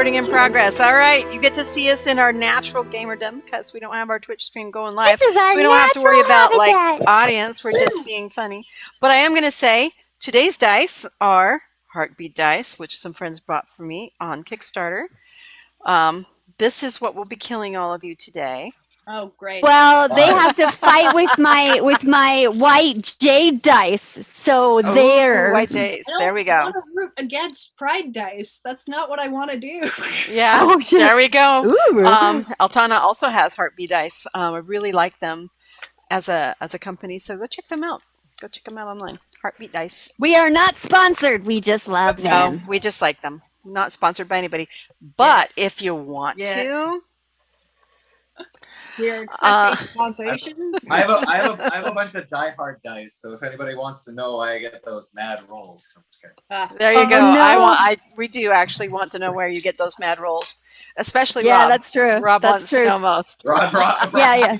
recording in progress. All right, you get to see us in our natural gamerdom because we don't have our Twitch stream going live. This is our So we don't have to worry about like habitat. audience. We're just being funny. But I am going to say today's dice are Heartbeat dice, which some friends bought for me on Kickstarter. This is what will be killing all of you today. Oh, great. Well, they have to fight with my white jade dice. So there. White jays. There we I go. want to root against pride dice. That's not what I want to do. Yeah, Oh, shit. there we go. Ooh. Altana also has Heartbeat dice. I really like them as a company, so go check them out. Go check them out online. Heartbeat dice. We are not sponsored. We just love them. No, we just like them. Not sponsored by anybody. But if you want to, We are accepting sponsoration. I have a bunch of diehard dice, so if anybody wants to know why I get those mad rolls, I'm just kidding. there you Oh, go. no. We do actually want to know where you get those mad rolls, especially Yeah, Rob. that's true. Rob That's wants true. to know most. Rob, Yeah.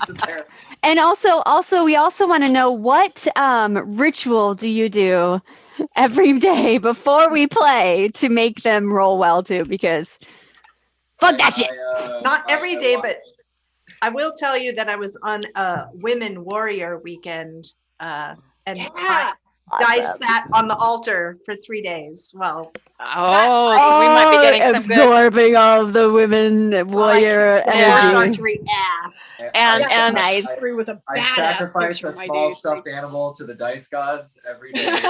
And also, we also want to know what ritual do you do every day before we play to make them roll well too? Because fuck that shit. Not every day, but I will tell you that I was on a Women Warrior weekend, and I sat on the altar for 3 days. Well, so we might be getting some good. absorbing all of the women warrior energy. archery ass. And Nice. Archery was a I badass sacrifice picture, a my small dude. stuffed animal to the dice gods every day.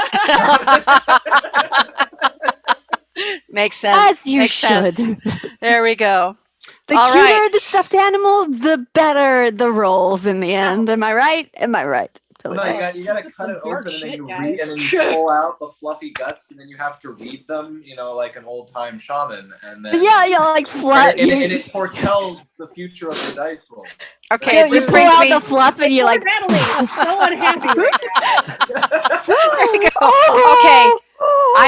Makes sense. As you Makes should. sense. There we go. The All cuter right. the stuffed animal, the better the rolls in the end. Am I right? Am I right? Well, Totally. no, you gotta cut it Dark open and then shit, you guys. and then you pull out the fluffy guts and then you have to read them, like an old time shaman, and then Yeah, like fluff. and it foretells the future of the dice roll. Okay, You this pull brings out me. the fluff and you like. Natalie, I'm so unhappy right now. There you go. Oh, Okay, I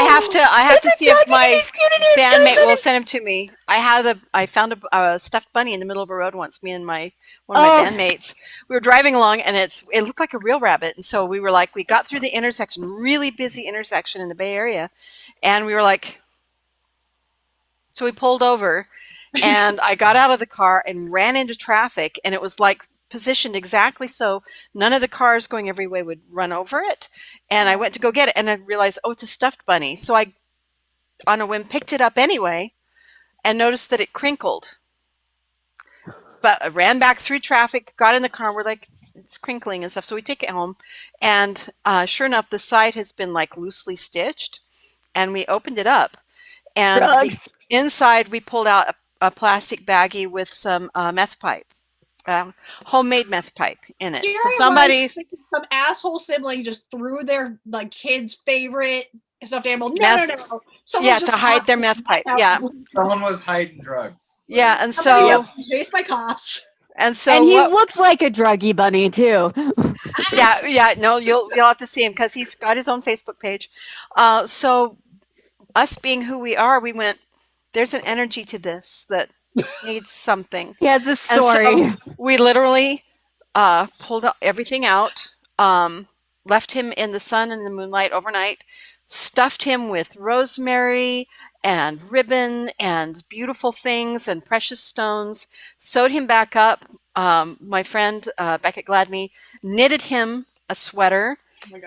have to see if my It's bandmate will send him to me. I found a stuffed bunny in the middle of a road once. Me and one of my bandmates. We were driving along, and it looked like a real rabbit. And so we got through the intersection, really busy intersection in the Bay Area, and we were like, so we pulled over, and I got out of the car and ran into traffic, and it was like positioned exactly so none of the cars going every way would run over it. And I went to go get it, and I realized, it's a stuffed bunny. So I, on a whim, picked it up anyway and noticed that it crinkled. But I ran back through traffic, got in the car, and we're like, it's crinkling and stuff. So we take it home, and sure enough, the side has been like loosely stitched, and we opened it up. And inside, we pulled out a plastic baggie with some meth pipe. Homemade meth pipe in it. So some asshole sibling just threw their kid's favorite stuffed animal. No. To hide their meth pipe. Yeah. Someone was hiding drugs. Yeah, and so chased by cops. And so he looked like a druggy bunny too. Yeah. No, you'll have to see him because he's got his own Facebook page. So us being who we are, we went, there's an energy to this that needs something. He has a story. And so we literally pulled everything out, left him in the sun and the moonlight overnight, stuffed him with rosemary and ribbon and beautiful things and precious stones, sewed him back up. My friend Beckett Gladney knitted him a sweater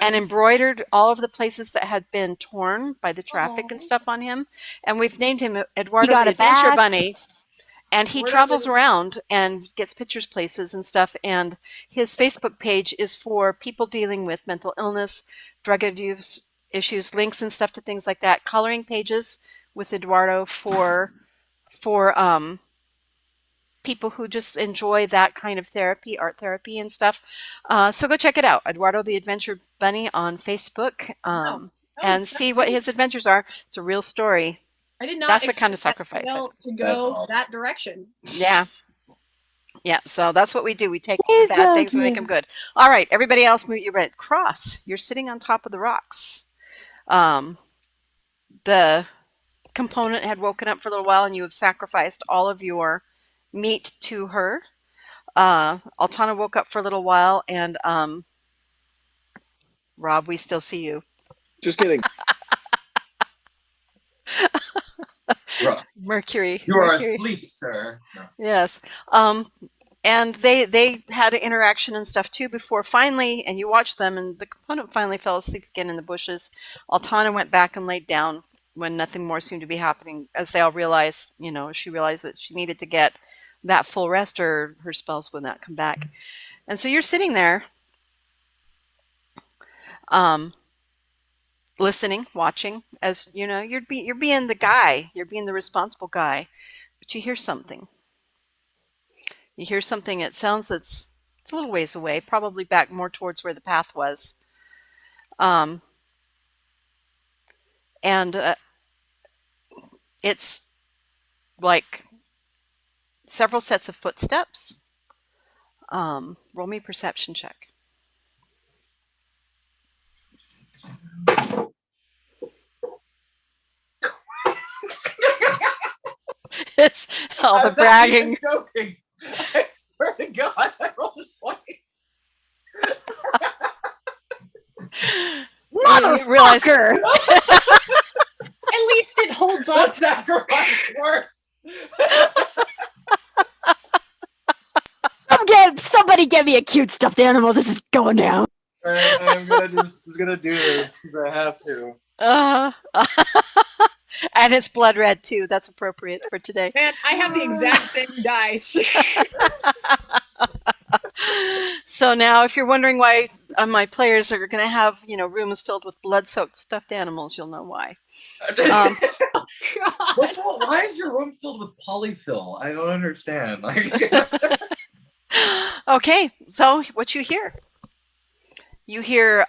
and embroidered all of the places that had been torn by the traffic and stuff on him. And we've named him Eduardo the Adventure Bunny. And he travels around and gets pictures places and stuff. And his Facebook page is for people dealing with mental illness, drug abuse issues, links and stuff to things like that. Coloring pages with Eduardo for people who just enjoy that kind of therapy, art therapy and stuff. So go check it out, Eduardo the Adventure Bunny on Facebook, and see what his adventures are. It's a real story. I did not. That's the kind of sacrifice. To go that direction. Yeah. Yeah. So that's what we do. We take the bad things and make them good. All right. Everybody else, move your red. Cross. You're sitting on top of the rocks. The component had woken up for a little while, and you have sacrificed all of your meat to her. Altana woke up for a little while, and Rob, we still see you. Just kidding. Mercury. You are Mercury. asleep, sir. No. Yes. And they had an interaction and stuff too before finally, and you watched them, and the component finally fell asleep again in the bushes. Altana went back and laid down when nothing more seemed to be happening, as they all realized, she realized that she needed to get that full rest or her spells would not come back. And so you're sitting there, listening, watching, as you're being the guy, you're being the responsible guy, but you hear something. You hear something. It sounds it's a little ways away, probably back more towards where the path was. And it's like several sets of footsteps. Roll me a perception check. It's all the I'm not even bragging. joking. I swear to God, I rolled a 20. You realize Motherfucker! At least it holds The up. sacrifice works. Somebody get me a cute stuffed animal. This is going down. I'm gonna do this because I have to. And it's blood red too. That's appropriate for today. Man, I have the exact same dice. So now, if you're wondering why my players are going to have rooms filled with blood-soaked stuffed animals, you'll know why. God. Why is your room filled with polyfill? I don't understand. Okay, so what you hear? You hear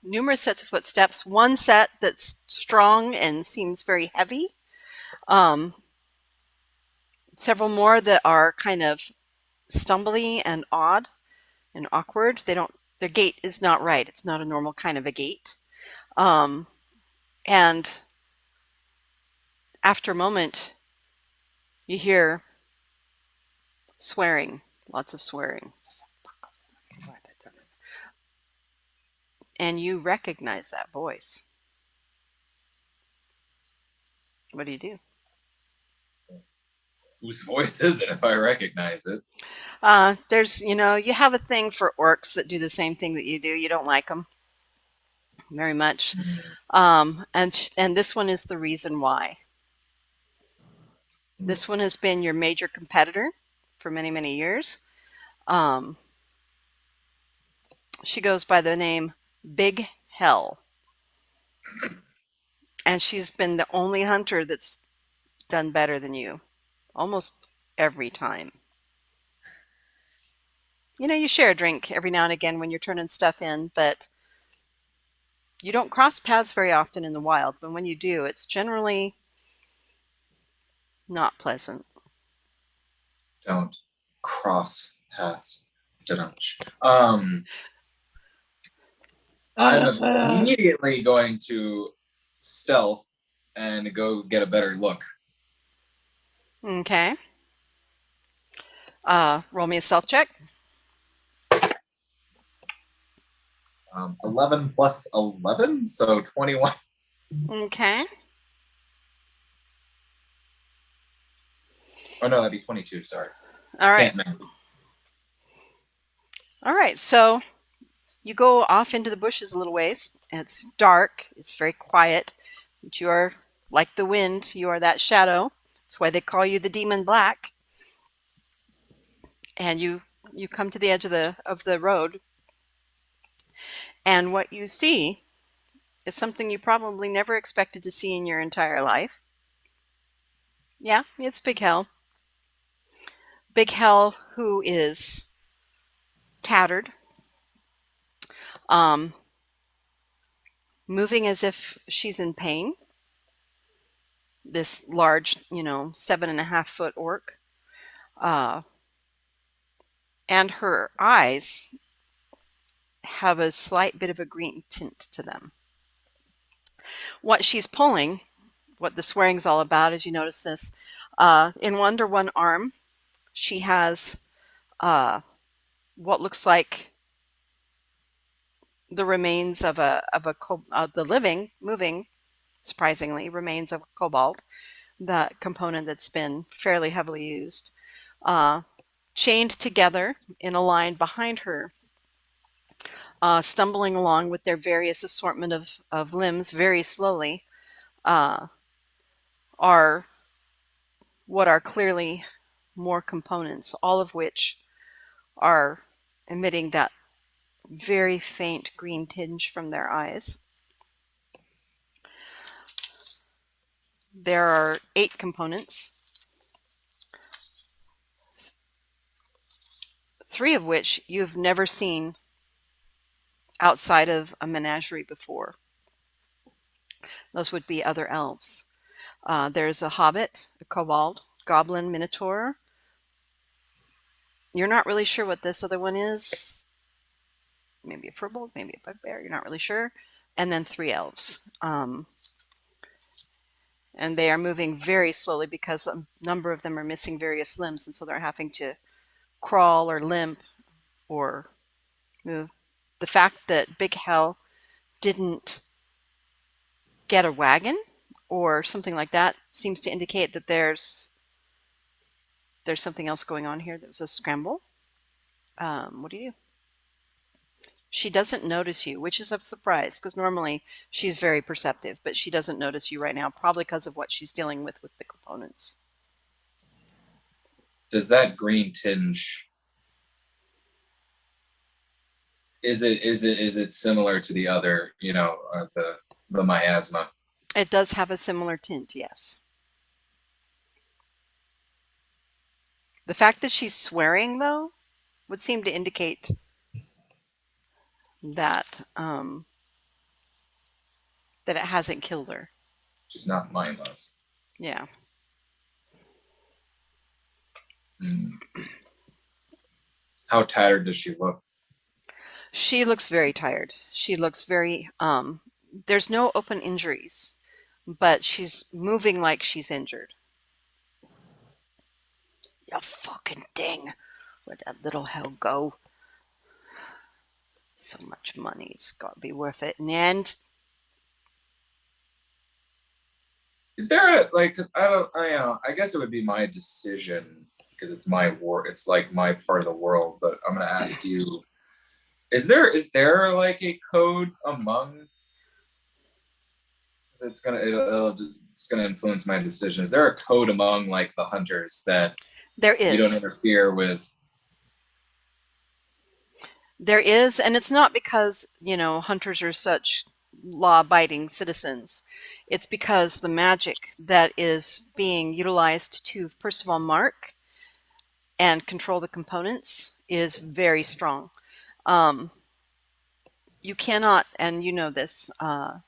numerous sets of footsteps. One set that's strong and seems very heavy. Several more that are kind of stumbly and odd and awkward. Their gait is not right. It's not a normal kind of a gait. And after a moment, you hear swearing, lots of swearing. And you recognize that voice. What do you do? Whose voice is it if I recognize it? There's, you have a thing for orcs that do the same thing that you do. You don't like them very much. And this one is the reason why. This one has been your major competitor for many, many years. She goes by the name Big Hell. And she's been the only hunter that's done better than you almost every time. You share a drink every now and again when you're turning stuff in, but you don't cross paths very often in the wild. But when you do, it's generally not pleasant. Don't cross paths. I'm immediately going to stealth and go get a better look. Okay. Roll me a stealth check. 11 plus 11, so 21. Okay. Oh no, that'd be 22. Sorry. All right. All right. So you go off into the bushes a little ways. And it's dark. It's very quiet. But you are like the wind. You are that shadow. That's why they call you the Demon Black. And you come to the edge of the road. And what you see is something you probably never expected to see in your entire life. Yeah, it's Big Hell. Big Hell, who is tattered, moving as if she's in pain. This large, 7.5-foot orc. And her eyes have a slight bit of a green tint to them. What she's pulling, what the swearing's all about, as you notice this, under one arm, she has what looks like the remains of the living, moving, surprisingly, remains of a kobold, that component that's been fairly heavily used. Chained together in a line behind her, stumbling along with their various assortment of limbs very slowly, are what are clearly more components, all of which are emitting that very faint green tinge from their eyes. There are 8 components, 3 of which you've never seen outside of a menagerie before. Those would be other elves. There's a hobbit, a kobold, goblin, minotaur. You're not really sure what this other one is. Maybe a furbolg, maybe a bugbear. You're not really sure. And then 3 elves. And they are moving very slowly because a number of them are missing various limbs, and so they're having to crawl or limp or move. The fact that Big Hell didn't get a wagon or something like that seems to indicate that there's something else going on here. There's a scramble. What do you do? She doesn't notice you, which is a surprise because normally she's very perceptive, but she doesn't notice you right now, probably because of what she's dealing with the components. Does that green tinge, is it similar to the other, the miasma? It does have a similar tint, yes. The fact that she's swearing, though, would seem to indicate that that it hasn't killed her. She's not mindless. Yeah. How tattered does she look? She looks very tired. She looks very, there's no open injuries, but she's moving like she's injured. You fucking thing. Where'd that little hell go? So much money. It's got to be worth it in the end. Is there I guess it would be my decision because it's my war. It's like my part of the world, but I'm going to ask you, is there like a code among, it's going to influence my decision. Is there a code among like the hunters that there is, you don't interfere with? There is, and it's not because, hunters are such law-abiding citizens. It's because the magic that is being utilized to, first of all, mark and control the components is very strong. You cannot, and you know this,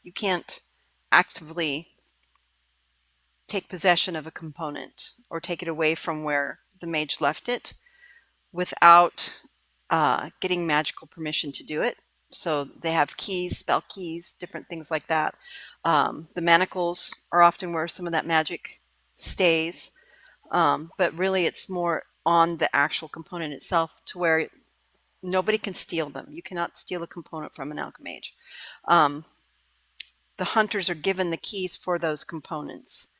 you can't actively take possession of a component or take it away from where the mage left it without getting magical permission to do it. So they have keys, spell keys, different things like that. The manacles are often where some of that magic stays, but really it's more on the actual component itself to where nobody can steal them. You cannot steal a component from an alchemage. The hunters are given the keys for those components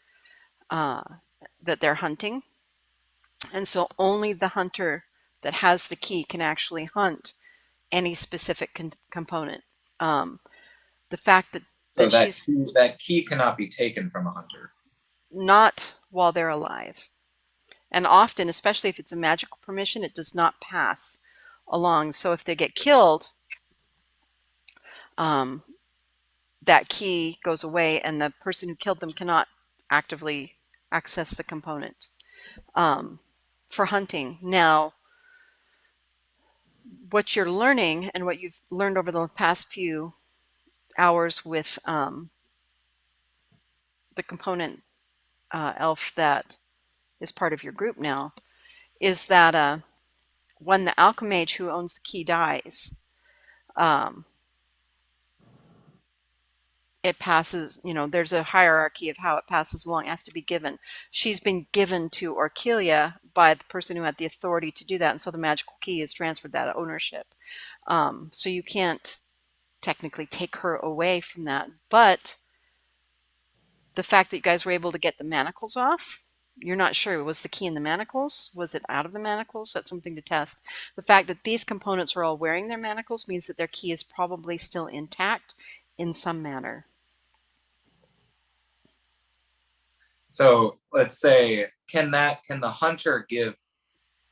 that they're hunting, and so only the hunter that has the key can actually hunt any specific component. The fact that key cannot be taken from a hunter. Not while they're alive. And often, especially if it's a magical permission, it does not pass along. So if they get killed, that key goes away and the person who killed them cannot actively access the component for hunting. Now, what you're learning and what you've learned over the past few hours with the component elf that is part of your group now is that when the alchemage who owns the key dies, it passes, there's a hierarchy of how it passes along. It has to be given. She's been given to Orkilia by the person who had the authority to do that, and so the magical key has transferred that ownership. So you can't technically take her away from that, but The fact that you guys were able to get the manacles off, you're not sure. Was the key in the manacles? Was it out of the manacles? That's something to test. The fact that these components are all wearing their manacles means that their key is probably still intact in some manner. So let's say, can the hunter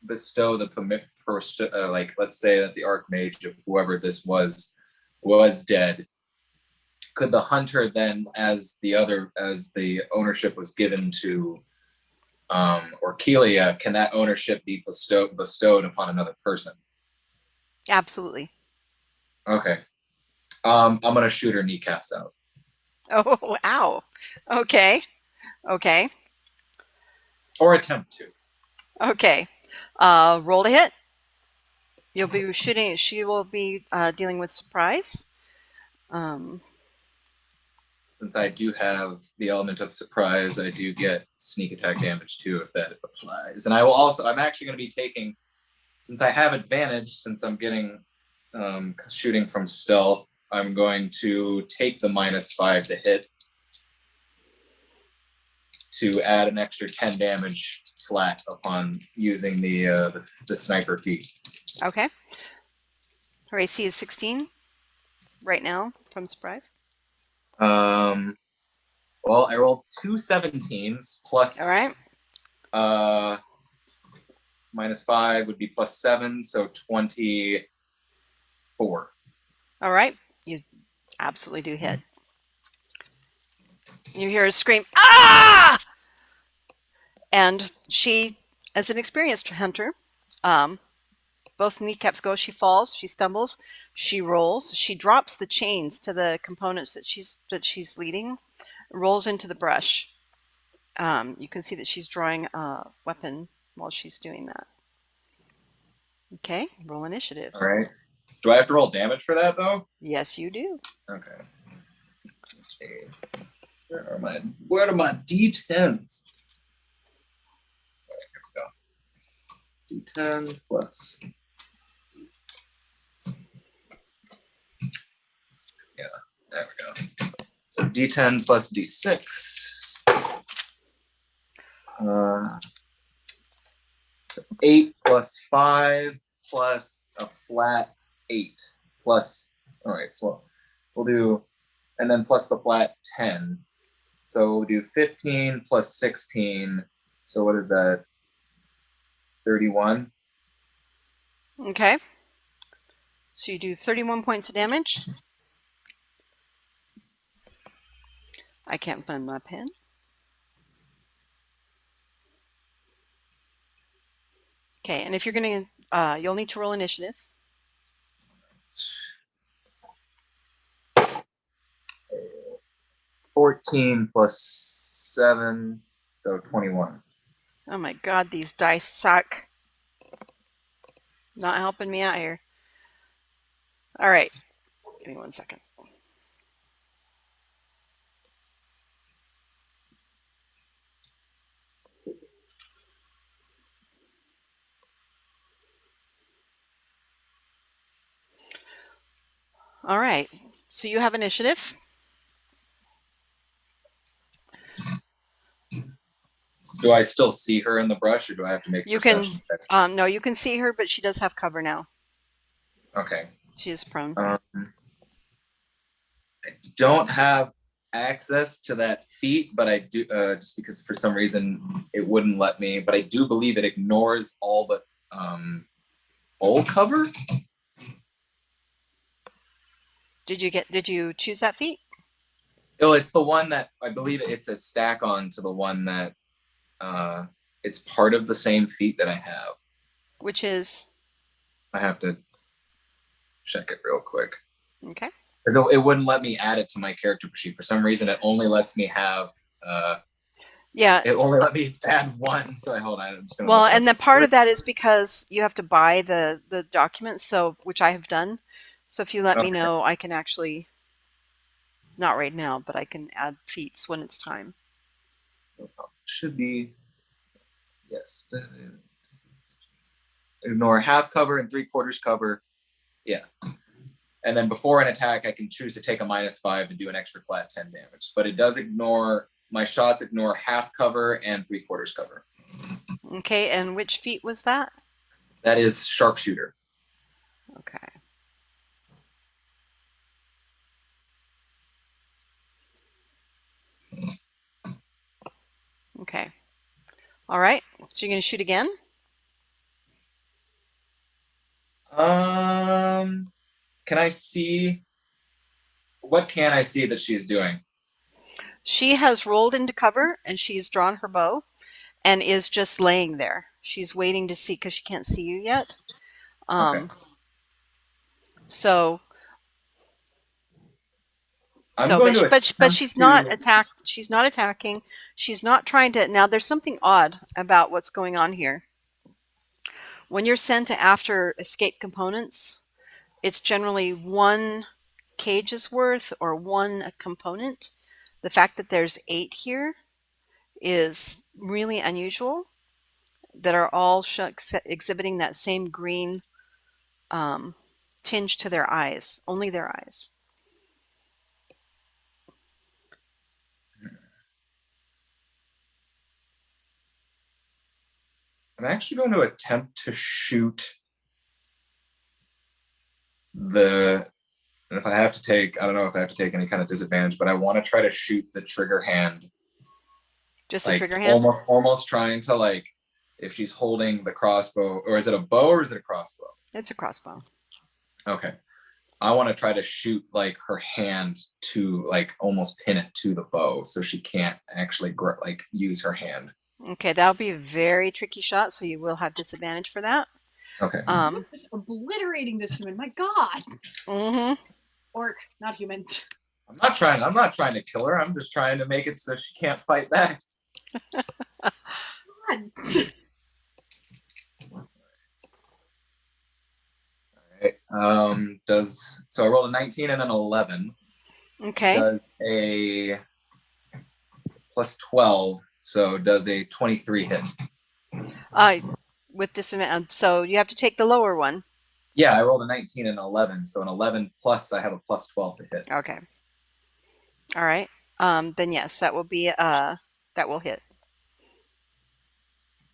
bestow the permit like, let's say that the archmage of whoever this was dead. Could the hunter then, as the ownership was given to Orkelia, can that ownership be bestowed upon another person? Absolutely. Okay. I'm gonna shoot her kneecaps out. Oh, ow. Okay. Okay. Or attempt to. Okay. Roll to hit. You'll be shooting. She will be dealing with surprise. Since I do have the element of surprise, I do get sneak attack damage too if that applies. And I'm actually going to be taking, since I have advantage, since I'm getting shooting from stealth, I'm going to take the -5 to hit to add an extra 10 damage flat upon using the sniper feat. Okay. Her AC is 16 right now from surprise. Well, I rolled 2 17s plus. All right. -5 would be +7, so 24. All right. You absolutely do hit. You hear a scream, ah! And she, as an experienced hunter, both kneecaps go. She falls, she stumbles, she rolls, she drops the chains to the components that she's leading, rolls into the brush. You can see that she's drawing a weapon while she's doing that. Okay, roll initiative. All right. Do I have to roll damage for that though? Yes, you do. Okay. Let's see. Where are my D10s? There we go. D10 plus. Yeah, there we go. So D10 plus D6. So 8 plus 5 plus a flat 8 plus. All right, so we'll do, and then plus the flat 10. So we'll do 15 plus 16. So what is that? 31. Okay. So you do 31 points of damage. I can't find my pen. Okay, and if you're going to, you'll need to roll initiative. $14 plus 7, so 21. Oh my God, these dice suck. Not helping me out here. All right, give me 1 second. All right, so you have initiative. Do I still see her in the brush, or do I have to make You can, perception check? no, you can see her, but she does have cover now. Okay. She is prone. I don't have access to that feat, but I do, just because for some reason it wouldn't let me, but I do believe it ignores all but full cover. Did you choose that feat? Oh, it's the one that I believe it's a stack on to the one that it's part of the same feat that I have. Which is? I have to check it real quick. Okay. It wouldn't let me add it to my character sheet. For some reason, it only lets me have. Yeah. It only let me add one. So hold on. I'm just gonna well, and the part of that is because you have to buy the documents, so which I have done. So if you let me know, I can actually, not right now, but I can add feats when it's time. Should be, yes. Ignore half cover and 3/4 cover. Yeah. And then before an attack, I can choose to take a -5 to do an extra flat 10 damage. But it does ignore my shots ignore half cover and 3/4 cover. Okay, and which feat was that? That is sharpshooter. Okay. Okay. All right. So you're going to shoot again? Can I see? What can I see that she is doing? She has rolled into cover and she's drawn her bow and is just laying there. She's waiting to see because she can't see you yet. Okay. So I'm going to but attempt she's to- not attack. She's not attacking. She's not trying to. Now there's something odd about what's going on here. When you're sent after escape components, it's generally one cage's worth or one component. The fact that there's 8 here is really unusual. That are all exhibiting that same green tinge to their eyes, only their eyes. I'm actually going to attempt to shoot the. And if I have to take, I don't know if I have to take any kind of disadvantage, but I want to try to shoot the trigger hand. Just like, the trigger hand? Almost trying to, like, if she's holding the crossbow, or is it a bow or is it a crossbow? It's a crossbow. Okay. I want to try to shoot like her hand to like almost pin it to the bow so she can't actually like use her hand. Okay, that'll be a very tricky shot, so you will have disadvantage for that. Okay. Just obliterating this human. My God. Mm-hmm. Orc, not human. I'm not trying to kill her. I'm just trying to make it so she can't fight back. God. All right. So I rolled a 19 and an 11. Okay. Does a plus 12, so does a 23 hit. With disadvantage, so you have to take the lower one. Yeah, I rolled a 19 and an 11, so an 11 plus I have a plus 12 to hit. Okay. All right. Then yes, that will be that will hit.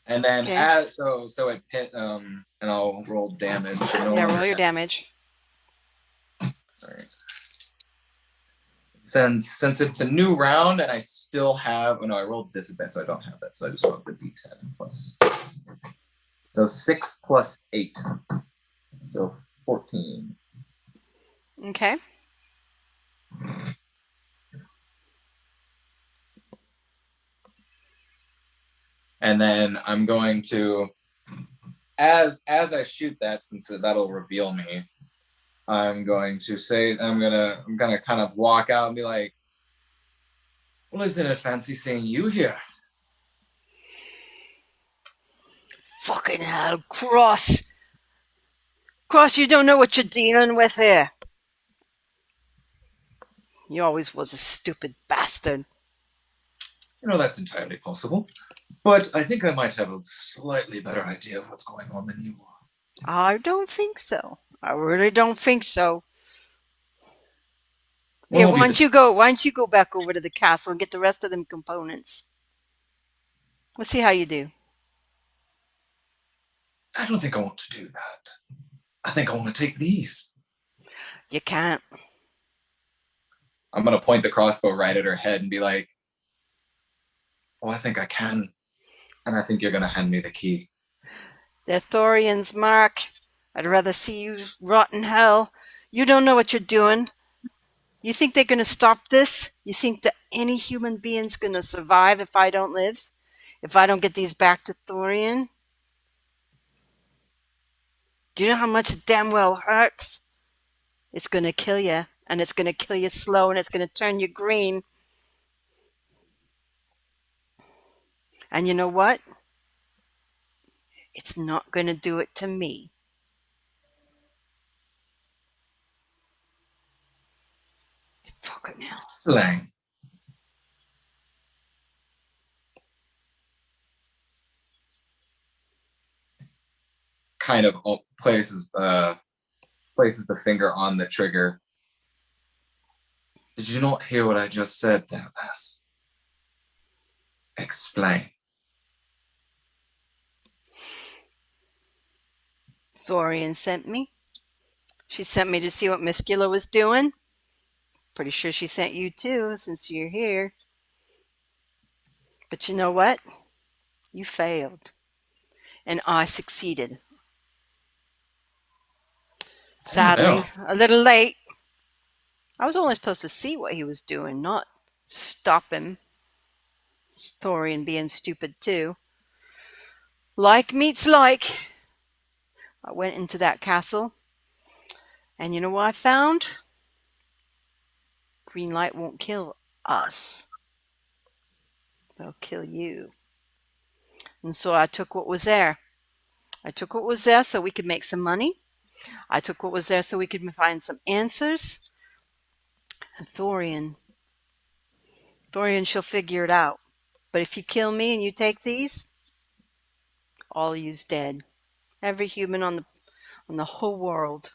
And then Okay. so it hit and I'll roll damage. Yeah, roll your damage. All right. Since it's a new round and I still have I rolled disadvantage, so I don't have that. So I just rolled the D10 plus. So 6 plus 8. So 14. Okay. And then I'm going to, as I shoot that, since that'll reveal me, I'm going to say, I'm gonna kind of walk out and be like, well, isn't it fancy seeing you here? Fucking hell, Cross. Cross, you don't know what you're dealing with here. You always was a stupid bastard. That's entirely possible. But I think I might have a slightly better idea of what's going on than you. I don't think so. I really don't think so. Yeah, why don't you go back over to the castle and get the rest of them components? Let's see how you do. I don't think I want to do that. I think I want to take these. You can't. I'm going to point the crossbow right at her head and be like, oh, I think I can. And I think you're going to hand me the key. They're Thorians, Mark. I'd rather see you rot in hell. You don't know what you're doing. You think they're going to stop this? You think that any human being's going to survive if I don't live? If I don't get these back to Thorian? Do you know how much it damn well hurts? It's going to kill you, and it's going to kill you slow, and it's going to turn you green. And you know what? It's not going to do it to me. Fucking hell. Slang. Kind of places the finger on the trigger. Did you not hear what I just said there, Bass? Explain. Thorian sent me. She sent me to see what Miskula was doing. Pretty sure she sent you too, since you're here. But you know what? You failed. And I succeeded. Sadly, a little late. I was only supposed to see what he was doing, not stop him. Thorian being stupid too. Like meets like. I went into that castle, and you know what I found? Green light won't kill us. It'll kill you. And so I took what was there. I took what was there so we could make some money. I took what was there so we could find some answers. And Thorian, she'll figure it out. But if you kill me and you take these, all you's dead. Every human on the whole world.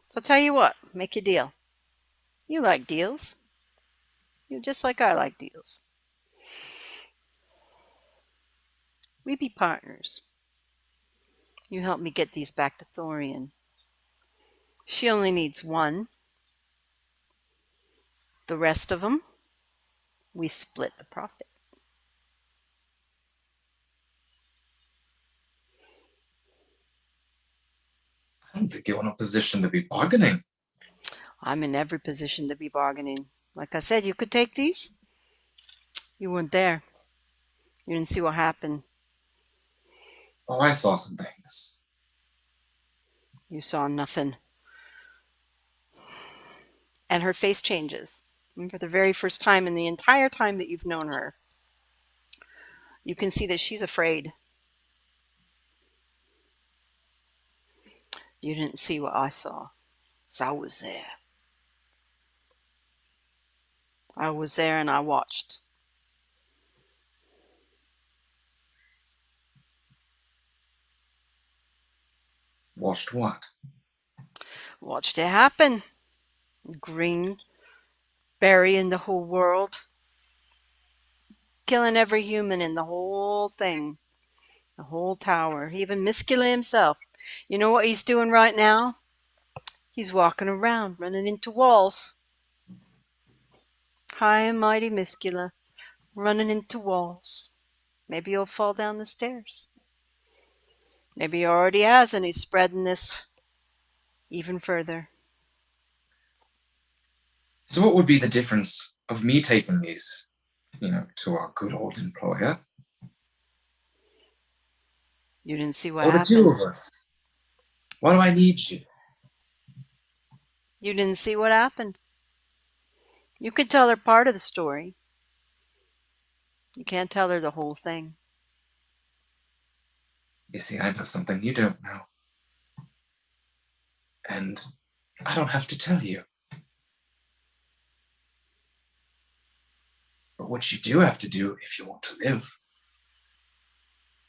So I'll tell you what, make a deal. You like deals. You're just like I like deals. We be partners. You help me get these back to Thorian. She only needs one. The rest of them, we split the profit. I don't think you're in a position to be bargaining. I'm in every position to be bargaining. Like I said, you could take these. You weren't there. You didn't see what happened. Oh, I saw some things. You saw nothing. And her face changes. And for the very first time in the entire time that you've known her, you can see that she's afraid. You didn't see what I saw, 'cause I was there. I was there and I watched. Watched what? Watched it happen. Green burying the whole world. Killing every human in the whole thing. The whole tower. Even Miskula himself. You know what he's doing right now? He's walking around, running into walls. High and mighty Miskula, running into walls. Maybe he'll fall down the stairs. Maybe he already has, and he's spreading this even further. So what would be the difference of me taking these, to our good old employer? You didn't see what Or the happened. two of us? Why do I need you? You didn't see what happened. You could tell her part of the story. You can't tell her the whole thing. You see, I know something you don't know. And I don't have to tell you. But what you do have to do if you want to live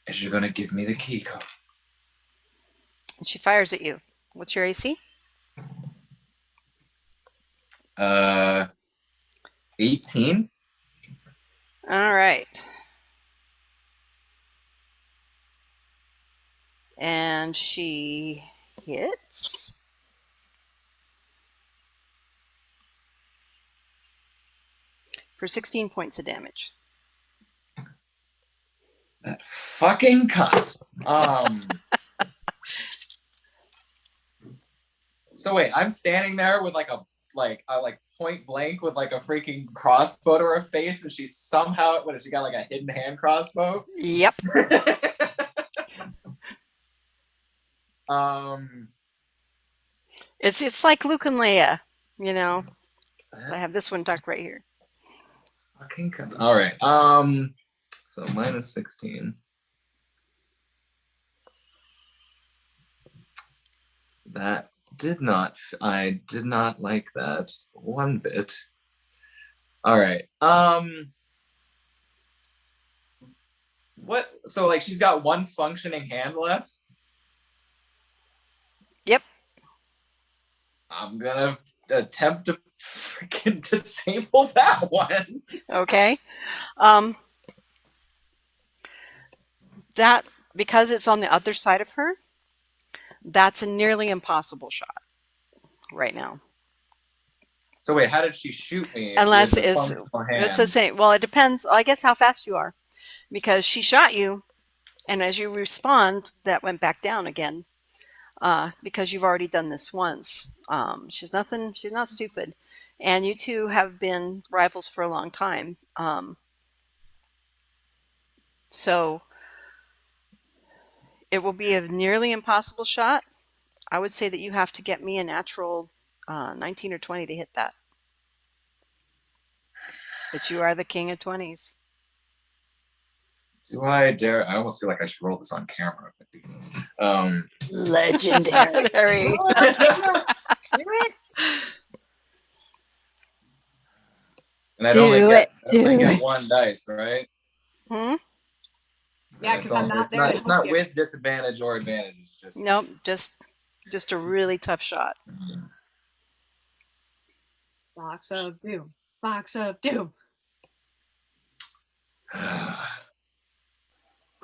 is you're going to give me the key code. And she fires at you. What's your AC? 18? All right. And she hits. For 16 points of damage. That fucking cunt. So wait, I'm standing there with like point blank with like a freaking crossbow to her face, and she somehow, what has she got, like a hidden hand crossbow? Yep. It's like Luke and Leia, I have this one tucked right here. Fucking cunt. All right. So minus 16. I did not like that one bit. All right. So like she's got one functioning hand left? Yep. I'm gonna attempt to freaking disable that one. Okay. That, because it's on the other side of her, that's a nearly impossible shot right now. So wait, how did she shoot me? Unless with a it's functional the hand? same. Well, it depends, I guess, how fast you are, because she shot you, and as you respond, that went back down again. Because you've already done this once. She's not stupid. And you two have been rivals for a long time. So it will be a nearly impossible shot. I would say that you have to get me a natural 19 or 20 to hit that. But you are the king of 20s. Do I dare? I almost feel like I should roll this on camera if I do this. Legendary. Harry. And I'd Do only it. only Do get it. one dice, right? Hmm? Yeah, It's 'cause I'm only- not there to It's help not you. with disadvantage or advantage. It's just Nope, just a really tough shot. Box of doom. Box of doom.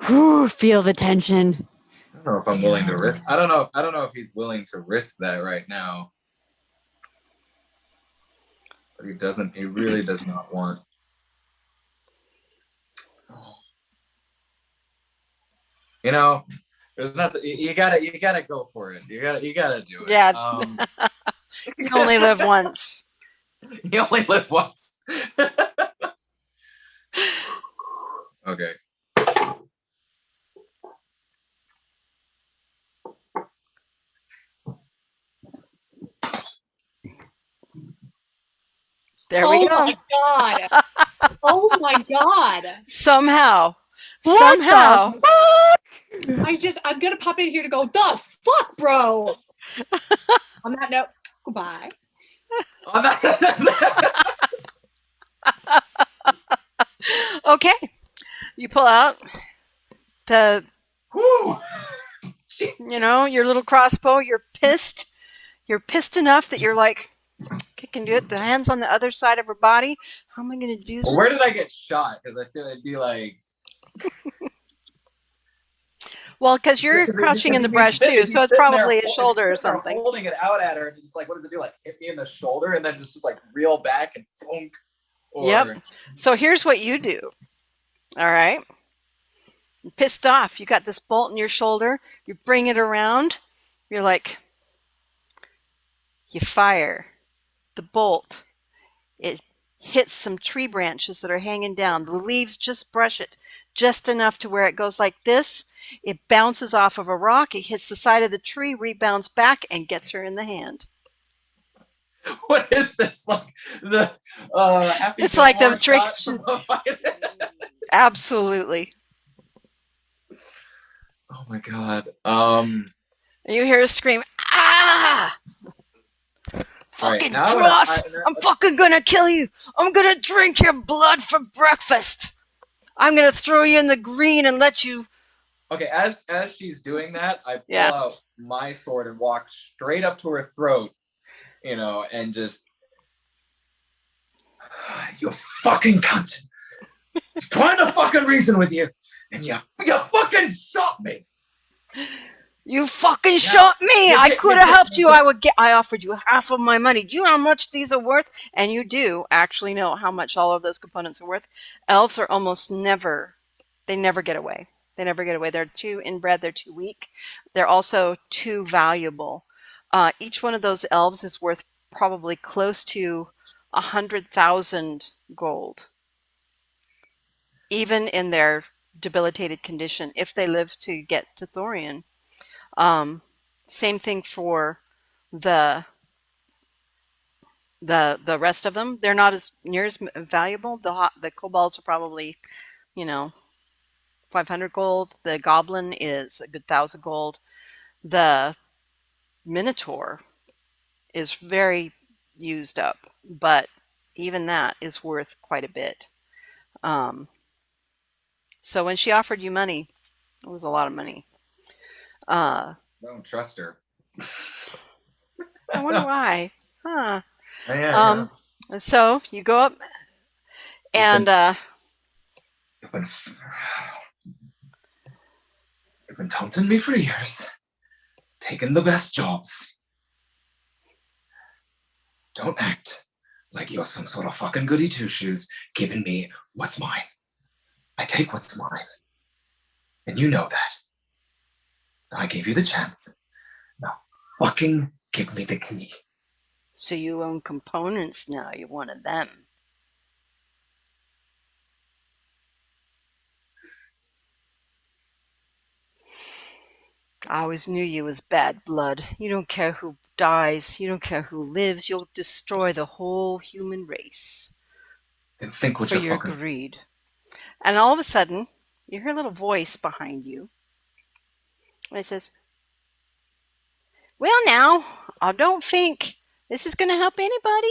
Whew, feel the tension. I don't know if I'm willing to risk. I don't know. I don't know if he's willing to risk that right now. But he doesn't. He really does not want. You know, there's nothing. You gotta go for it. You gotta do it. Yeah. You only live once. You only live once. Okay. There we Oh go. my god. Oh my god. Somehow. What Somehow. the fuck? I'm gonna pop in here to go, the fuck, bro. On that note, goodbye. Okay. You pull out the, Woo! Jesus. you know, your little crossbow. You're pissed. You're pissed enough that you're like, I can do it. The hand's on the other side of her body. How am I going to do this? Well, where did I get shot? Because I feel it'd be like. Well, because you're crouching in the brush too, so it's probably a shoulder or something. Holding it out at her and just like, what does it do? Like hit me in the shoulder and then just like reel back and thunk. Or... Yep. So here's what you do. All right. You're pissed off. You got this bolt in your shoulder. You bring it around. You're like, you fire the bolt. It hits some tree branches that are hanging down. The leaves just brush it just enough to where it goes like this. It bounces off of a rock. It hits the side of the tree, rebounds back, and gets her in the hand. What is this? Like the Happy It's like the Gilmore tricks. shot from a- Absolutely. Oh my god. And you hear a scream, ah! Fucking now Cross! I'm fucking gonna kill you! I'm gonna drink your blood for breakfast! I'm gonna throw you in the green and let you... Okay, as she's doing that, I pull Yeah. out my sword and walk straight up to her throat, you know, and just you fucking cunt. Trying to fucking reason with you, and you fucking shot me. You fucking shot me! I could have helped you. I offered you half of my money. Do you know how much these are worth? And you do actually know how much all of those components are worth. Elves are almost never, they never get away. They never get away. They're too inbred. They're too weak. They're also too valuable. Each one of those elves is worth probably close to 100,000 gold, even in their debilitated condition, if they live to get to Thorian. Same thing for the rest of them. They're not as near as valuable. The kobolds are probably, 500 gold. The goblin is a good 1,000 gold. The minotaur is very used up, but even that is worth quite a bit. So when she offered you money, it was a lot of money. Don't trust her. I wonder why. Huh. Yeah. So you go up and You've been taunting me for years, taking the best jobs. Don't act like you're some sort of fucking goody two-shoes giving me what's mine. I take what's mine. And you know that. I gave you the chance. Now fucking give me the key. so you own components now. You're one of them. I always knew you as bad blood. You don't care who dies. You don't care who lives. You'll destroy the whole human race And think what for you're your fucking... greed. And all of a sudden, you hear a little voice behind you. And it says, well, now, I don't think this is going to help anybody.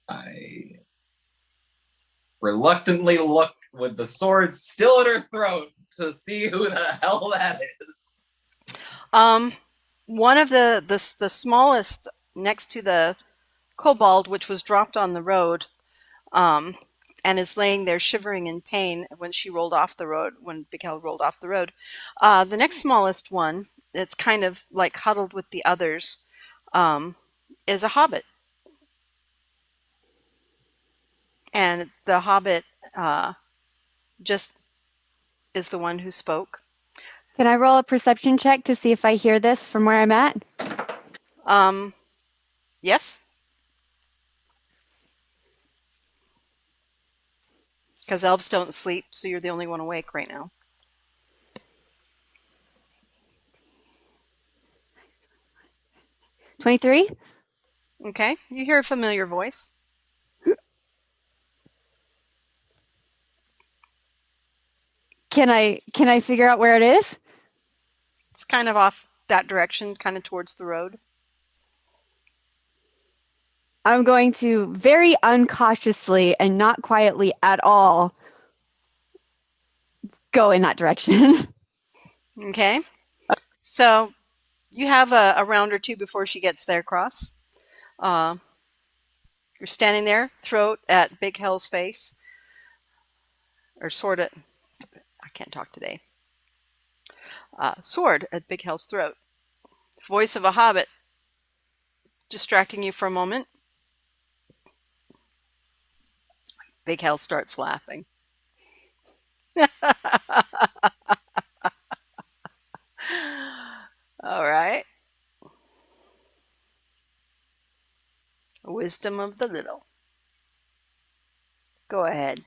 I reluctantly look with the sword still at her throat to see who the hell that is. One of the smallest next to the kobold, which was dropped on the road, and is laying there shivering in pain when she rolled off the road, when Big Hell rolled off the road. The next smallest one, that's kind of like huddled with the others, is a hobbit. And the hobbit just is the one who spoke. Can I roll a perception check to see if I hear this from where I'm at? Yes. Because elves don't sleep, so you're the only one awake right now. $23? Okay. You hear a familiar voice. Can I figure out where it is? It's kind of off that direction, kind of towards the road. I'm going to very uncautiously and not quietly at all go in that direction. Okay. So you have a round or two before she gets there, Cross. You're standing there, throat at Big Hell's face. Or sword at... I can't talk today. Sword at Big Hell's throat. Voice of a hobbit distracting you for a moment. Big Hell starts laughing. All right. Wisdom of the little. Go ahead.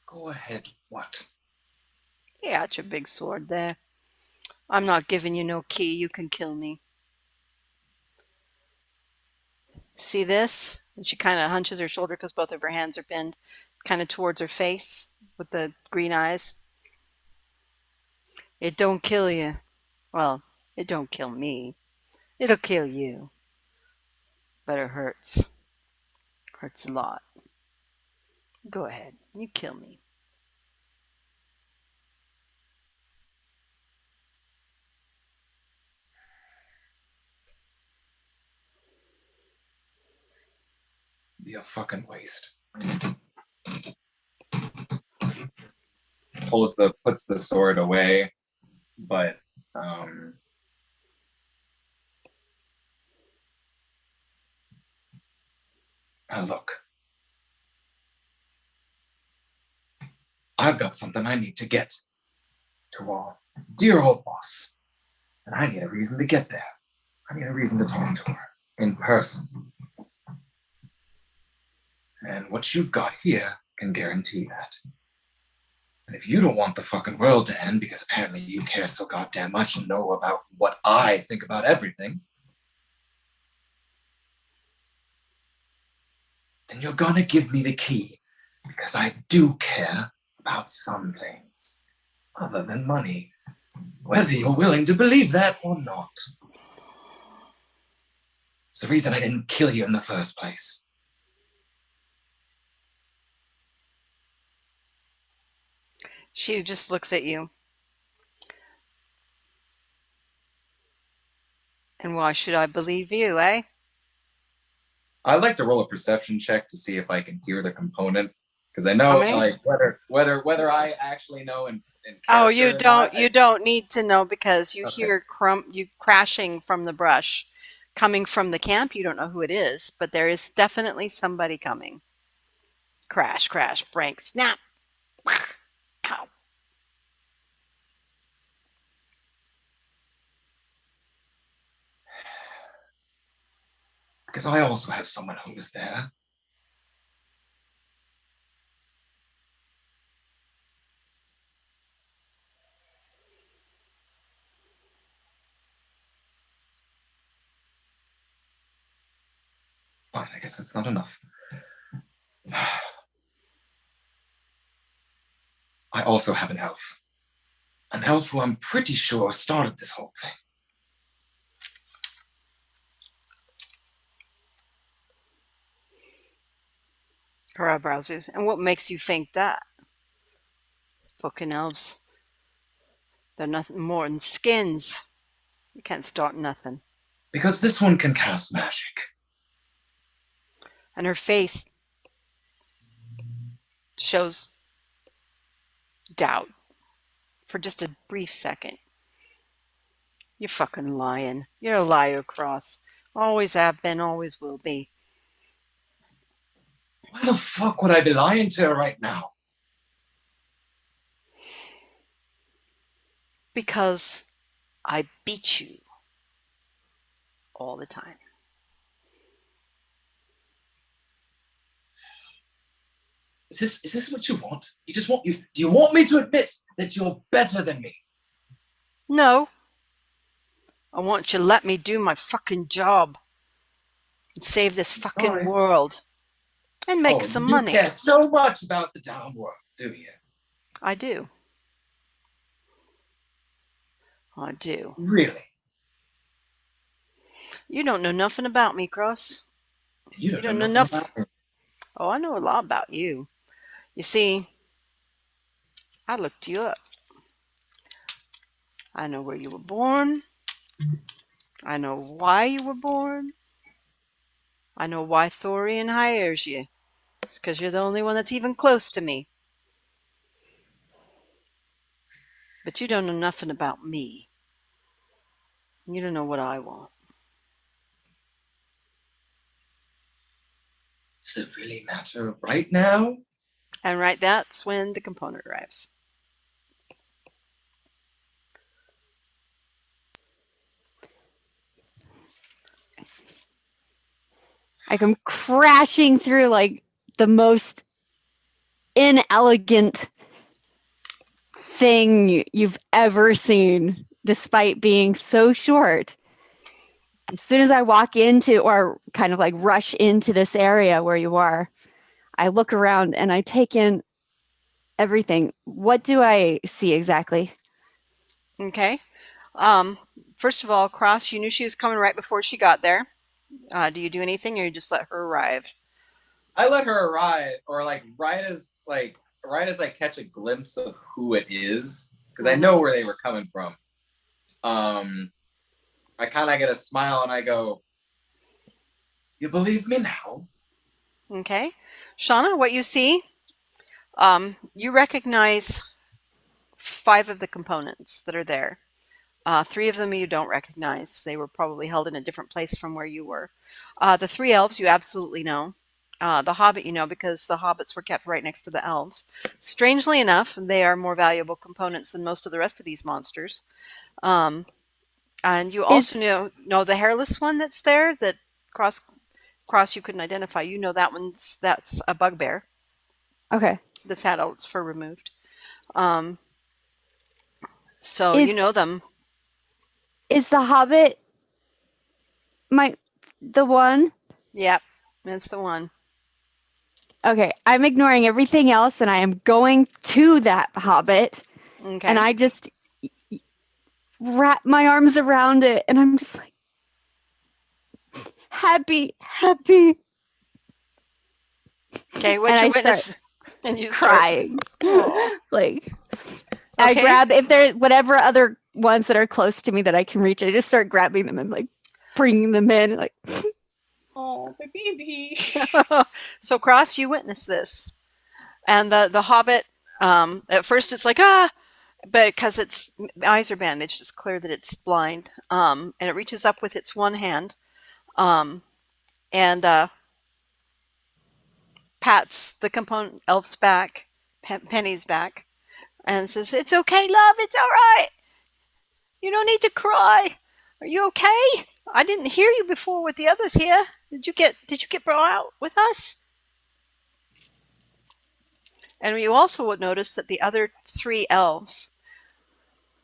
Go ahead, what? Yeah, it's your big sword there. I'm not giving you no key. You can kill me. See this? And she kind of hunches her shoulder because both of her hands are pinned kind of towards her face with the green eyes. It don't kill you. Well, it don't kill me. It'll kill you. But it hurts. Hurts a lot. Go ahead. You kill me. Be a fucking waste. Puts the sword away, but now look. I've got something I need to get to our dear old boss. And I need a reason to get there. I need a reason to talk to her in person. And what you've got here can guarantee that. And if you don't want the fucking world to end because apparently you care so goddamn much and know about what I think about everything, then you're gonna give me the key because I do care about some things other than money, whether you're willing to believe that or not. It's the reason I didn't kill you in the first place. She just looks at you. And why should I believe you, eh? I'd like to roll a perception check to see if I can hear the component, because I know Coming? like whether I actually know in Oh, character or not. you don't need to know because you Okay. hear you crashing from the brush coming from the camp. You don't know who it is, but there is definitely somebody coming. Crash, crash, break, snap. Ow. Because I also have someone who was there. Fine, I guess that's not enough. I also have an elf. An elf who I'm pretty sure started this whole thing. Her eyebrows is. And what makes you think that? Fucking elves. They're nothing more than skins. You can't start nothing. Because this one can cast magic. And her face shows doubt for just a brief second. You're fucking lying. You're a liar, Cross. Always have been, always will be. Why the fuck would I be lying to her right now? Because I beat you all the time. Is this what you want? Do you want me to admit that you're better than me? No. I want you to let me do my fucking job and save this fucking Sorry. world and make some money. You care so much about the damn world, do you? I do. I do. Really? You don't know nothing about me, Cross. You don't know know nothing enough. about me. Oh, I know a lot about you. You see, I looked you up. I know where you were born. I know why you were born. I know why Thorian hires you. It's because you're the only one that's even close to me. But you don't know nothing about me. You don't know what I want. Does it really matter right now? And right, that's when the component arrives. I come crashing through like the most inelegant thing you've ever seen, despite being so short. As soon as I walk into or kind of like rush into this area where you are, I look around and I take in everything. What do I see exactly? Okay. First of all, Cross, you knew she was coming right before she got there. Do you do anything, or you just let her arrive? I let her arrive, or right as I catch a glimpse of who it is, because I know where they were coming from. I kind of get a smile and I go, "You believe me now?" Okay. Shauna, what you see, you recognize 5 of the components that are there. 3 of them you don't recognize. They were probably held in a different place from where you were. The 3 elves you absolutely know. The hobbit you know because the hobbits were kept right next to the elves. Strangely enough, they are more valuable components than most of the rest of these monsters. And you also know the hairless one that's there that cross you couldn't identify. You know that's a bugbear. Okay. That's had all its fur removed. So you know them. Is the hobbit the one? Yep, that's the one. Okay, I'm ignoring everything else and I am going to that hobbit. Okay. And I just wrap my arms around it and I'm just like, happy. Okay, what's your witness? And you start crying. Aw. Like I Okay. grab if there whatever other ones that are close to me that I can reach, I just start grabbing them and like bringing them in. Like Oh, my baby. So Cross, you witness this. And the Hobbit, at first it's like, ah, but because its eyes are bandaged, it's clear that it's blind. And it reaches up with its one hand, and pats the component elf's back, Penny's back, and says, "It's okay, love. It's all right. You don't need to cry. Are you okay? I didn't hear you before with the others here. Did you get brought out with us?" And you also would notice that the other three elves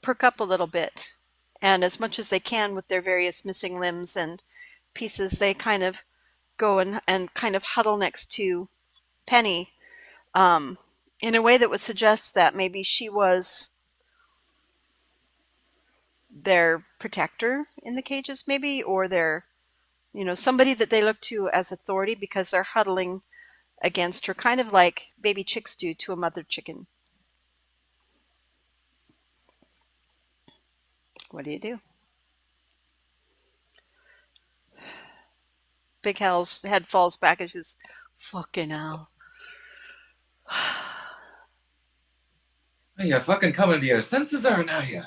perk up a little bit, and as much as they can with their various missing limbs and pieces, they kind of go and kind of huddle next to Penny, um, in a way that would suggest that maybe she was their protector in the cages, maybe, or their, somebody that they look to as authority because they're huddling against her, kind of like baby chicks do to a mother chicken. What do you do? Big Hal's head falls back and she's, fucking hell. Hey, you're fucking coming to your senses or now you?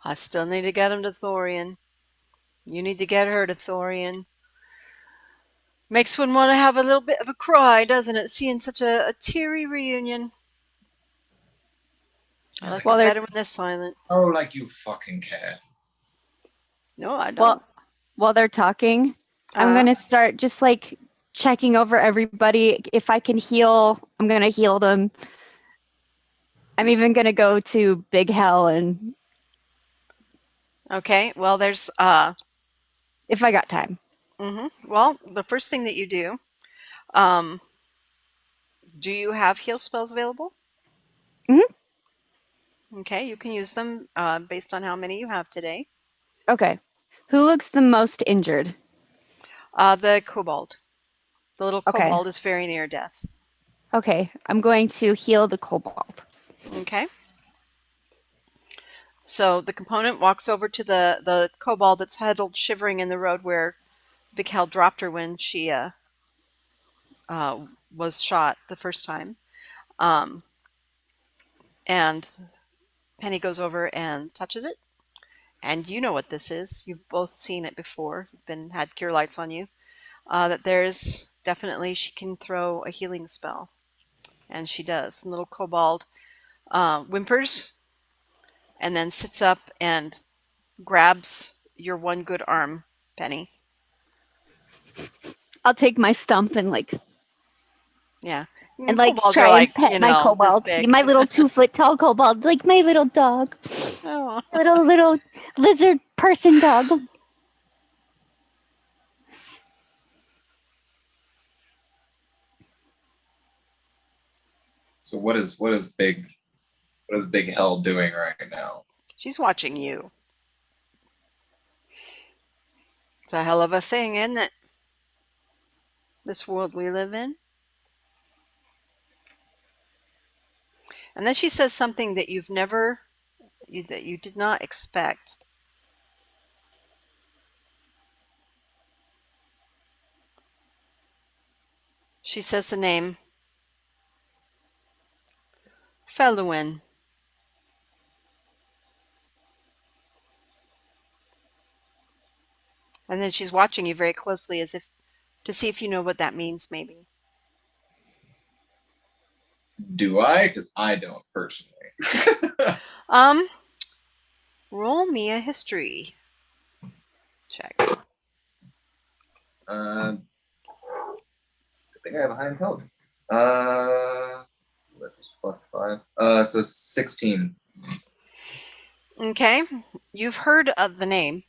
I still need to get him to Thorian. You need to get her to Thorian. Makes one want to have a little bit of a cry, doesn't it? Seeing such a teary reunion. I like Well, it they're- better when they're silent. Oh, like you fucking care. No, I don't. well, while they're talking, I'm gonna start just like checking over everybody. If I can heal, I'm gonna heal them. I'm even gonna go to Big Hell and Okay, well, there's if I got time. well, the first thing that you do, um, do you have heal spells available? Mhm. Okay, you can use them based on how many you have today. Okay. Who looks the most injured? The kobold. The little Okay. kobold is very near death. Okay. I'm going to heal the kobold. Okay. So the component walks over to the kobold that's huddled shivering in the road where Big Hal dropped her when she was shot the first time. And Penny goes over and touches it. And you know what this is. You've both seen it before. You've had cure lights on you. That there's definitely she can throw a healing spell. And she does. And little kobold whimpers and then sits up and grabs your one good arm, Penny. I'll take my stump and like Yeah. and like Kobolds try are and like, pet my this kobold. big. My little 2-foot tall kobold, like my little dog. Oh. Little lizard person dog. So what is Big Hell doing right now? She's watching you. It's a hell of a thing, isn't it? This world we live in. And then she says something that that you did not expect. She says the name Felwyn. And then she's watching you very closely as if to see if you know what that means, maybe. Do I? Because I don't personally. Roll me a history check. I think I have a high intelligence. That was +5. So 16. Okay. You've heard of the name.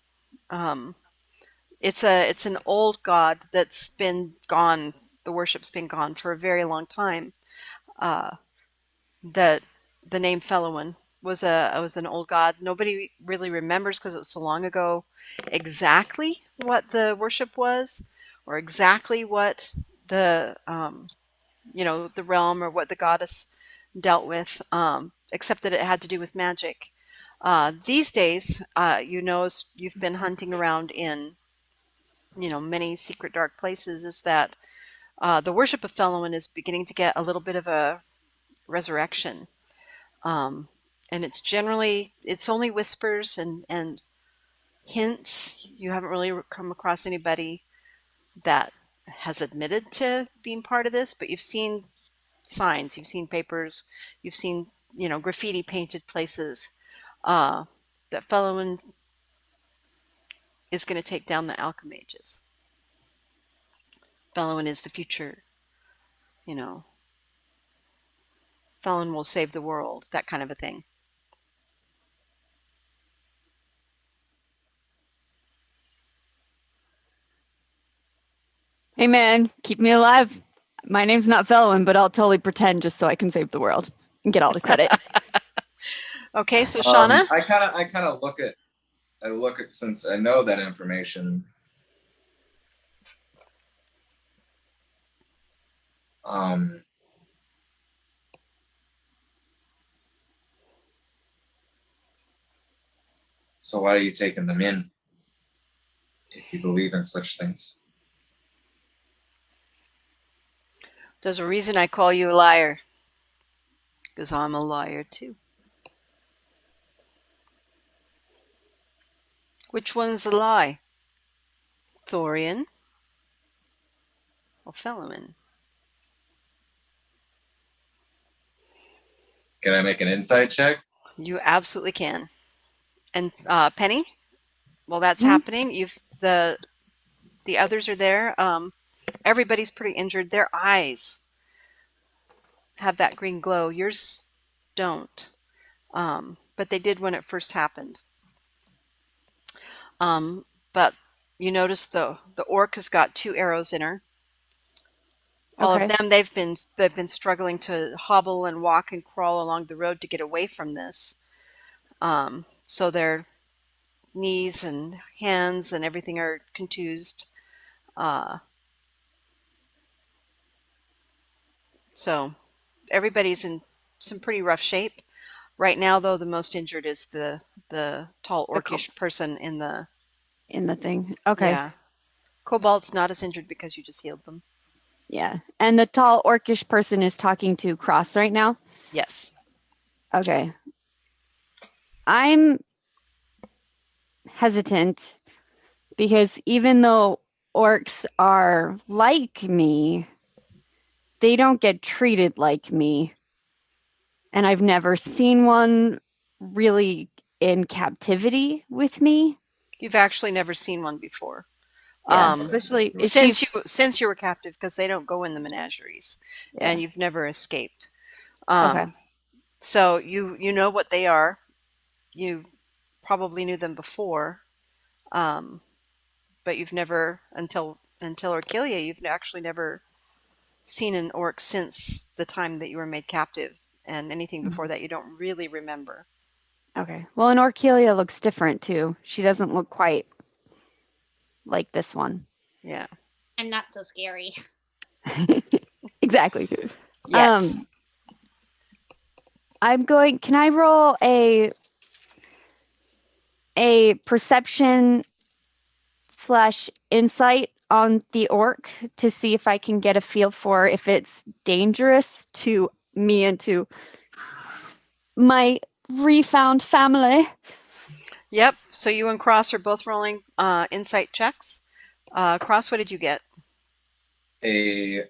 It's an old god that's been gone. The worship's been gone for a very long time. That the name Felwyn was an old god. Nobody really remembers because it was so long ago exactly what the worship was or exactly what the the realm or what the goddess dealt with, except that it had to do with magic. These days, as you've been hunting around in, many secret dark places, is that the worship of Felwyn is beginning to get a little bit of a resurrection. Um, and it's only whispers and hints. You haven't really come across anybody that has admitted to being part of this, but you've seen signs, you've seen papers, you've seen, graffiti painted places, uh, that Felwyn is going to take down the alchemages. Felwyn is the future, you know. Felwyn will save the world, that kind of a thing. Hey man, keep me alive. My name's not Felwyn, but I'll totally pretend just so I can save the world and get all the credit. Okay, so Shauna? I kind of look at since I know that information. So why are you taking them in if you believe in such things? There's a reason I call you a liar. Because I'm a liar too. Which one's the lie? Thorian or Felwyn? Can I make an insight check? You absolutely can. And Penny, while that's Hmm? happening, the others are there. Everybody's pretty injured. Their eyes have that green glow. Yours don't. But they did when it first happened. But you notice the orc has got 2 arrows in her. All of Okay. them, they've been struggling to hobble and walk and crawl along the road to get away from this. So their knees and hands and everything are contused. So everybody's in some pretty rough shape. Right now, though, the most injured is the tall orcish person in the thing. Okay. Yeah. Cobalt's not as injured because you just healed them. Yeah. And the tall orcish person is talking to Cross right now? Yes. Okay. I'm hesitant because even though orcs are like me, they don't get treated like me. And I've never seen one really in captivity with me. You've actually never seen one before. Yeah, especially if Since you were captive, because they don't go in the menageries, Yeah. and you've never escaped. Okay. So you know what they are. You probably knew them before, but you've never until Orkilia, you've actually never seen an orc since the time that you were made captive, and anything before that you don't really remember. Okay. Well, and Orkilia looks different too. She doesn't look quite like this one. Yeah. And not so scary. Exactly. Yet. Can I roll a perception / insight on the orc to see if I can get a feel for if it's dangerous to me and to my refound family? Yep. So you and Cross are both rolling insight checks. Cross, what did you get? A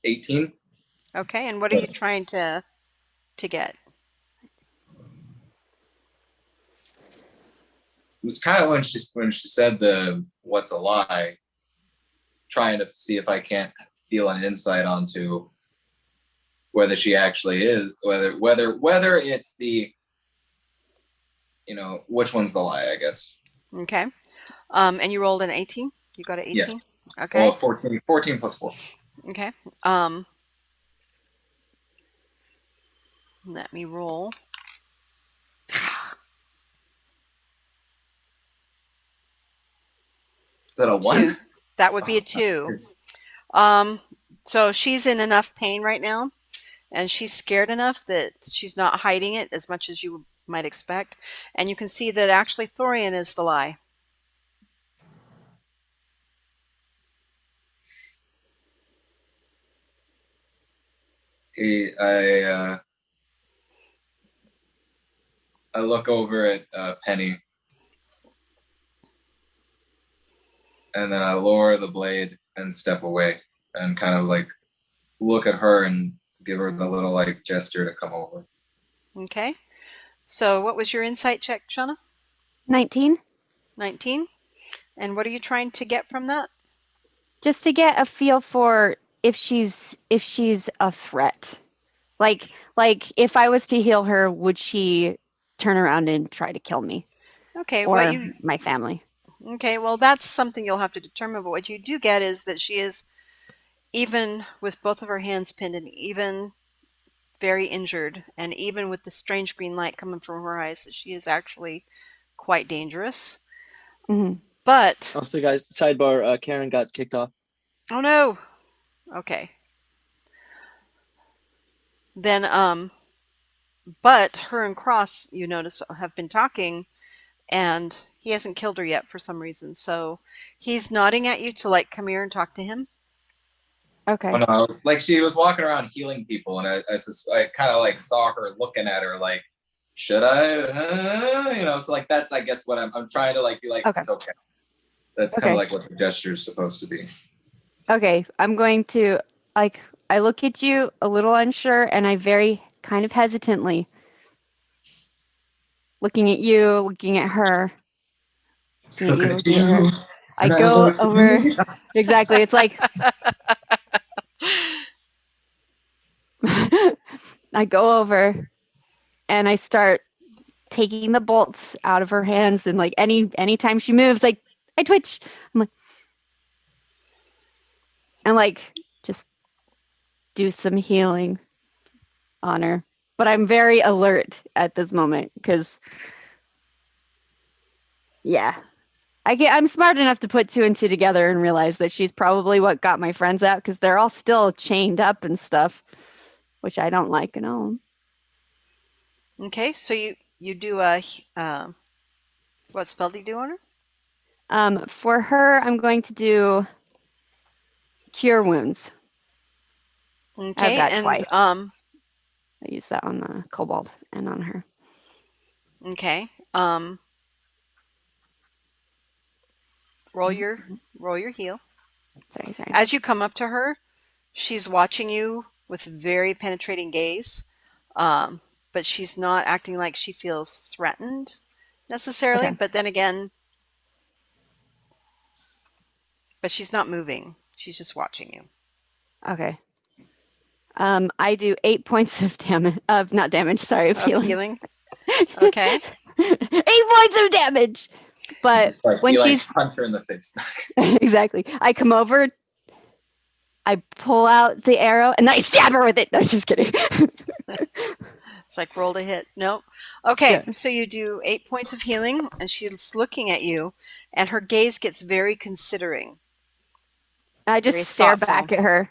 18. Okay, and what are you trying to get? It was kind of when she said the what's a lie, trying to see if I can't feel an insight onto whether she actually is, whether it's the, which one's the lie, I guess. Okay. And you rolled an 18? You got an 18? Yeah. Okay. Well, 14 plus 4. Okay. Let me roll. Is that a 1? 2. That would be a 2. So she's in enough pain right now, and she's scared enough that she's not hiding it as much as you might expect. And you can see that actually Thorian is the lie. I look over at Penny, and then I lower the blade and step away, and kind of like look at her and give her the little like gesture to come over. Okay. So what was your insight check, Shauna? 19. 19. And what are you trying to get from that? Just to get a feel for if she's a threat. Like if I was to heal her, would she turn around and try to kill me Okay, or my family? Okay, well that's something you'll have to determine, but what you do get is that she is, even with both of her hands pinned and even very injured, and even with the strange green light coming from her eyes, that she is actually quite dangerous. Mhm. But Also, guys, sidebar: Karen got kicked off. oh no. Okay. Then but her and Cross, you notice, have been talking, and he hasn't killed her yet for some reason. So he's nodding at you to like come here and talk to him. Okay. Oh no, it's like she was walking around healing people, and I kind of like saw her looking at her like, should I? You know, so like that's I guess what I'm trying to like be like, Okay. it's okay. That's kind Okay. of like what the gesture is supposed to be. Okay, I'm going to like I look at you a little unsure and I very kind of hesitantly looking at you, looking at her, looking at you, looking at her. I go over exactly. It's like I go over and I start taking the bolts out of her hands, and like anytime she moves, like I twitch. I'm like, and like just do some healing on her. But I'm very alert at this moment because yeah. I'm smart enough to put 2 and 2 together and realize that she's probably what got my friends out because they're all still chained up and stuff, which I don't like at all. Okay, so you do a what spell do you do on her? For her, I'm going to do Cure Wounds. I have Okay, that and twice. I use that on the kobold and on her. okay, roll your heal. Sorry. As you come up to her, she's watching you with very penetrating gaze, but she's not acting like she feels threatened necessarily. Okay. But then again, but she's not moving. She's just watching you. Okay. I do 8 points of damage of not damage. Sorry, of healing. Okay. 8 points of damage. But Just like when be she's like punch her in the face. exactly, I come over, I pull out the arrow, and I stab her with it. No, just kidding. It's like roll to hit. Nope. Okay, Yeah. so you do 8 points of healing, and she's looking at you, and her gaze gets very considering. I just Very stare thoughtful. back at her,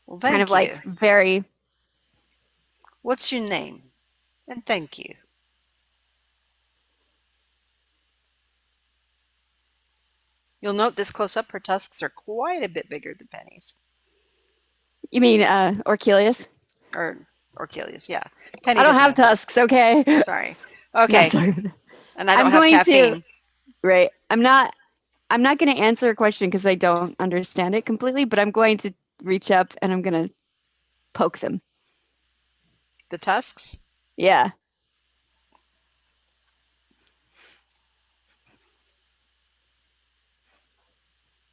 Well, kind thank of you. like very. What's your name? And thank you. You'll note this close up, her tusks are quite a bit bigger than Penny's. You mean Orchelius? Or Orchelius, yeah. Penny I don't doesn't have tusks. Okay. Sorry. No, Okay. sorry. And I don't I'm have going caffeine. Right. I'm not going to answer a question because I don't understand it completely, but I'm going to reach up and I'm going to poke them. The tusks? Yeah.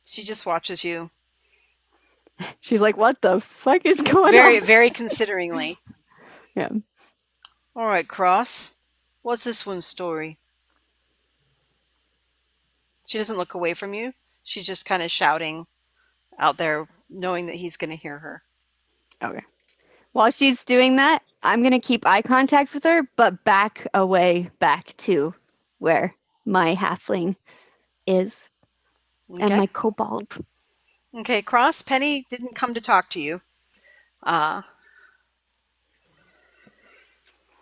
She just watches you. She's like, "What the fuck is going Very, on?" very consideringly. Yeah. All right, Cross. What's this one's story? She doesn't look away from you. She's just kind of shouting out there, knowing that he's going to hear her. Okay. While she's doing that, I'm going to keep eye contact with her, but back away, back to where my halfling is. and Okay. my kobold. Okay, Cross, Penny didn't come to talk to you. Uh,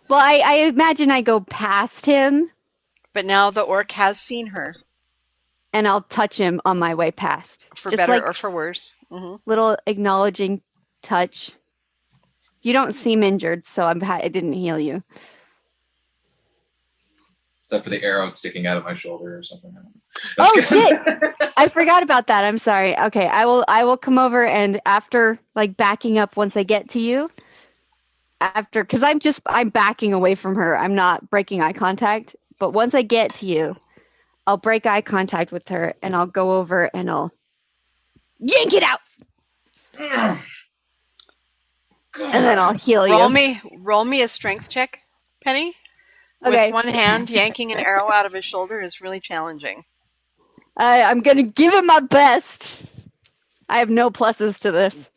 Well, I imagine I go past him but now the orc has seen her, and I'll touch him on my way past. for Just better like or for worse. little acknowledging touch. You don't seem injured, so I didn't heal you. Except for the arrow sticking out of my shoulder or something. Oh shit! I forgot about that. I'm sorry. Okay, I will come over and after like backing up once I get to you. Because I'm backing away from her. I'm not breaking eye contact. But once I get to you, I'll break eye contact with her and I'll go over and I'll yank it out. And then I'll heal you. Roll me a strength check, Penny. Okay. With one hand, yanking an arrow out of his shoulder is really challenging. I'm gonna give it my best. I have no pluses to this.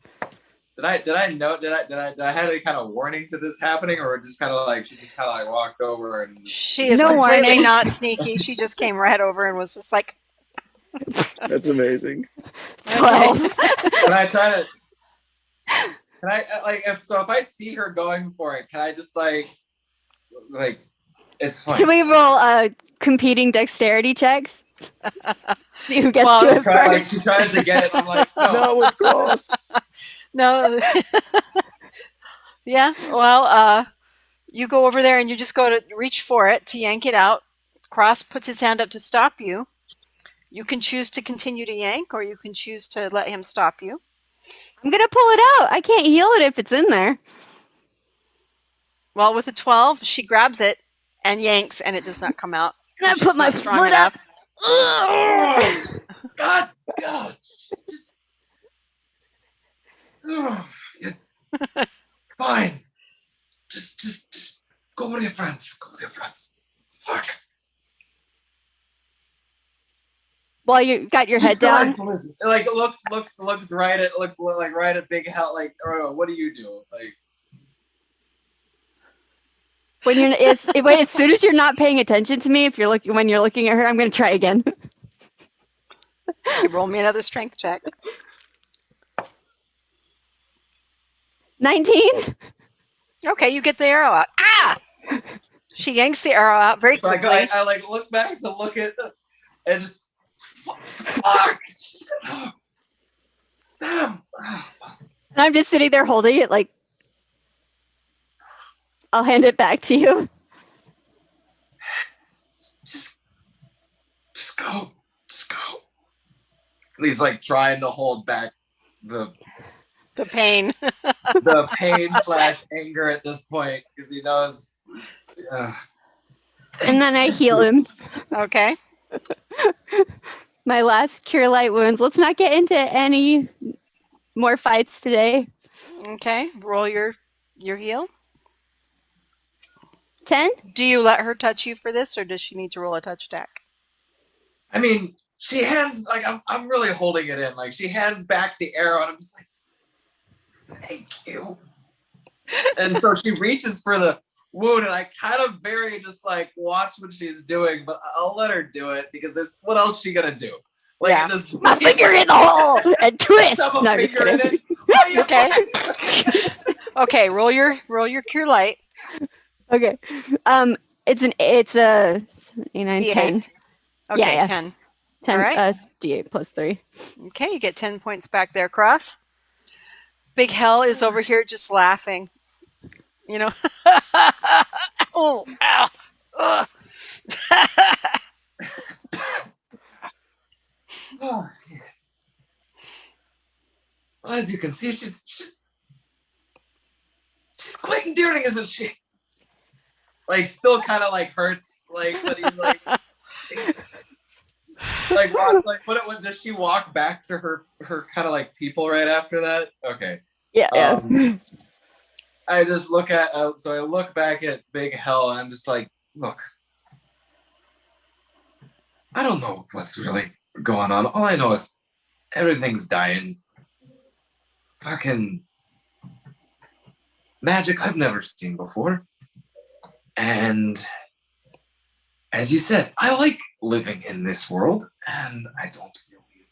Did I have any kind of warning to this happening, or just kind of like she just kind of like walked over and She is No completely warning. not sneaky. She just came right over and was just like, That's amazing. 12. Can I try to? Can I like if I see her going for it, can I just like it's fine. Should we roll competing dexterity checks? See who gets Well, to it Like first. she tries to get it, I'm like, no. No, with Cross. no. Yeah, well, you go over there and you just go to reach for it to yank it out. Cross puts his hand up to stop you. You can choose to continue to yank, or you can choose to let him stop you. I'm gonna pull it out. I can't heal it if it's in there. Well, with a 12, she grabs it and yanks, and it does not come out. And I She's put my not strong foot enough. up. God, just, it's fine. Just go with your friends. Go with your friends. Fuck. While you got your head down. Like looks right at right at Big Hell. Like, oh, what do you do? Like, When you're as soon as you're not paying attention to me, when you're looking at her, I'm gonna try again. Okay, roll me another strength check. 19. Okay, you get the arrow out. Ah! She yanks the arrow out very so quickly. I like look back to look at and just fuck. Damn. And I'm just sitting there holding it like I'll hand it back to you. Just go. And he's like trying to hold back the pain. the pain / anger at this point because he knows. And then I heal him. Okay. My last cure light wounds. Let's not get into any more fights today. Okay. Roll your heal. 10? Do you let her touch you for this, or does she need to roll a touch attack? I mean, she hands like I'm really holding it in. Like she hands back the arrow, and I'm just like, thank you. And so she reaches for the wound, and I kind of very just like watch what she's doing, but I'll let her do it because there's what else is she gonna do? Like Yeah. My finger in the hole and twist. Shove a No, I'm just finger in kidding. it. Okay. Okay. Roll your cure light. Okay. It's a 9, 10. D8. Okay. Yeah. 10. 10 All right. D8 plus 3. Okay. You get 10 points back there, Cross. Big Hell is over here just laughing. You know. Oh. Ow. Ugh. Oh, well, as you can see, she's quite endearing, isn't she? Like, still kind of like hurts. Like, but he's like, what? Does she walk back to her kind of like people right after that? Okay. Yeah. I just look at so I look back at Big Hell and I'm just like, look, I don't know what's really going on. All I know is everything's dying. Fucking magic I've never seen before. And as you said, I like living in this world, and I don't really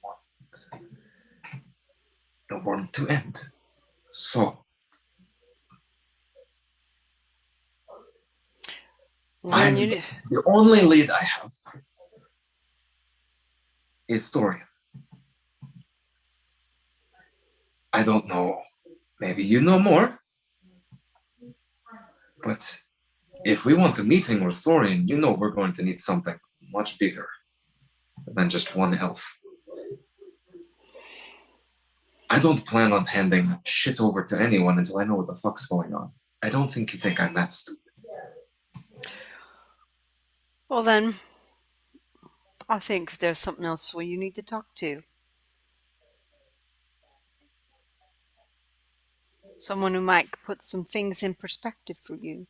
the world to end. So Well, then you the only lead I have is Thorium. I don't know. Maybe you know more. But if we want a meeting with Thorium, you know we're going to need something much bigger than just one elf. I don't plan on handing shit over to anyone until I know what the fuck's going on. I don't think you think I'm that stupid. Well, then, I think there's something else you need to talk to. Someone who might put some things in perspective for you.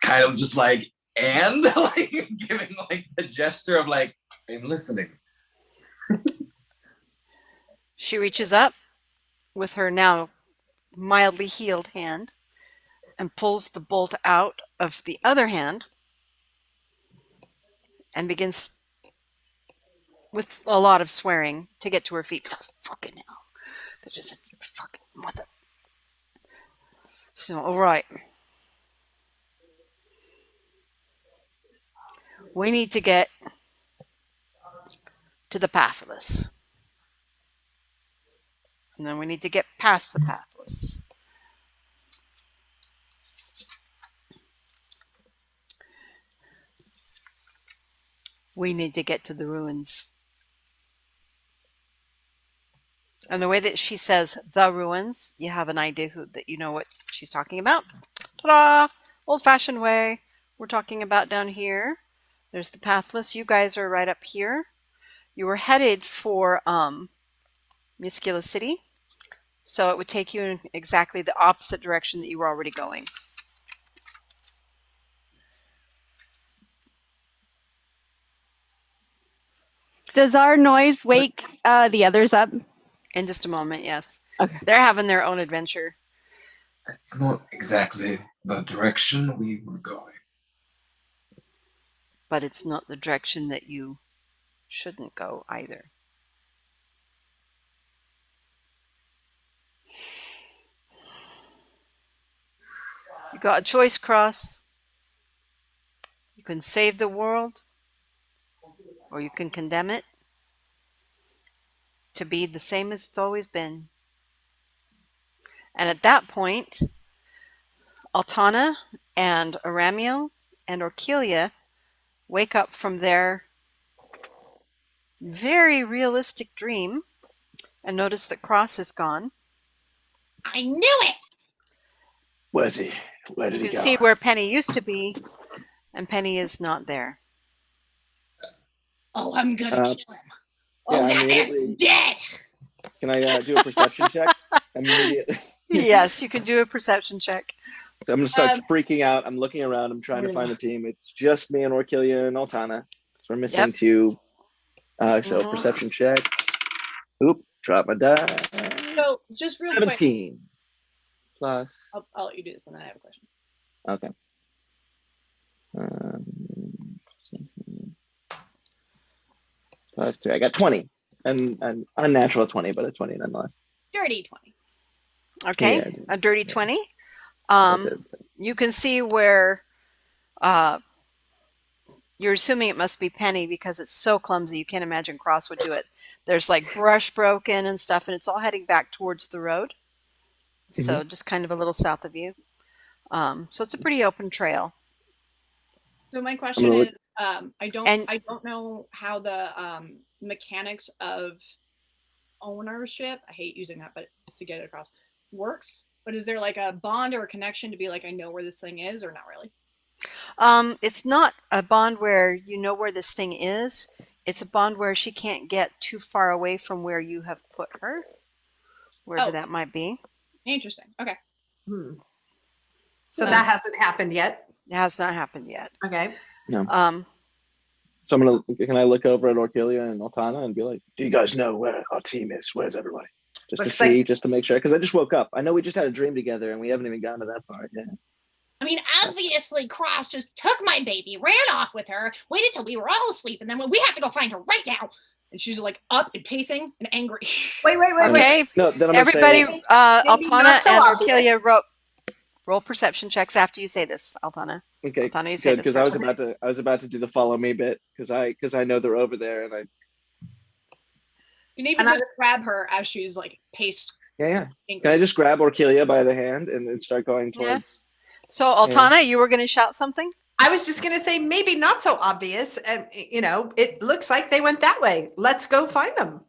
Kind of just like, and like giving like the gesture of like, I'm listening. She reaches up with her now mildly healed hand and pulls the bolt out of the other hand and begins with a lot of swearing to get to her feet. Fucking hell. They're just a fucking mother. So, all right. We need to get to the pathless. And then we need to get past the pathless. We need to get to the ruins. And the way that she says the ruins, you have an idea that you know what she's talking about. Ta-da! Old-fashioned way. We're talking about down here. There's the pathless. You guys are right up here. You were headed for Muscula City. So it would take you in exactly the opposite direction that you were already going. Does our noise wake the others up? In just a moment, yes. Okay. They're having their own adventure. It's not exactly the direction we were going. But it's not the direction that you shouldn't go either. You got a choice, Cross. You can save the world, or you can condemn it to be the same as it's always been. And at that point, Altana and Aramio and Orkelia wake up from their very realistic dream and notice that Cross is gone. I knew it. Where's he? Where did You he can go? see where Penny used to be, and Penny is not there. Oh, I'm gonna Uh, kill him. Oh, yeah, that immediately. man's dead. Can I do a perception check? Immediately. Yes, you can do a perception check. So I'm gonna start freaking out. I'm looking around. I'm trying to find the team. It's just me and Orkilia and Altana. So we're missing Yep. two. So Mhm. perception check. Oop, drop my die. So just real quick, 17 plus. I'll let you do this, and then I have a question. Okay. Plus 2. I got 20. And an unnatural 20, but a 20 nonetheless. Dirty 20. Okay, Yeah, a dirty 20. That's it. You can see where you're assuming it must be Penny because it's so clumsy you can't imagine Cross would do it. There's like brush broken and stuff, and it's all heading back towards the road. So just kind of a little south of you. So it's a pretty open trail. So my question gonna is, I don't know how the mechanics of ownership, I hate using that, but to get it across, works. But is there like a bond or a connection to be like, I know where this thing is, or not really? It's not a bond where you know where this thing is. It's a bond where she can't get too far away from where you have put her, wherever that might be. Interesting. Okay. So that hasn't happened yet. It has not happened yet. Okay. No. So can I look over at Orkilia and Altana and be like, do you guys know where our team is? Where's everybody? Just Looks to see, just to make sure. Because I just woke up. I know we just had a dream together and we haven't even gotten to that part yet. I mean, obviously, Cross just took my baby, ran off with her, waited till we were all asleep, and then we have to go find her right now. And she's like up and pacing and angry. Wait. Okay, No, then I'm gonna everybody, say Maybe Altana not so and obvious. Orkelia, roll perception checks after you say this, Altana. okay, Altana, you say good this because first. I was about to do the follow me bit because I know they're over there and I You need to just grab her as she's like paced. yeah. angry. Can I just grab Orkelia by the hand and then start going Yeah. towards? So, Altana, you were going to shout something? I was just going to say, maybe not so obvious. You know, it looks like they went that way. Let's go find them.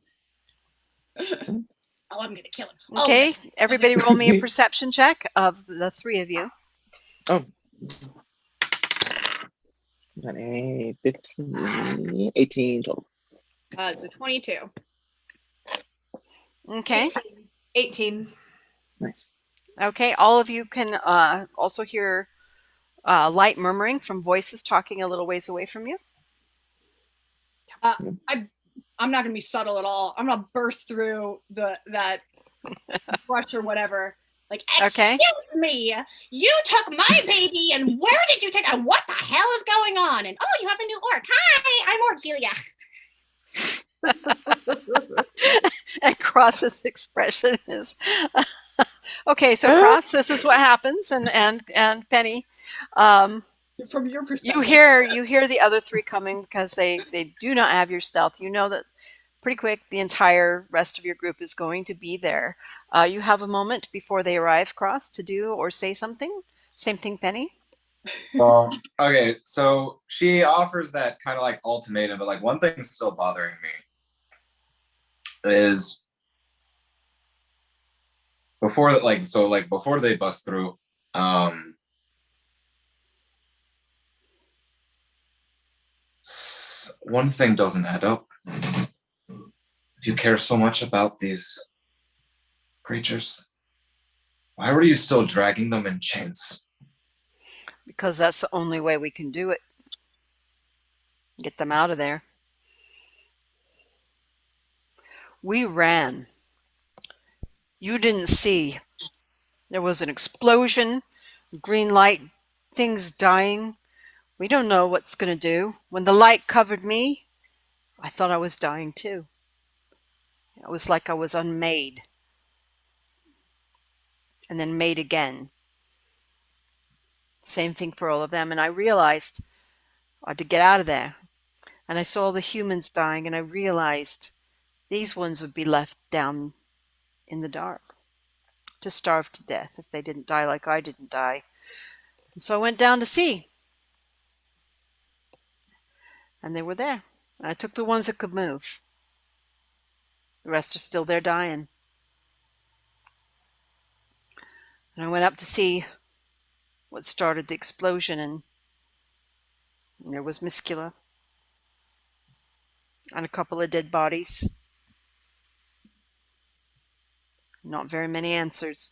Oh, I'm gonna kill him. Okay, Oh, everybody roll me a perception check of the three of you. Oh. 15, 18 total. It's a 22. Okay. 18. Nice. Okay, all of you can also hear light murmuring from voices talking a little ways away from you. I'm not gonna be subtle at all. I'm gonna burst through that brush or whatever. Like, Okay. excuse me, you took my baby, and where did you take? What the hell is going on? And oh, you have a new orc. Hi, I'm Orkelia. And Cross's expression is okay. So Cross, this is what happens, and Penny, From your perspective, you hear the other three coming because they do not have your stealth. You know that pretty quick the entire rest of your group is going to be there. You have a moment before they arrive, Cross, to do or say something. Same thing, Penny. Okay, so she offers that kind of like ultimatum, but like one thing's still bothering me is before they bust through, one thing doesn't add up. If you care so much about these creatures, why were you still dragging them in chains? Because that's the only way we can do it. Get them out of there. We ran. You didn't see. There was an explosion, green light, things dying. We don't know what's going to do. When the light covered me, I thought I was dying too. It was like I was unmade. And then made again. Same thing for all of them. And I realized I had to get out of there. And I saw the humans dying, and I realized these ones would be left down in the dark to starve to death if they didn't die like I didn't die. And so I went down to see. And they were there. And I took the ones that could move. The rest are still there dying. And I went up to see what started the explosion, and there was Miskula and a couple of dead bodies. Not very many answers.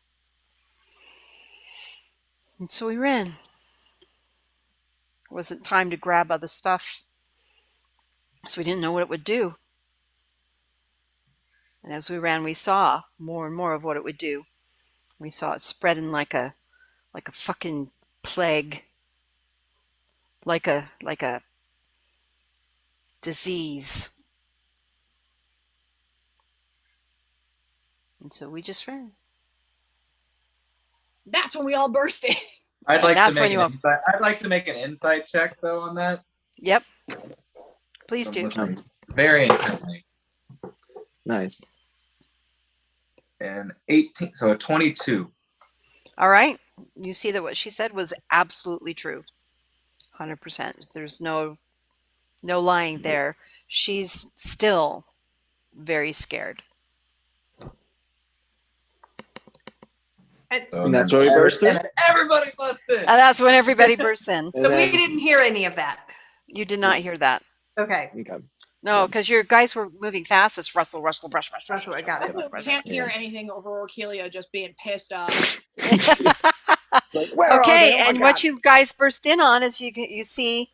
And so we ran. It wasn't time to grab other stuff, so we didn't know what it would do. And as we ran, we saw more and more of what it would do. We saw it spreading like a fucking plague, like a disease. And so we just ran. that's when we all burst in. I'd like that's to when make you I'd like to make an insight check though on that. Yep. Please do. Listening very intently. Nice. And 18, so a 22. All right. You see that what she said was absolutely true. 100%. There's no lying there. She's still very scared. And that's where we burst through? And everybody busts in. And that's when everybody bursts in. And So we then- didn't hear any of that. You did not hear that. Okay. Okay. No, because your guys were moving fast. It's rustle, rustle, brush, brush. That's what I got. I also can't hear anything over Orkelia just being pissed off. Like, where are Okay, they? Oh my and God. what you guys burst in on is you see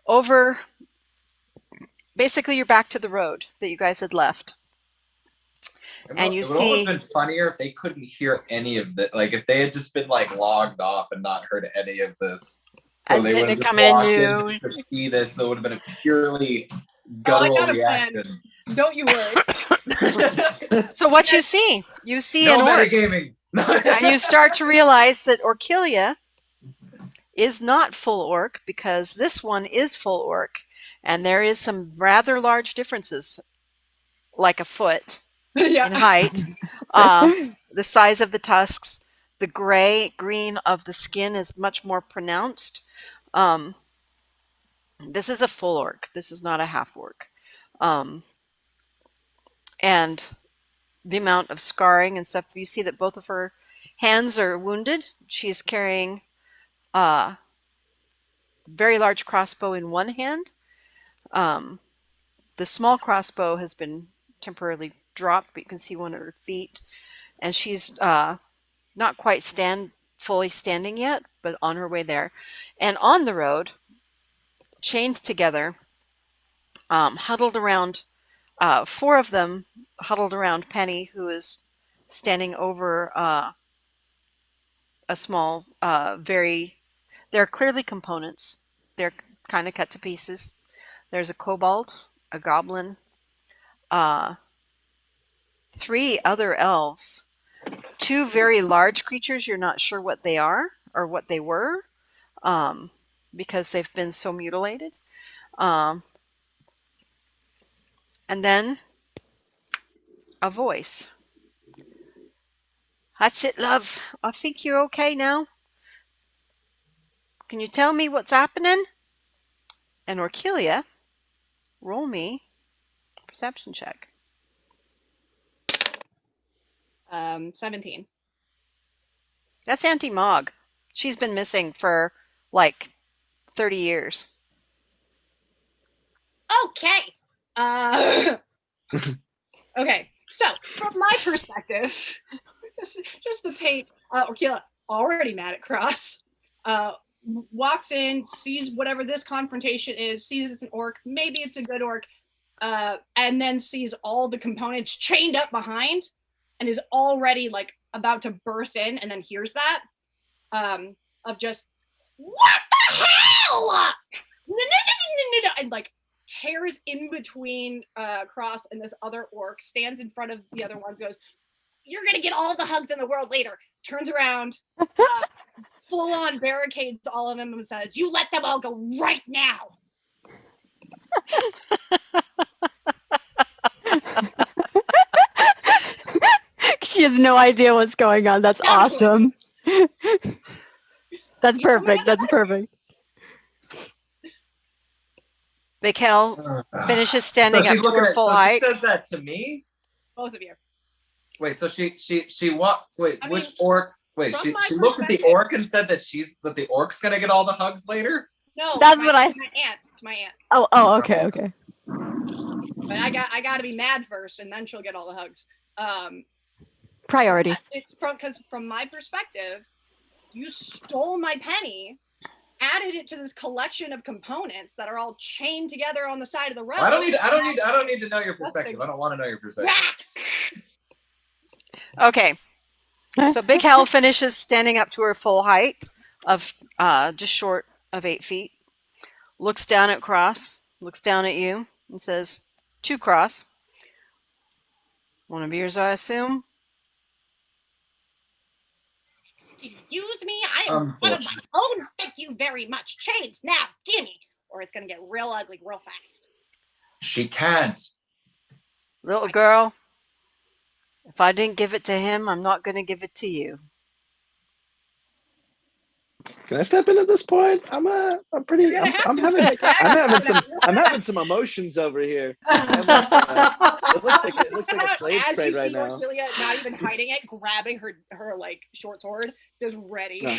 over. Basically, you're back to the road that you guys had left. And you it would almost see, been funnier if they couldn't hear any of that. Like if they had just been like logged off and not heard any of this. So and they would didn't have just come in and walked in knew. just to see this. So it would have been a purely Oh, I guttural got a plan. reaction. Don't you worry. So what you see No an orc, metagaming. and you start to realize that Orkilia is not full orc because this one is full orc, and there is some rather large differences, like a foot Yeah. in height, the size of the tusks, the green of the skin is much more pronounced. This is a full orc. This is not a half orc. And the amount of scarring and stuff, you see that both of her hands are wounded. She's carrying a very large crossbow in one hand. The small crossbow has been temporarily dropped, but you can see one of her feet. And she's not quite fully standing yet, but on her way there. And on the road, chained together, huddled around, four of them huddled around Penny, who is standing over a small, they're clearly components. They're kind of cut to pieces. There's a kobold, a goblin, 3 other elves, 2 very large creatures. You're not sure what they are or what they were, because they've been so mutilated. And then a voice. That's it, love. I think you're okay now. Can you tell me what's happening? And Orkilia, roll me a perception check. 17. That's Auntie Mog. She's been missing for like 30 years. Okay. Okay. So, from my perspective, just the paint. Orkila, already mad at Cross, walks in, sees whatever this confrontation is, sees it's an orc, maybe it's a good orc, and then sees all the components chained up behind, and is already like about to burst in, and then hears that, of just, what the hell? And like tears in between Cross and this other orc, stands in front of the other one, goes, you're gonna get all the hugs in the world later. Turns around, full on barricades all of them and says, you let them all go right now. She has no idea what's going on. That's awesome. That's perfect. That's perfect. Mikkel finishes standing up to her full so height. She says that to me. Both of you. Wait, so she walks. Wait, I which mean, orc? Wait, from she my looked at the perspective- orc and said that the orc's gonna get all the hugs later. No, That's my, what I- my aunt. Oh, okay, okay. But I got to be mad first, and then she'll get all the hugs. Priorities. It's because from my perspective, you stole my penny, added it to this collection of components that are all chained together on the side of the road. I don't need to know your perspective. I don't want to know your perspective. Okay. So Big Hell finishes standing up to her full height of just short of 8 feet. Looks down at Cross, looks down at you, and says, to Cross, one of yours, I assume? Excuse me, I am one of my own. Thank you very much. Chains now, gimme, or it's gonna get real ugly real fast. She can't. Little girl, if I didn't give it to him, I'm not going to give it to you. Can I step in at this point? I'm having some emotions over here. It looks like a slave As trade you right see now. Orsilia not even hiding it, grabbing her like short sword, just ready. No.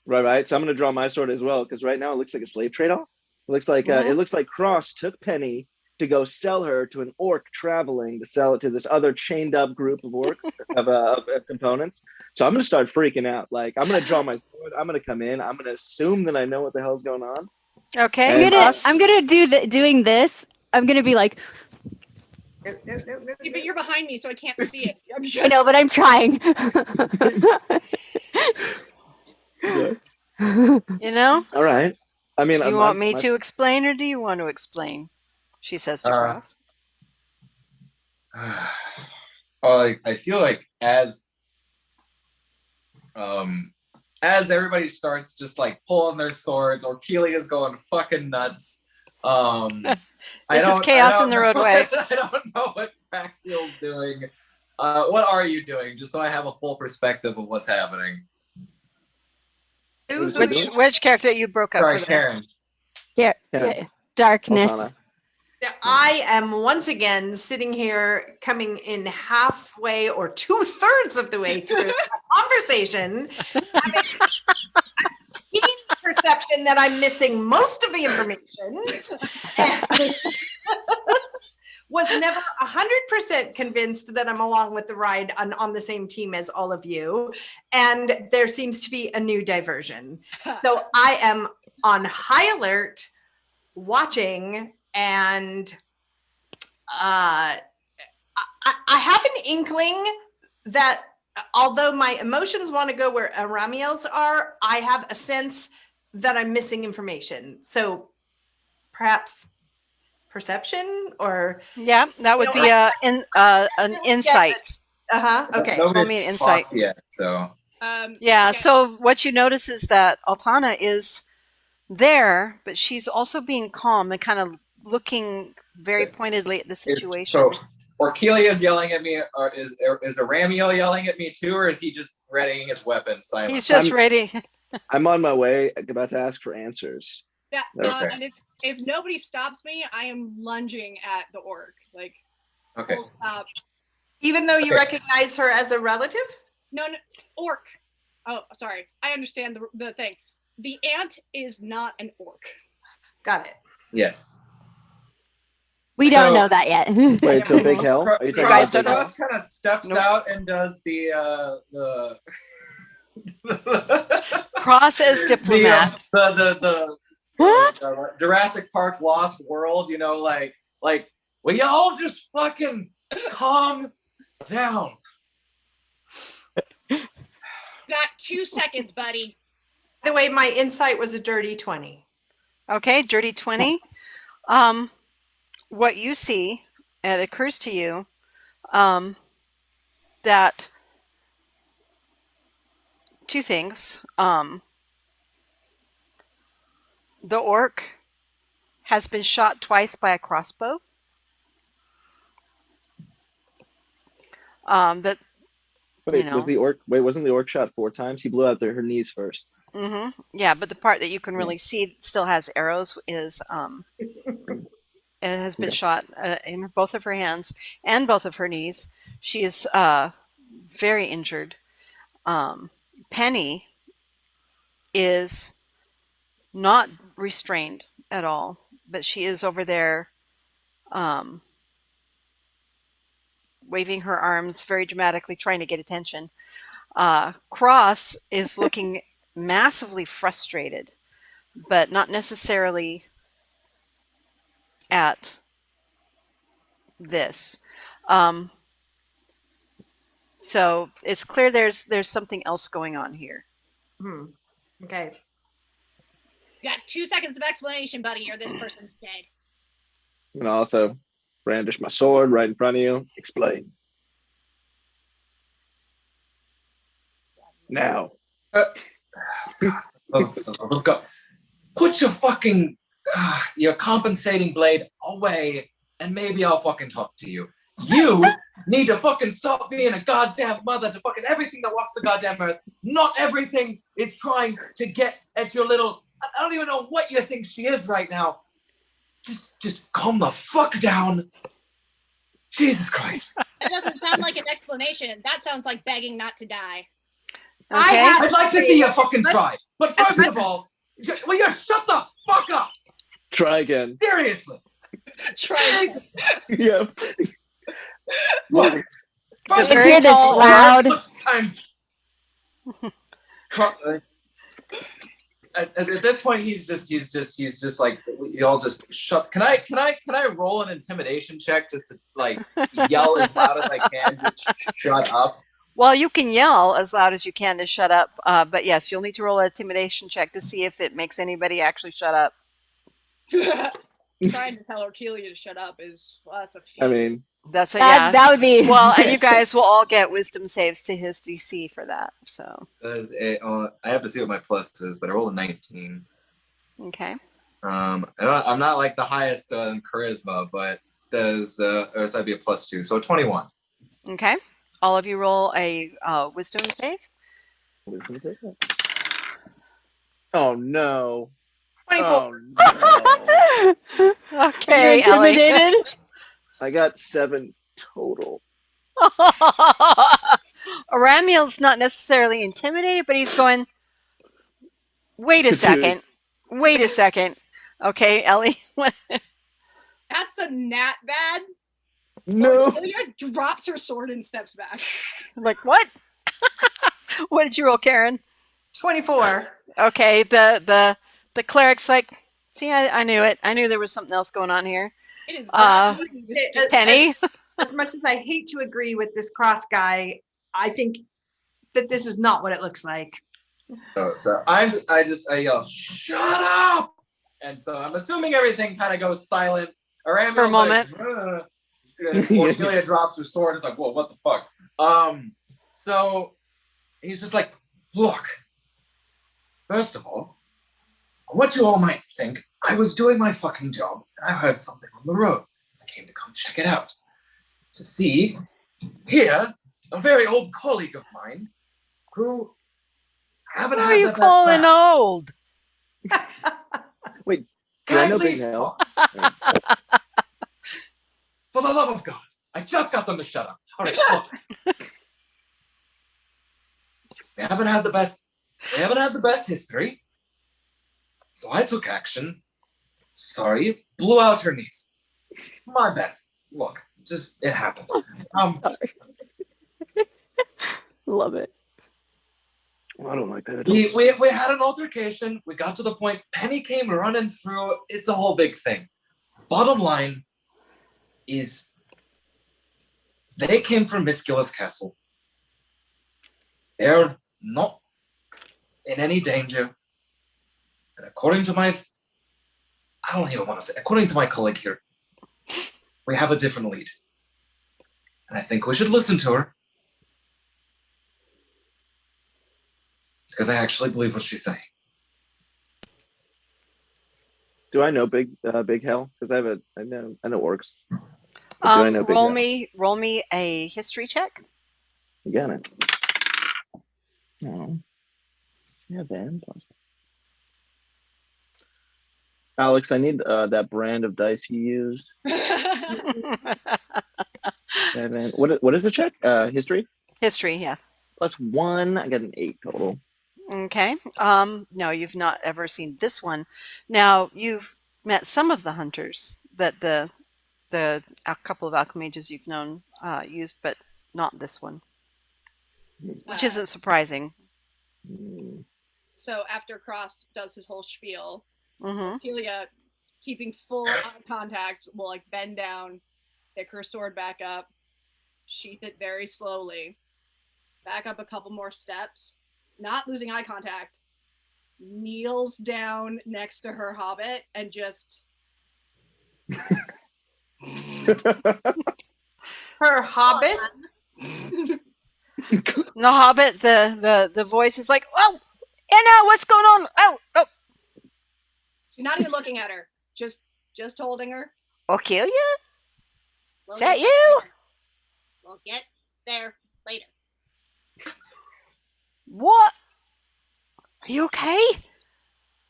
Right. So I'm gonna draw my sword as well because right now it looks like a slave trade off. It looks like Cross took Penny to go sell her to an orc traveling to sell it to this other chained up group of orcs of components. So I'm gonna start freaking out. Like I'm gonna draw my sword. I'm gonna come in. I'm gonna assume that I know what the hell's going on. Okay. And I'm gonna doing this. I'm gonna be like, No, no, no, no, Yeah, no. but you're behind me, so I can't see it. I'm I just. know, but I'm trying. Yeah. You know? All right. I mean, Do you want me to explain or do you want to explain? She says to Cross. I feel like as everybody starts just like pulling their swords, or Keely is going fucking nuts. This is chaos in the roadway. I don't know what Praxiel's doing. What are you doing? Just so I have a full perspective of what's happening. Who- What is who he you- doing? Which character you broke up Sorry, for there? Karen. Yeah, Yeah. darkness. Altana. I am once again sitting here coming in halfway or 2/3 of the way through the conversation, having keen perception that I'm missing most of the information. And was never 100% convinced that I'm along with the ride on the same team as all of you. And there seems to be a new diversion. So I am on high alert, watching, and I have an inkling that although my emotions want to go where Ramiel's are, I have a sense that I'm missing information. So perhaps perception or Yeah, that would be an insight. okay. Roll me an insight. Yeah. So. Yeah. Okay. So what you notice is that Altana is there, but she's also being calm and kind of looking very pointedly at the situation. So, or Keely is yelling at me, or is Aramiel yelling at me too, or is he just readying his weapon silently? He's just ready. I'm on my way, about to ask for answers. Yeah, Okay. and if nobody stops me, I am lunging at the orc. Like, Okay. full stop. Even though you Okay. recognize her as a relative? No, orc. Oh, sorry. I understand the thing. The ant is not an orc. Got it. Yes. We don't So- know that yet. Wait, so Big Hell? Are you talking guys about Big don't know? Hell? Cross kind of steps Nope. out and does the Cross as diplomat. the Jurassic Park Lost World, you know, like will y'all just fucking calm down? Got 2 seconds, buddy. By the way, my insight was a dirty 20. Okay, dirty 20. What you see, it occurs to you that two things. The orc has been shot twice by a crossbow. That Wait, you know. wasn't the orc shot 4 times? He blew out her knees first. Yeah, but the part that you can really see still has arrows is it has been shot in both of her hands and both of her knees. She is very injured. Penny is not restrained at all, but she is over there waving her arms very dramatically, trying to get attention. Cross is looking massively frustrated, but not necessarily at this. So it's clear there's something else going on here. Okay. Got 2 seconds of explanation, buddy, or this person's dead. I'm gonna also brandish my sword right in front of you. Explain. Now. Look up. Put your fucking your compensating blade away, and maybe I'll fucking talk to you. You need to fucking stop being a goddamn mother to fucking everything that walks the goddamn earth. Not everything is trying to get at your little. I don't even know what you think she is right now. Just calm the fuck down. Jesus Christ. That doesn't sound like an explanation. That sounds like begging not to die. Okay. I'd like to see you fucking try. But first of all, will you shut the fuck up? Try again. Seriously. Try. Yeah. Look. It's First very hear this tall. loud. I'm at this point, he's just like, y'all just shut. Can I roll an intimidation check just to like yell as loud as I can? Just shut up. Well, you can yell as loud as you can to shut up, but yes, you'll need to roll an intimidation check to see if it makes anybody actually shut up. Trying to tell Orkelia to shut up is, well, that's a feat. I mean, That's that would be well, and you guys will all get wisdom saves to his DC for that. So I have to see what my plus is, but I rolled a 19. okay. I'm not like the highest in charisma, but or so that'd be a +2, so 21. Okay. All of you roll a wisdom save. oh no. 24. Oh, no. Okay, You're Ellie. intimidated? I got 7 total. Aramiel's not necessarily intimidated, but he's going, wait a second. Wait a second. Okay, Ellie. That's a nat bad. No. Orkelia drops her sword and steps back. Like, what? What did you roll, Karen? 24. Okay, the cleric's like, see, I knew it. I knew there was something else going on here. It is not easy to stick. Penny? As much as I hate to agree with this cross guy, I think that this is not what it looks like. So I yell, shut up! And so I'm assuming everything kind of goes silent. Aramiel's For a moment. Orkelia drops her sword. It's like, whoa, what the fuck? So he's just like, look, first of all, what you all might think, I was doing my fucking job and I heard something on the road. I came to come check it out. To see, here, a very old colleague of mine who haven't Who had are you the best calling rap. old? Wait, Can I I know Big please Hell? talk? For the love of God, I just got them to shut up. All right, look. They haven't had the best history. So I took action. Sorry, blew out her knees. My bad. Look, just it happened. Love it. I don't like that at all. We had an altercation. We got to the point. Penny came running through. It's a whole big thing. Bottom line is they came from Misculus Castle. They're not in any danger. And according to my colleague here, we have a different lead. And I think we should listen to her. Because I actually believe what she's saying. Do I know Big Hell? Because I know orcs. But do I know Big Roll Hell? roll me a history check. You got it. Oh. Yeah, Ben. Alex, I need that brand of dice you used. Seven. What is the check? History? History, yeah. +1. I got an 8 total. Okay. No, you've not ever seen this one. Now, you've met some of the hunters that a couple of alchemages you've known used, but not this one, which isn't surprising. So after Cross does his whole spiel, Mm-hmm. Orkelia, keeping full eye contact, will like bend down, pick her sword back up, sheath it very slowly, back up a couple more steps, not losing eye contact, kneels down next to her hobbit and just Her hobbit? The Hobbit, the voice is like, oh, Anna, what's going on? Oh. She's not even looking at her, just holding her. Orkelia? We'll Is that get you? there. We'll get there later. What? Are you okay?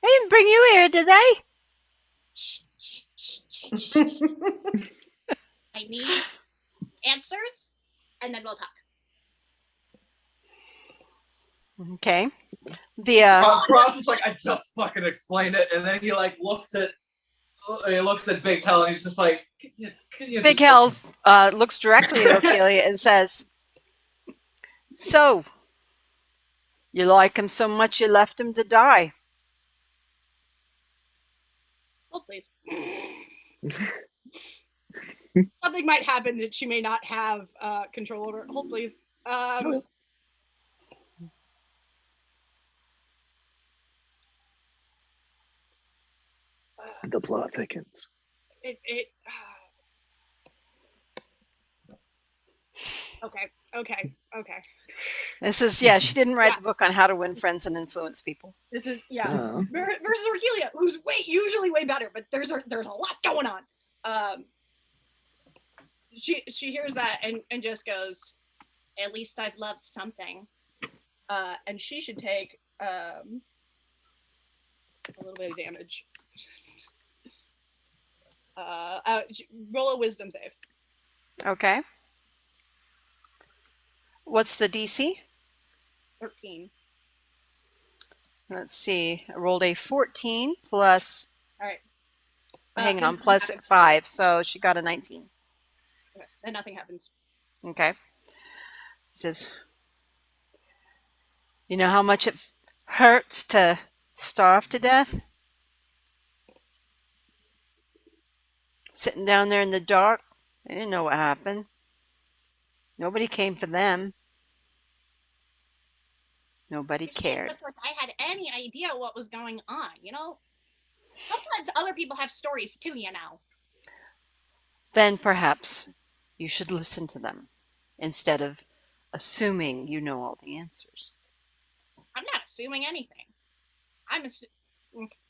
They didn't bring you here, did they? Shh, shh, shh, shh, shh, shh. I need answers, and then we'll talk. Okay. The Cross is like, I just fucking explained it, and then he like looks at Big Hell, and he's just like, can you Big just Hell looks directly at Orkelia and says, "So, you like him so much you left him to die?" Hold, please. Something might happen that she may not have control over. Hold, please. The plot thickens. Okay. This is, yeah, she didn't write the book on how to win friends and influence people. This is, versus Orgelia, who's usually way better, but there's a lot going on. She hears that and just goes, at least I've loved something. And she should take a little bit of damage. Roll a wisdom save. Okay. What's the DC? 13. Let's see. I rolled a 14 plus. All right. Hang on, plus 5, so she got a 19. Okay. And nothing happens. Okay. He says, you know how much it hurts to starve to death? Sitting down there in the dark, they didn't know what happened. Nobody came for them. Nobody cared. It's like I had any idea what was going on, you know? Sometimes other people have stories too, you know. Then perhaps you should listen to them instead of assuming you know all the answers. I'm not assuming anything.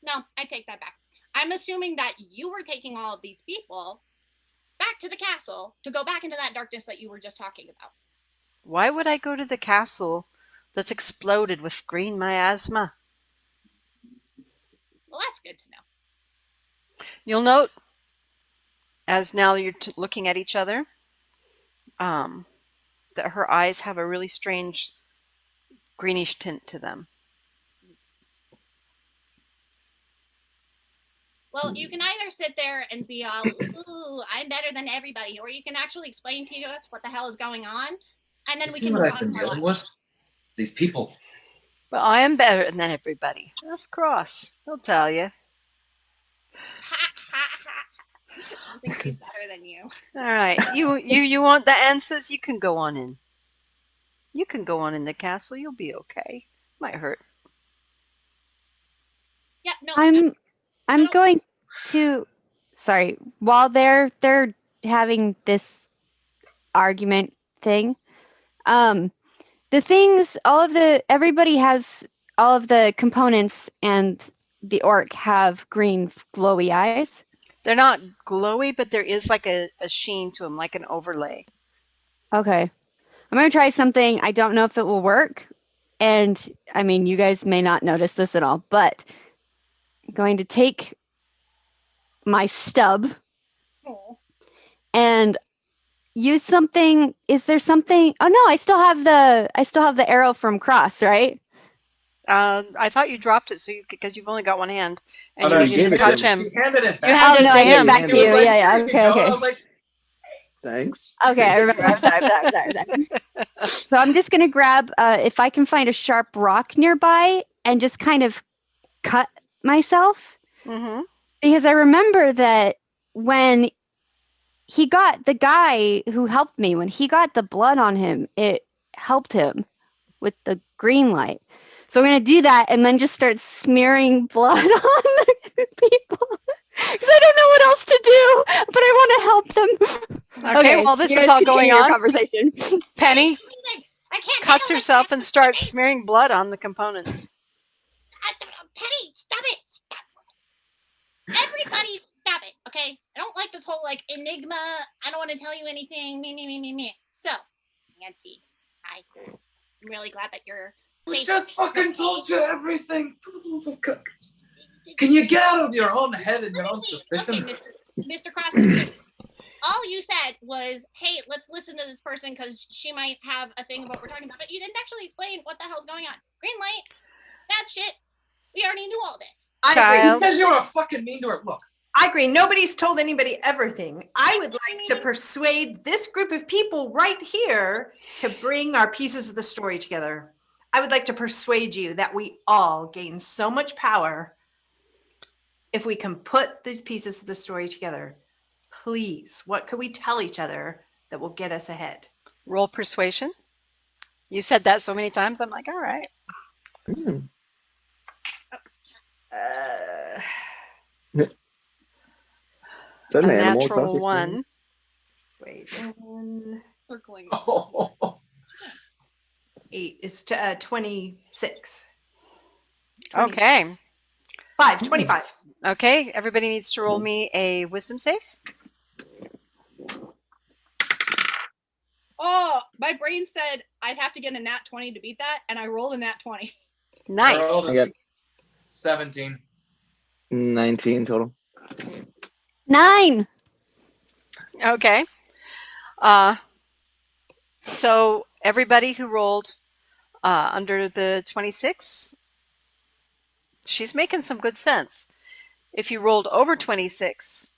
No, I take that back. I'm assuming that you were taking all of these people back to the castle to go back into that darkness that you were just talking about. Why would I go to the castle that's exploded with green miasma? Well, that's good to know. You'll note, as now you're looking at each other, that her eyes have a really strange greenish tint to them. Well, you can either sit there and be all, ooh, I'm better than everybody, or you can actually explain to us what the hell is going on, and then we can move on to our lives. These people. But I am better than everybody. Ask Cross. He'll tell you. I think he's better than you. All right. You want the answers? You can go on in. You can go on in the castle. You'll be okay. Might hurt. Yeah, no. I'm going to, sorry, while they're having this argument thing, the things, everybody has all of the components, and the orc have green glowy eyes. They're not glowy, but there is like a sheen to them, like an overlay. Okay. I'm going to try something. I don't know if it will work. And I mean, you guys may not notice this at all, but I'm going to take my stub and use something. Is there something? Oh no, I still have the arrow from Cross, right? I thought you dropped it because you've only got one hand and no, you you needed to gave it touch to him. You handed it back. You handed it to I gave him. it back to you. Like, Yeah. "Here you Okay. go." Okay. I was like, Thanks. Okay, I remember. I'm sorry. So I'm just gonna grab, if I can find a sharp rock nearby, and just kind of cut myself, Mm-hmm. because I remember that when he got the guy who helped me, when he got the blood on him, it helped him with the green light. So I'm gonna do that, and then just start smearing blood on the people. Because I don't know what else to do, but I want to help them. Okay, while this you is guys all continue going your on, conversation. Penny I can't cuts handle herself this. and starts smearing blood on the components. Penny, stop it! Stop! Everybody, stop it! Okay, I don't like this whole like enigma. I don't want to tell you anything. Me. So, Nancy, I'm really glad that you're. we just fucking told you everything. Can you get out of your own head and your own suspicions? Okay, Mr. Cross, all you said was, hey, let's listen to this person because she might have a thing about what we're talking about, but you didn't actually explain what the hell's going on. Green light, bad shit. We already knew all this. I Child. agree. Because you were fucking mean to her. Look, I agree. Nobody's told anybody everything. I would like to persuade this group of people right here to bring our pieces of the story together. I would like to persuade you that we all gain so much power if we can put these pieces of the story together, please, what could we tell each other that will get us ahead? Roll persuasion. You said that so many times. I'm like, all right. Hmm. Uh, Is that A an animal natural across your screen? 1. persuasion. Circling. 8 is 26. Okay. 25. Okay. Everybody needs to roll me a wisdom save. Oh, my brain said I'd have to get a nat 20 to beat that, and I rolled a nat 20. Nice. I got 17. 19 total. 9. Okay. So everybody who rolled under the 26, she's making some good sense. If you rolled over 26,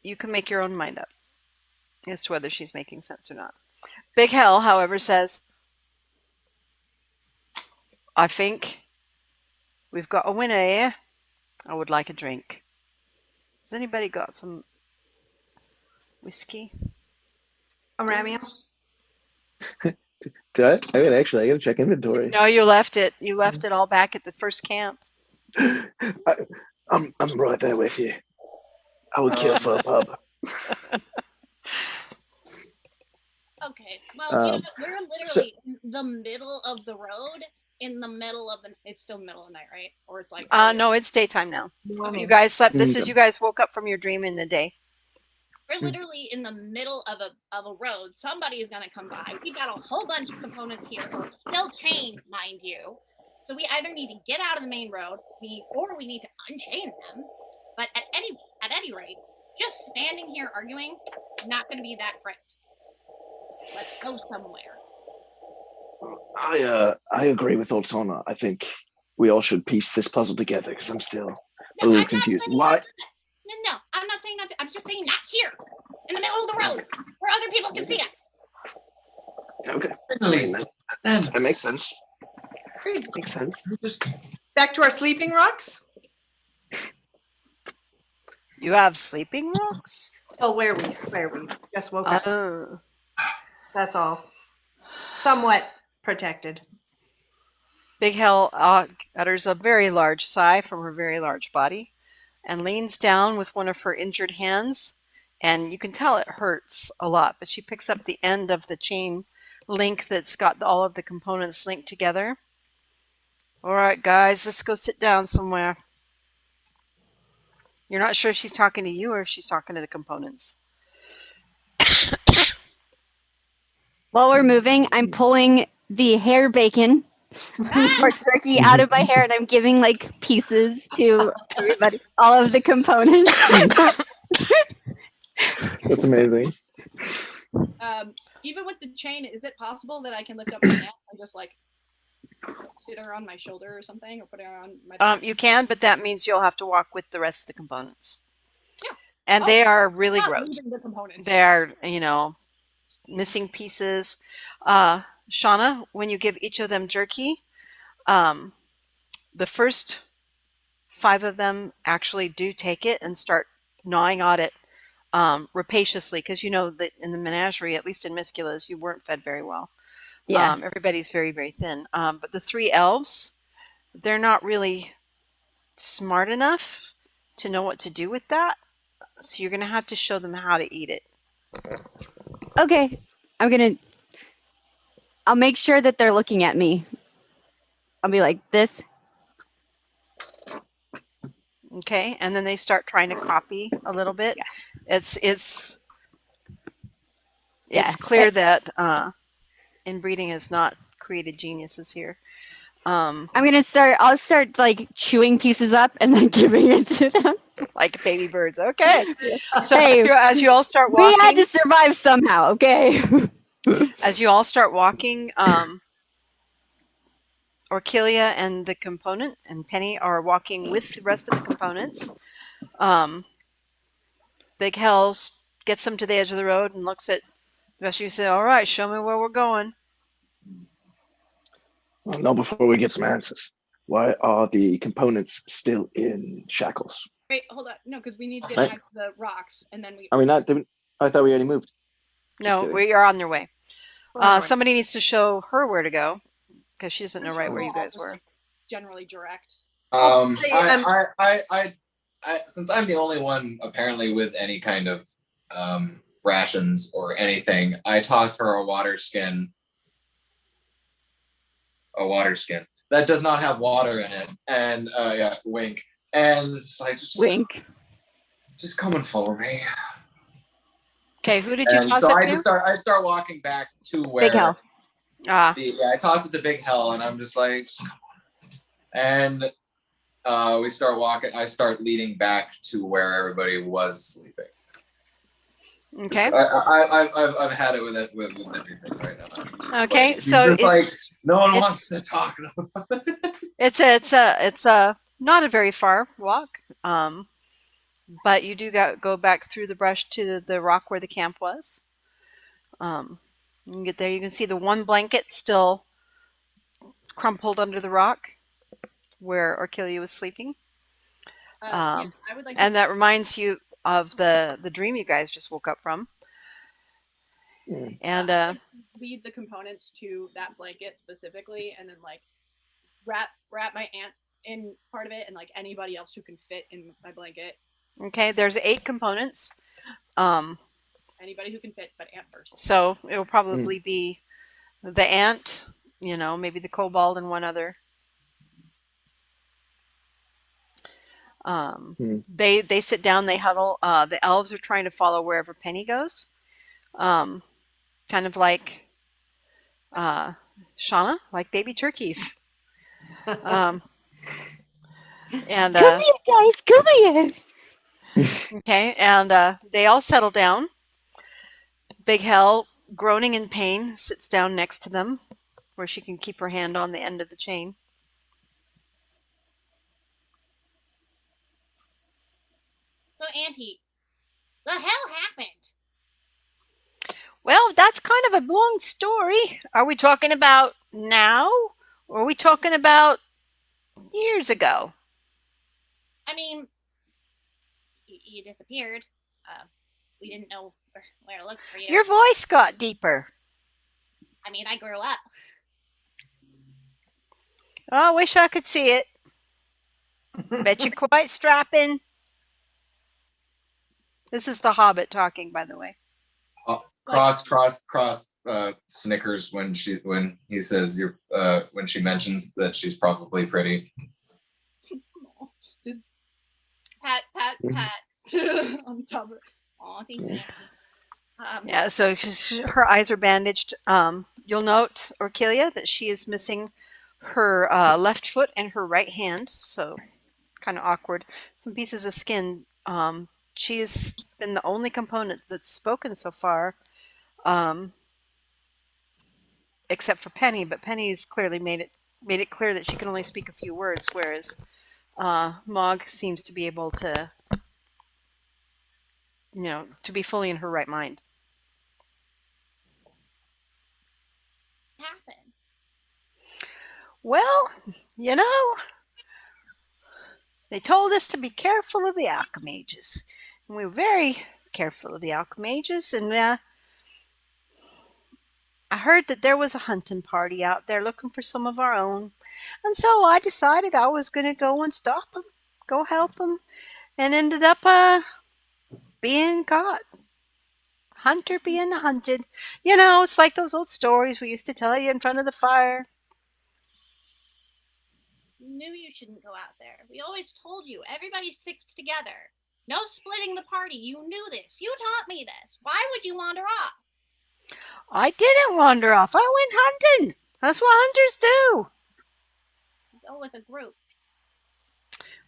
you can make your own mind up as to whether she's making sense or not. Big Hell, however, says, I think we've got a winner here. I would like a drink. Has anybody got some whiskey? A Romeo? Did I? I mean, actually, I gotta check inventory. No, you left it. You left it all back at the first camp. I'm right there with you. I would kill for a pub. Okay. Well, Um, we're literally in the middle of the road. In the middle of the. It's still middle of the night, right? Or it's like. No, it's daytime now. Morning. You guys slept. This is Mm. you guys woke up from your dream in the day. We're literally in the middle of a road. Somebody is gonna come by. We've got a whole bunch of components here, still chained, mind you. So we either need to get out of the main road, or we need to unchain them. But at any rate, just standing here arguing, not gonna be that great. Let's go somewhere. I agree with Altona. I think we all should piece this puzzle together because I'm still a No, little I'm not confused. saying Why? No, I'm not saying that. I'm just saying not here, in the middle of the road, where other people can see us. Okay, Really? that makes sense. Great. Makes sense. Back to our sleeping rocks? You have sleeping rocks? Oh, where we just woke up. Oh. That's all. Somewhat protected. Big Hell utters a very large sigh from her very large body and leans down with one of her injured hands. And you can tell it hurts a lot, but she picks up the end of the chain link that's got all of the components linked together. All right, guys, let's go sit down somewhere. You're not sure if she's talking to you or if she's talking to the components. While we're moving, I'm pulling the hair bacon or turkey out of my hair, and I'm giving like pieces to everybody, all of the components. That's amazing. Even with the chain, is it possible that I can lift up my neck and just like sit her on my shoulder or something, or put her on my back? You can, but that means you'll have to walk with the rest of the components. Yeah. And they are really Not gross. moving the components. They are, missing pieces. Shauna, when you give each of them jerky, the first 5 of them actually do take it and start gnawing on it rapaciously, because you know that in the menagerie, at least in Miscula's, you weren't fed very well. Yeah. Everybody's very, very thin. But the 3 elves, they're not really smart enough to know what to do with that. So you're going to have to show them how to eat it. Okay, I'll make sure that they're looking at me. I'll be like this. Okay, and then they start trying to copy a little bit. Yeah. It's Yeah. clear that inbreeding has not created geniuses here. I'll start like chewing pieces up and then giving it to them. Like baby birds. Okay. So Hey, as you all start we had walking, to survive somehow, okay? as you all start walking, Orkilia and the component and Penny are walking with the rest of the components. Big Hell gets them to the edge of the road and looks at the rest of you and says, all right, show me where we're going. Well, not before we get some answers. Why are the components still in shackles? Wait, hold on. No, because we need to get Right. back to the rocks, and then we. Are we not? I thought we already moved. No, kidding. we are on their way. We're on our way. Somebody needs to show her where to go because she doesn't know right where We'll you all guys just, were. like, generally direct. Since I'm the only one apparently with any kind of rations or anything, I toss her a water skin. A water skin that does not have water in it, and yeah, wink, and I Wink. just come and follow me. Okay, who did you And toss so it to? I start walking back to where Big Hell. I toss it to Big Hell, and I'm just like, and we start walking. I start leading back to where everybody was sleeping. Okay. I've had it with everything right now. Okay, Like, so just like it's no one wants to talk. it's not a very far walk. But you do go back through the brush to the rock where the camp was. You can get there. You can see the one blanket still crumpled under the rock where Orkilia was sleeping. Yeah, I would like. And that reminds you of the dream you guys just woke up from. And lead the components to that blanket specifically, and then like wrap my aunt in part of it, and like anybody else who can fit in my blanket. okay, there's 8 components. Anybody who can fit, but aunt first. So it will probably be the ant, maybe the kobold and one other. They sit down, they huddle. The elves are trying to follow wherever Penny goes. Kind of like Shauna, like baby turkeys. And Come here, guys. Come here. okay, and they all settle down. Big Hell, groaning in pain, sits down next to them, where she can keep her hand on the end of the chain. So, Auntie, the hell happened? Well, that's kind of a long story. Are we talking about now, or are we talking about years ago? I mean, you disappeared. We didn't know where to look for you. Your voice got deeper. I mean, I grew up. Oh, I wish I could see it. Bet you're quite strapping. This is the Hobbit talking, by the way. Cross snickers when he says when she mentions that she's probably pretty. Just pat on top of it. Aw, thank you. Yeah, so her eyes are bandaged. You'll note, Orkilia, that she is missing her left foot and her right hand, so kind of awkward. Some pieces of skin. She has been the only component that's spoken so far, except for Penny, but Penny's clearly made it clear that she can only speak a few words, whereas Mog seems to be able to, to be fully in her right mind. What happened? Well, they told us to be careful of the alchemages. And we were very careful of the alchemages, and I heard that there was a hunting party out there looking for some of our own. And so I decided I was going to go and stop them, go help them, and ended up being caught. Hunter being hunted. It's like those old stories we used to tell you in front of the fire. Knew you shouldn't go out there. We always told you everybody sticks together. No splitting the party. You knew this. You taught me this. Why would you wander off? I didn't wander off. I went hunting. That's what hunters do. Go with a group.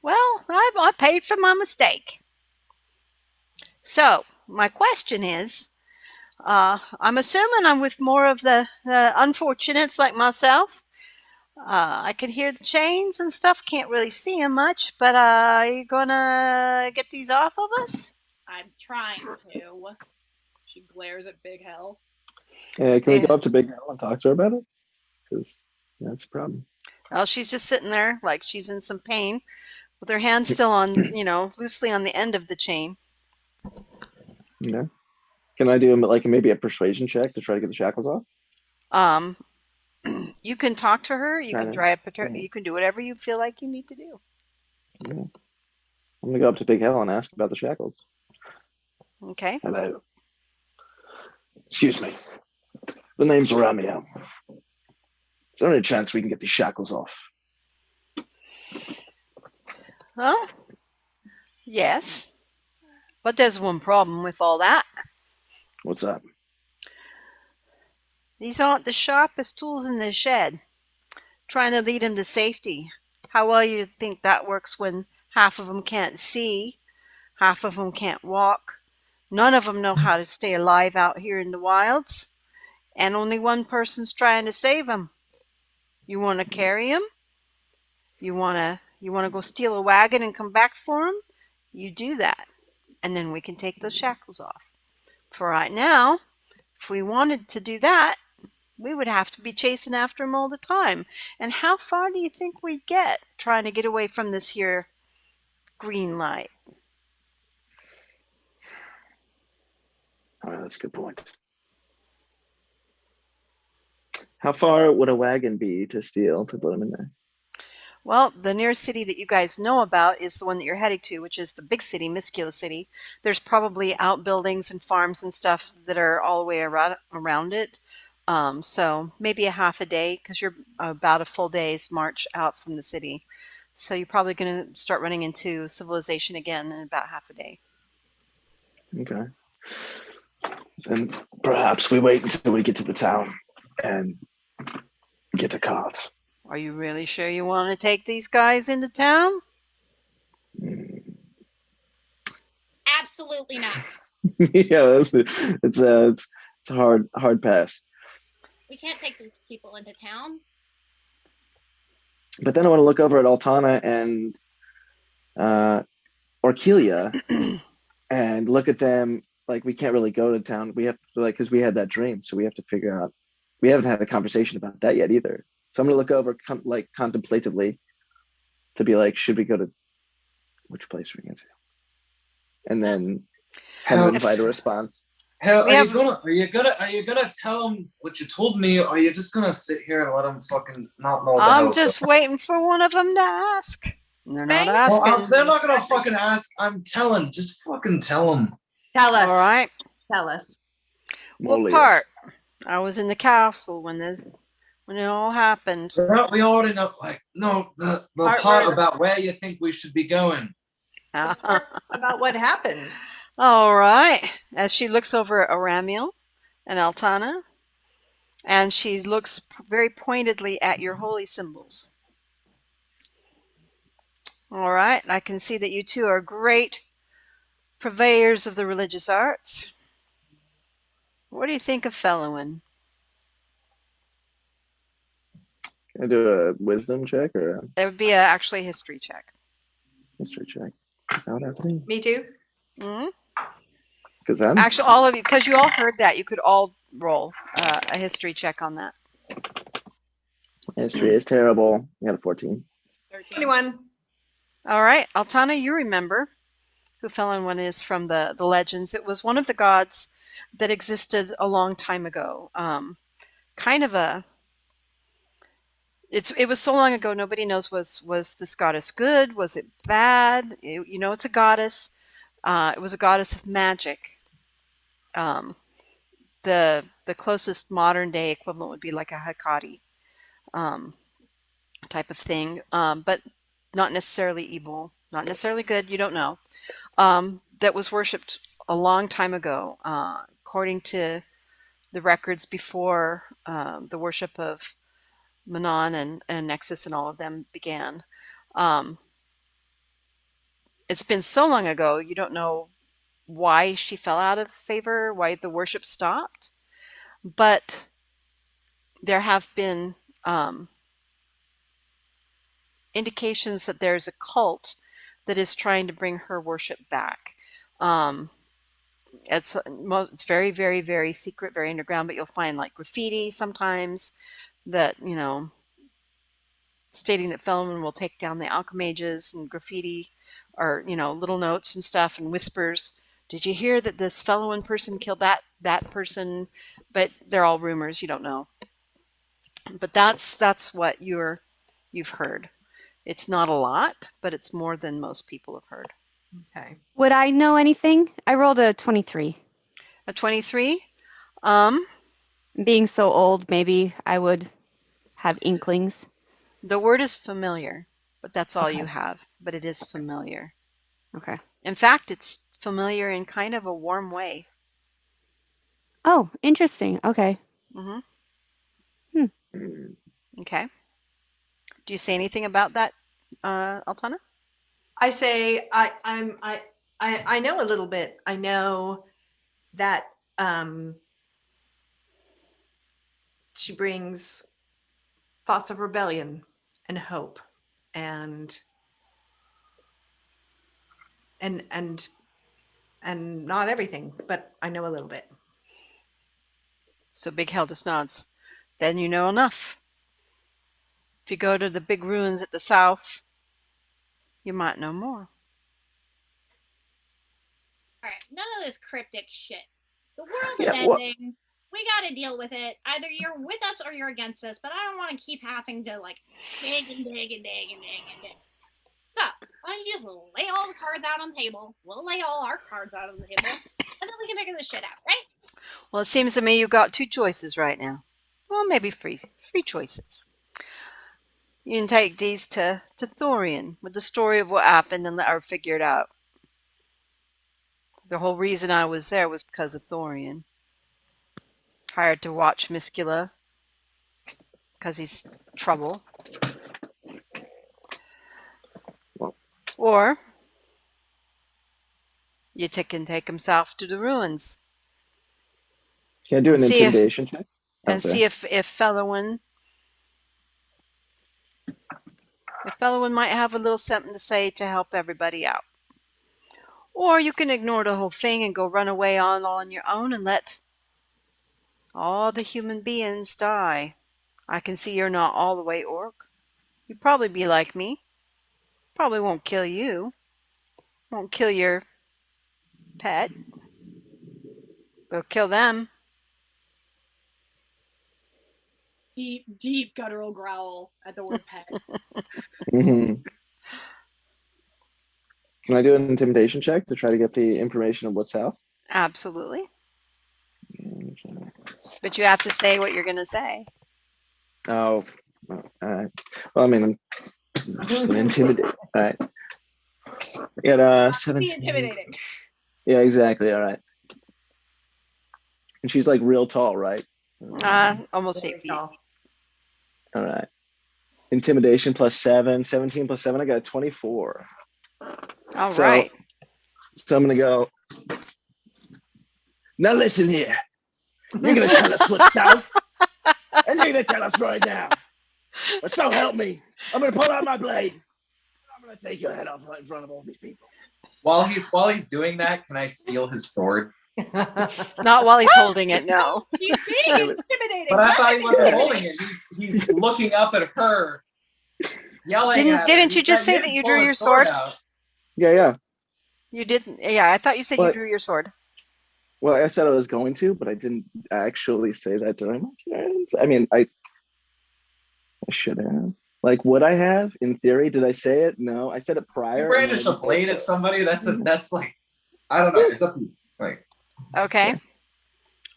Well, I paid for my mistake. So, my question is, I'm assuming I'm with more of the unfortunates like myself. I can hear the chains and stuff. Can't really see them much, but are you gonna get these off of us? I'm trying to. She glares at Big Hell. Can we go up to Big Hell and talk to her about it? Because that's a problem. Well, she's just sitting there like she's in some pain with her hand still on, loosely on the end of the chain. Yeah. Can I do like maybe a persuasion check to try to get the shackles off? Um, you can talk to her. You can Kinda. you can do whatever you feel like you need to do. Yeah. I'm gonna go up to Big Hell and ask about the shackles. Okay. Hello. Excuse me. The name's Romeo. Is there any chance we can get these shackles off? Well, yes. But there's one problem with all that. What's that? These aren't the sharpest tools in the shed. Trying to lead him to safety. How well you think that works when half of them can't see, half of them can't walk, none of them know how to stay alive out here in the wilds, and only one person's trying to save them. You want to carry him? You want to go steal a wagon and come back for him? You do that, and then we can take those shackles off. For right now, if we wanted to do that, we would have to be chasing after him all the time. And how far do you think we'd get trying to get away from this here green light? All right, that's a good point. How far would a wagon be to steal to put them in there? Well, the nearest city that you guys know about is the one that you're heading to, which is the big city, Muscula City. There's probably outbuildings and farms and stuff that are all the way around it. So maybe a half a day, because you're about a full day's march out from the city. So you're probably going to start running into civilization again in about half a day. Okay. Then perhaps we wait until we get to the town and get a cart. Are you really sure you want to take these guys into town? Absolutely not. Yeah, it's a hard pass. We can't take these people into town. But then I want to look over at Altana and Orkelia and look at them like we can't really go to town. We have to, like, because we had that dream, so we have to figure out. We haven't had a conversation about that yet either. So I'm gonna look over like contemplatively to be like, should we go to which place are we going to? And then kind of invite a response. Hell, are you gonna tell them what you told me, or are you just gonna sit here and let them fucking not know what the I'm hell's just waiting for one of them to ask. They're not Thanks. asking. Well, they're not gonna fucking ask. I'm telling. Just fucking tell them. Tell us. All right. Tell us. What part? I was in the castle when it all happened. Well, we already know. Like, no, the part about where you think we should be going. About what happened. All right. As she looks over at Aramiel and Altana, and she looks very pointedly at your holy symbols. All right. I can see that you two are great purveyors of the religious arts. What do you think of Felowin? Can I do a wisdom check or That would be actually a history check. history check? Is that what I have to do? Me too. Mm-hmm. Because I'm Actually, all of you, because you all heard that, you could all roll a history check on that. history is terrible. I got a 14. 21. All right. Altana, you remember who Felowin is from the legends. It was one of the gods that existed a long time ago. Kind of a... It was so long ago, nobody knows, was this goddess good? Was it bad? It's a goddess. It was a goddess of magic. The closest modern day equivalent would be like a Hecate type of thing, but not necessarily evil, not necessarily good. You don't know. That was worshipped a long time ago, according to the records before the worship of Manon and Nexus and all of them began. It's been so long ago, you don't know why she fell out of favor, why the worship stopped, but there have been indications that there's a cult that is trying to bring her worship back. It's very, very, very secret, very underground, but you'll find like graffiti sometimes that, stating that Fellowin will take down the alchemages and graffiti, or little notes and stuff and whispers. Did you hear that this Fellowin person killed that person? But they're all rumors. You don't know. But that's what you've heard. It's not a lot, but it's more than most people have heard. Okay. Would I know anything? I rolled a 23. A 23. Being so old, maybe I would have inklings. The word is familiar, but that's all you Okay. have. But it is familiar. Okay. In fact, it's familiar in kind of a warm way. Oh, interesting. Okay. Mm-hmm. Okay. Do you say anything about that, Altana? I say I know a little bit. I know that she brings thoughts of rebellion and hope and not everything, but I know a little bit. So Big Hell just nods. Then you know enough. If you go to the big ruins at the south, you might know more. All right, none of this cryptic shit. The world Yeah, is what- ending. We got to deal with it. Either you're with us or you're against us, but I don't want to keep having to like dig and dig and dig and dig and dig. So why don't you just lay all the cards out on the table? We'll lay all our cards out on the table, and then we can figure this shit out, right? Well, it seems to me you've got two choices right now. Well, maybe three choices. You can take these to Thorian with the story of what happened and let her figure it out. The whole reason I was there was because of Thorian. Hired to watch Miskula because he's trouble. Or you can take himself to the ruins Can I do an See if- intimidation check? and see if Fellowin might have a little something to say to help everybody out. Or you can ignore the whole thing and go run away on your own and let all the human beings die. I can see you're not all the way orc. You'd probably be like me. Probably won't kill you. Won't kill your pet. But kill them. Deep guttural growl at the word pet. Mhm. Can I do an intimidation check to try to get the information of what's south? Absolutely. But you have to say what you're going to say. Oh, all right. Well, I mean, I'm just gonna intimidate. All right. I got Be 17. intimidating. Yeah, exactly. All right. And she's like real tall, right? Almost Very 8 feet. tall. All right. Intimidation plus 7, 17 plus 7. I got a 24. All So- right. So I'm gonna go. Now listen here. You're gonna tell us what's south, and you're gonna tell us right now. But so help me, I'm gonna pull out my blade. I'm gonna take your head off right in front of all these people. While he's doing that, can I steal his sword? Not while he's holding it, no. He's being intimidating. But I thought he wasn't Intimidating. holding it. He's looking up at her, yelling at her. Didn't you just say He that you didn't drew pull your his sword? out. Yeah. You didn't. Yeah, I thought you said you What? drew your sword. Well, I said I was going to, but I didn't actually say that during my turns. I mean, I should have. Like, would I have? In theory, did I say it? No, I said it prior. You brandish and then a blade at somebody. That's like, I don't know. It's up to you. Like, Okay.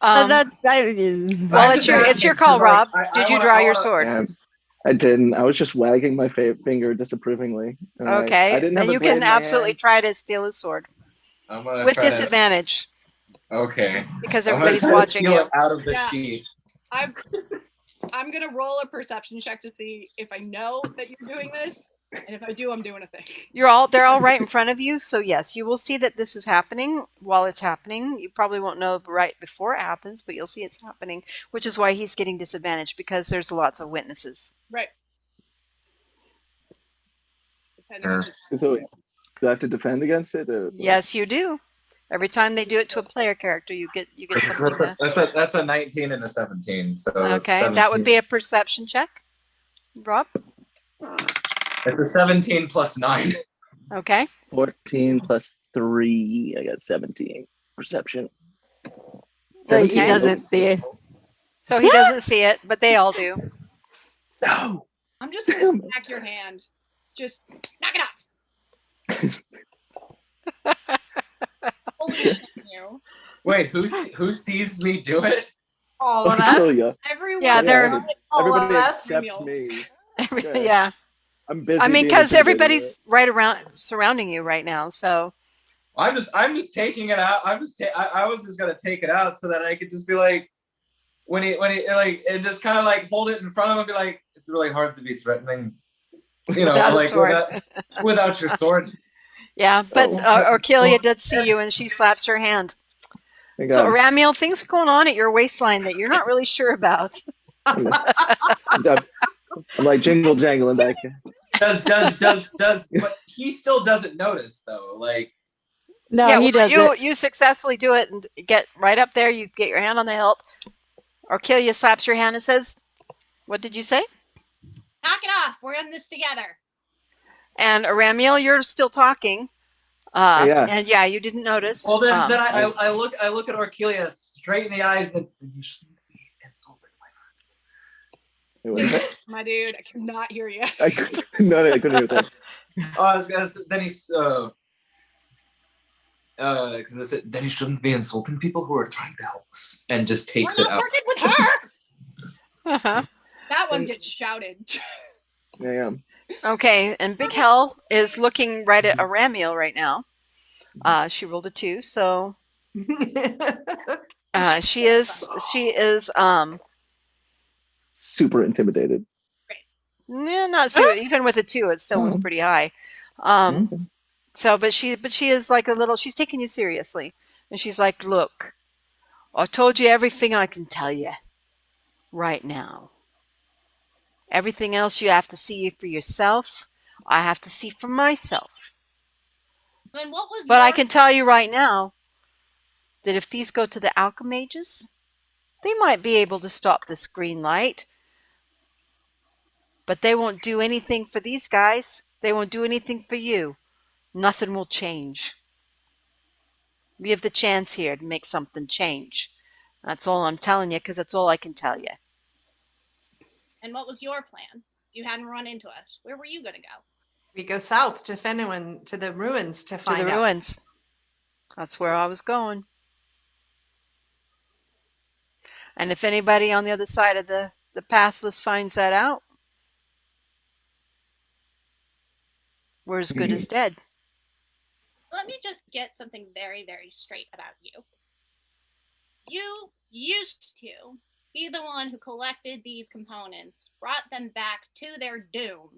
Well, Well, it's your call, Rob. Did you draw your sword? Yeah, I didn't. I was just wagging my finger disapprovingly. All right. Okay. I didn't Then have a you blade in can my absolutely hand. try to steal his sword I'm gonna with try to- disadvantage Okay. because I'm gonna everybody's try to watching steal you. it out of the Yeah. sheath. I'm gonna roll a perception check to see if I know that you're doing this, and if I do, I'm doing a thing. They're all right in front of you, so yes, you will see that this is happening while it's happening. You probably won't know right before it happens, but you'll see it's happening, which is why he's getting disadvantaged because there's lots of witnesses. Right. Depending Sure. on the- So, do I have to defend against it? Or? Yes, you do. Every time they do it to a player character, you get something. That's a 19 and a 17. So it's Okay, that would 17. be a perception check. Rob? It's a 17 plus 9. Okay. 14 plus 3. I got 17. Perception. So he 17. doesn't see it. So he doesn't see it, but they all do. No. I'm just gonna smack your hand. Just knock it off. Holy shit, you. Wait, who sees me do it? All of us. Ophelia. Everyone. Yeah, they're- All of Everybody us. except me. Yeah. I'm busy. I mean, being because intimidated. everybody's right around surrounding you right now. So I'm just taking it out. I was just gonna take it out so that I could just be like, when he like, and just kind of like hold it in front of him and be like, it's really hard to be threatening, Without a like sword. without your sword. yeah, but Oh. Orkelia did see you, and she slaps her hand. Thank So God. Ramiel, things are going on at your waistline that you're not really sure about. I'm like jingle jangling back here. But he still doesn't notice though. Like, No, yeah, he well, doesn't. you successfully do it and get right up there. You get your hand on the hilt. Orkelia slaps your hand and says, "What did you say?" Knock it off. We're in this together. And Ramiel, you're still talking. Yeah. And yeah, you didn't notice. well, then I look at Orkelia straight in the eyes. Then you shouldn't be insulted. My dude, I cannot hear you. I couldn't hear that. Then he's because I said then he shouldn't be insulting people who are trying to help us, and just takes We're it not out. working with her. Uh-huh. That one gets shouted. Yeah. Okay, and Big Hell is looking right at Ramiel right now. She rolled a 2, so she is Super intimidated. not so even with a 2, it still was pretty high. Okay. So, but she is like a little. She's taking you seriously, and she's like, "Look, I told you everything I can tell you right now. Everything else you have to see for yourself. I have to see for myself. Then what was But I your can tell you right now that if these go to the alchemages, they might be able to stop this green light. But they won't do anything for these guys. They won't do anything for you. Nothing will change. We have the chance here to make something change. That's all I'm telling you, because that's all I can tell you." and what was your plan? You hadn't run into us. Where were you gonna go? We go south to Fenwin, to the ruins to To find the out. ruins. That's where I was going. And if anybody on the other side of the pathless finds that out, we're as good as dead. Let me just get something very, very straight about you. You used to be the one who collected these components, brought them back to their doom,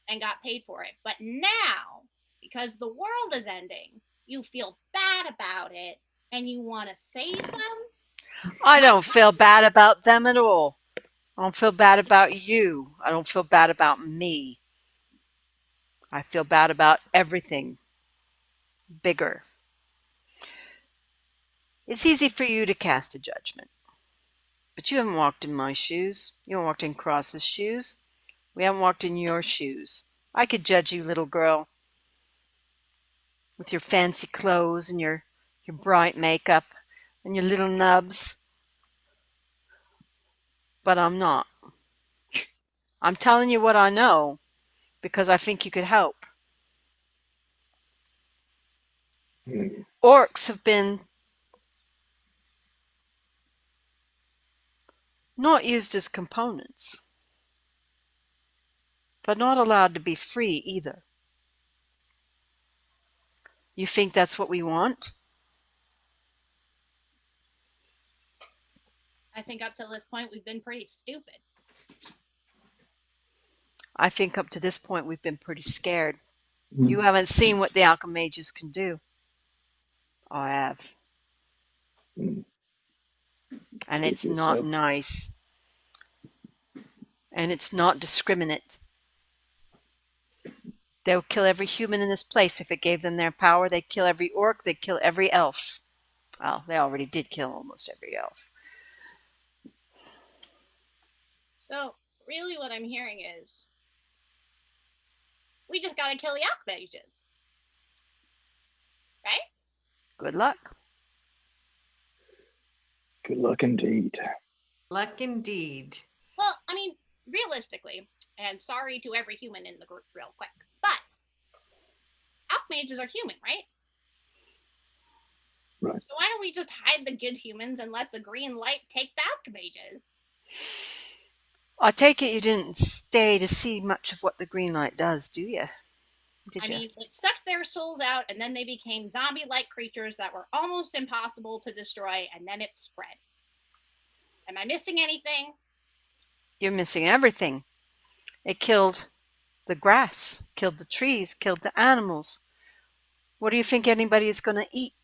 and got paid for it. But now, because the world is ending, you feel bad about it and you want to save them? I don't feel bad about them at all. I don't feel bad about you. I don't feel bad about me. I feel bad about everything bigger. It's easy for you to cast a judgment, but you haven't walked in my shoes. You haven't walked in Cross's shoes. We haven't walked in your shoes. I could judge you, little girl, with your fancy clothes and your bright makeup and your little nubs. But I'm not. I'm telling you what I know because I think you could help. Orcs have been not used as components, but not allowed to be free either. You think that's what we want? I think up to this point we've been pretty stupid. I think up to this point we've been pretty scared. You haven't seen what the alchemages can do. I have. And it's not nice. And it's not discriminate. They'll kill every human in this place if it gave them their power. They'd kill every orc. They'd kill every elf. Well, they already did kill almost every elf. So, really what I'm hearing is We just gotta kill the archmages. Right? Good luck. Good luck indeed. Luck indeed. Well, I mean, realistically, and sorry to every human in the group real quick, but archmages are human, right? Right. So why don't we just hide the good humans and let the green light take the archmages? I take it you didn't stay to see much of what the green light does, do you? I mean, it sucked their souls out, and then they became zombie-like creatures that were almost impossible to destroy, and then it spread. Am I missing anything? You're missing everything. It killed the grass, killed the trees, killed the animals. What do you think anybody is going to eat?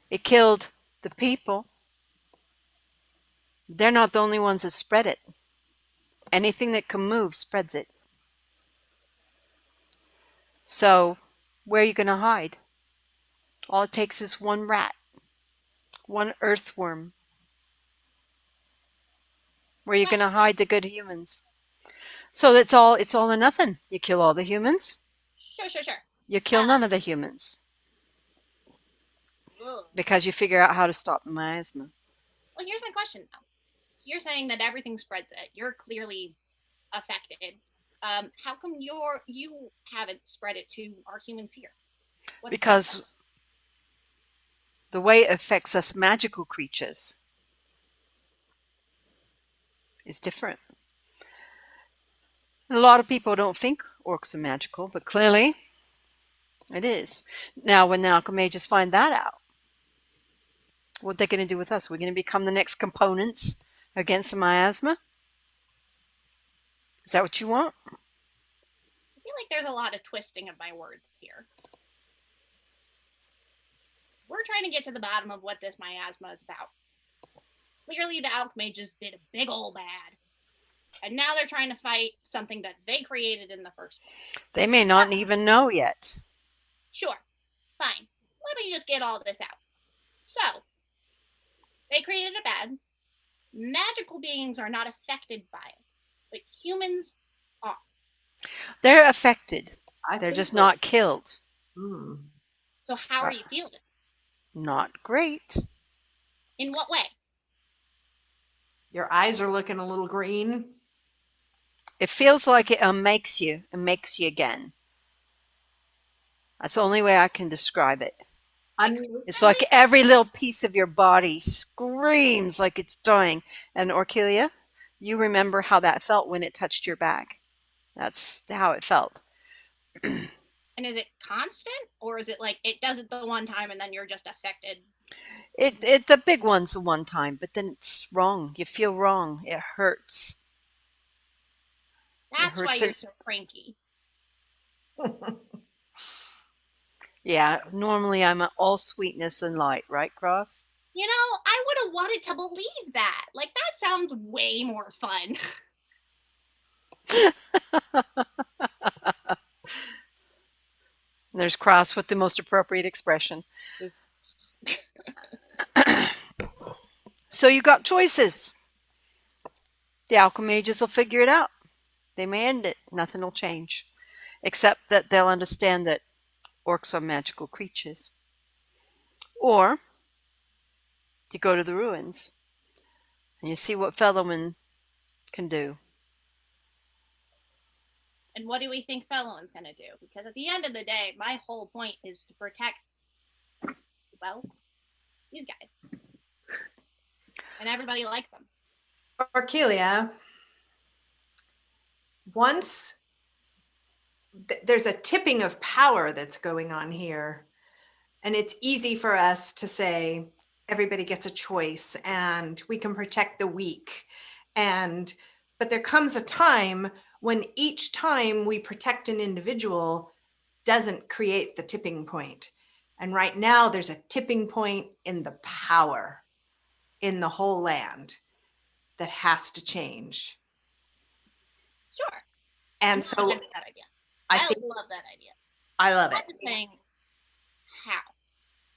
It killed the people. They're not the only ones that spread it. Anything that can move spreads it. So, where are you going to hide? All it takes is one rat, one earthworm. Where are you going to hide the good humans? So it's all or nothing. You kill all the humans. Sure. You kill none of the humans. Ugh. Because you figure out how to stop the miasma. Well, here's my question, though. You're saying that everything spreads it. You're clearly affected. How come you haven't spread it to our humans here? Because the way it affects us magical creatures is different. And a lot of people don't think orcs are magical, but clearly it is. Now, when the alchemages find that out, what are they going to do with us? We're going to become the next components against the miasma? Is that what you want? I feel like there's a lot of twisting of my words here. We're trying to get to the bottom of what this miasma is about. Clearly, the alchemages did a big ol' bad. And now they're trying to fight something that they created in the first place. They may not even know yet. Sure. Fine. Let me just get all this out. So, they created a bad. Magical beings are not affected by it, but humans are. They're affected. I They're think just so. not killed. So how are you feeling? Not great. In what way? Your eyes are looking a little green. It feels like it makes you and makes you again. That's the only way I can describe it. It's like every little piece of your body screams like it's dying. And Orchilia, you remember how that felt when it touched your back. That's how it felt. And is it constant, or is it like it does it the one time and then you're just affected? It the big one's the one time, but then it's wrong. You feel wrong. It hurts. That's why you're so cranky. Yeah, normally I'm all sweetness and light, right, Cross? You know, I would have wanted to believe that. Like, that sounds way more fun. There's Cross with the most appropriate expression. So you got choices. The alchemages will figure it out. They may end it. Nothing will change. Except that they'll understand that orcs are magical creatures. Or you go to the ruins and you see what Fellowman can do. And what do we think Fellowman's going to do? Because at the end of the day, my whole point is to protect, well, these guys. And everybody like them. Orchilia, once there's a tipping of power that's going on here, and it's easy for us to say everybody gets a choice and we can protect the weak. But there comes a time when each time we protect an individual doesn't create the tipping point. And right now there's a tipping point in the power in the whole land that has to change. Sure. And so that idea. I love that idea. I love it. I'm saying how.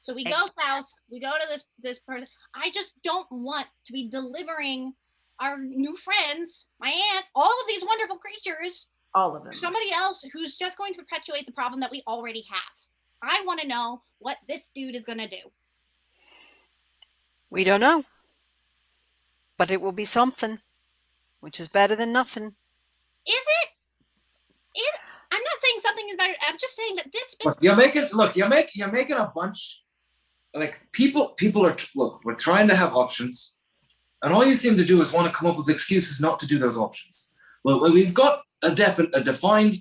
So we go south, we go to this person. I just don't want to be delivering our new friends, my aunt, all of these wonderful creatures All of them. Somebody else who's just going to perpetuate the problem that we already have. I want to know what this dude is going to do. We don't know. But it will be something, which is better than nothing. Is it? I'm not saying something is better. I'm just saying that this is. Look, you're making a bunch. Like people are look. We're trying to have options, and all you seem to do is want to come up with excuses not to do those options. Well, we've got a defined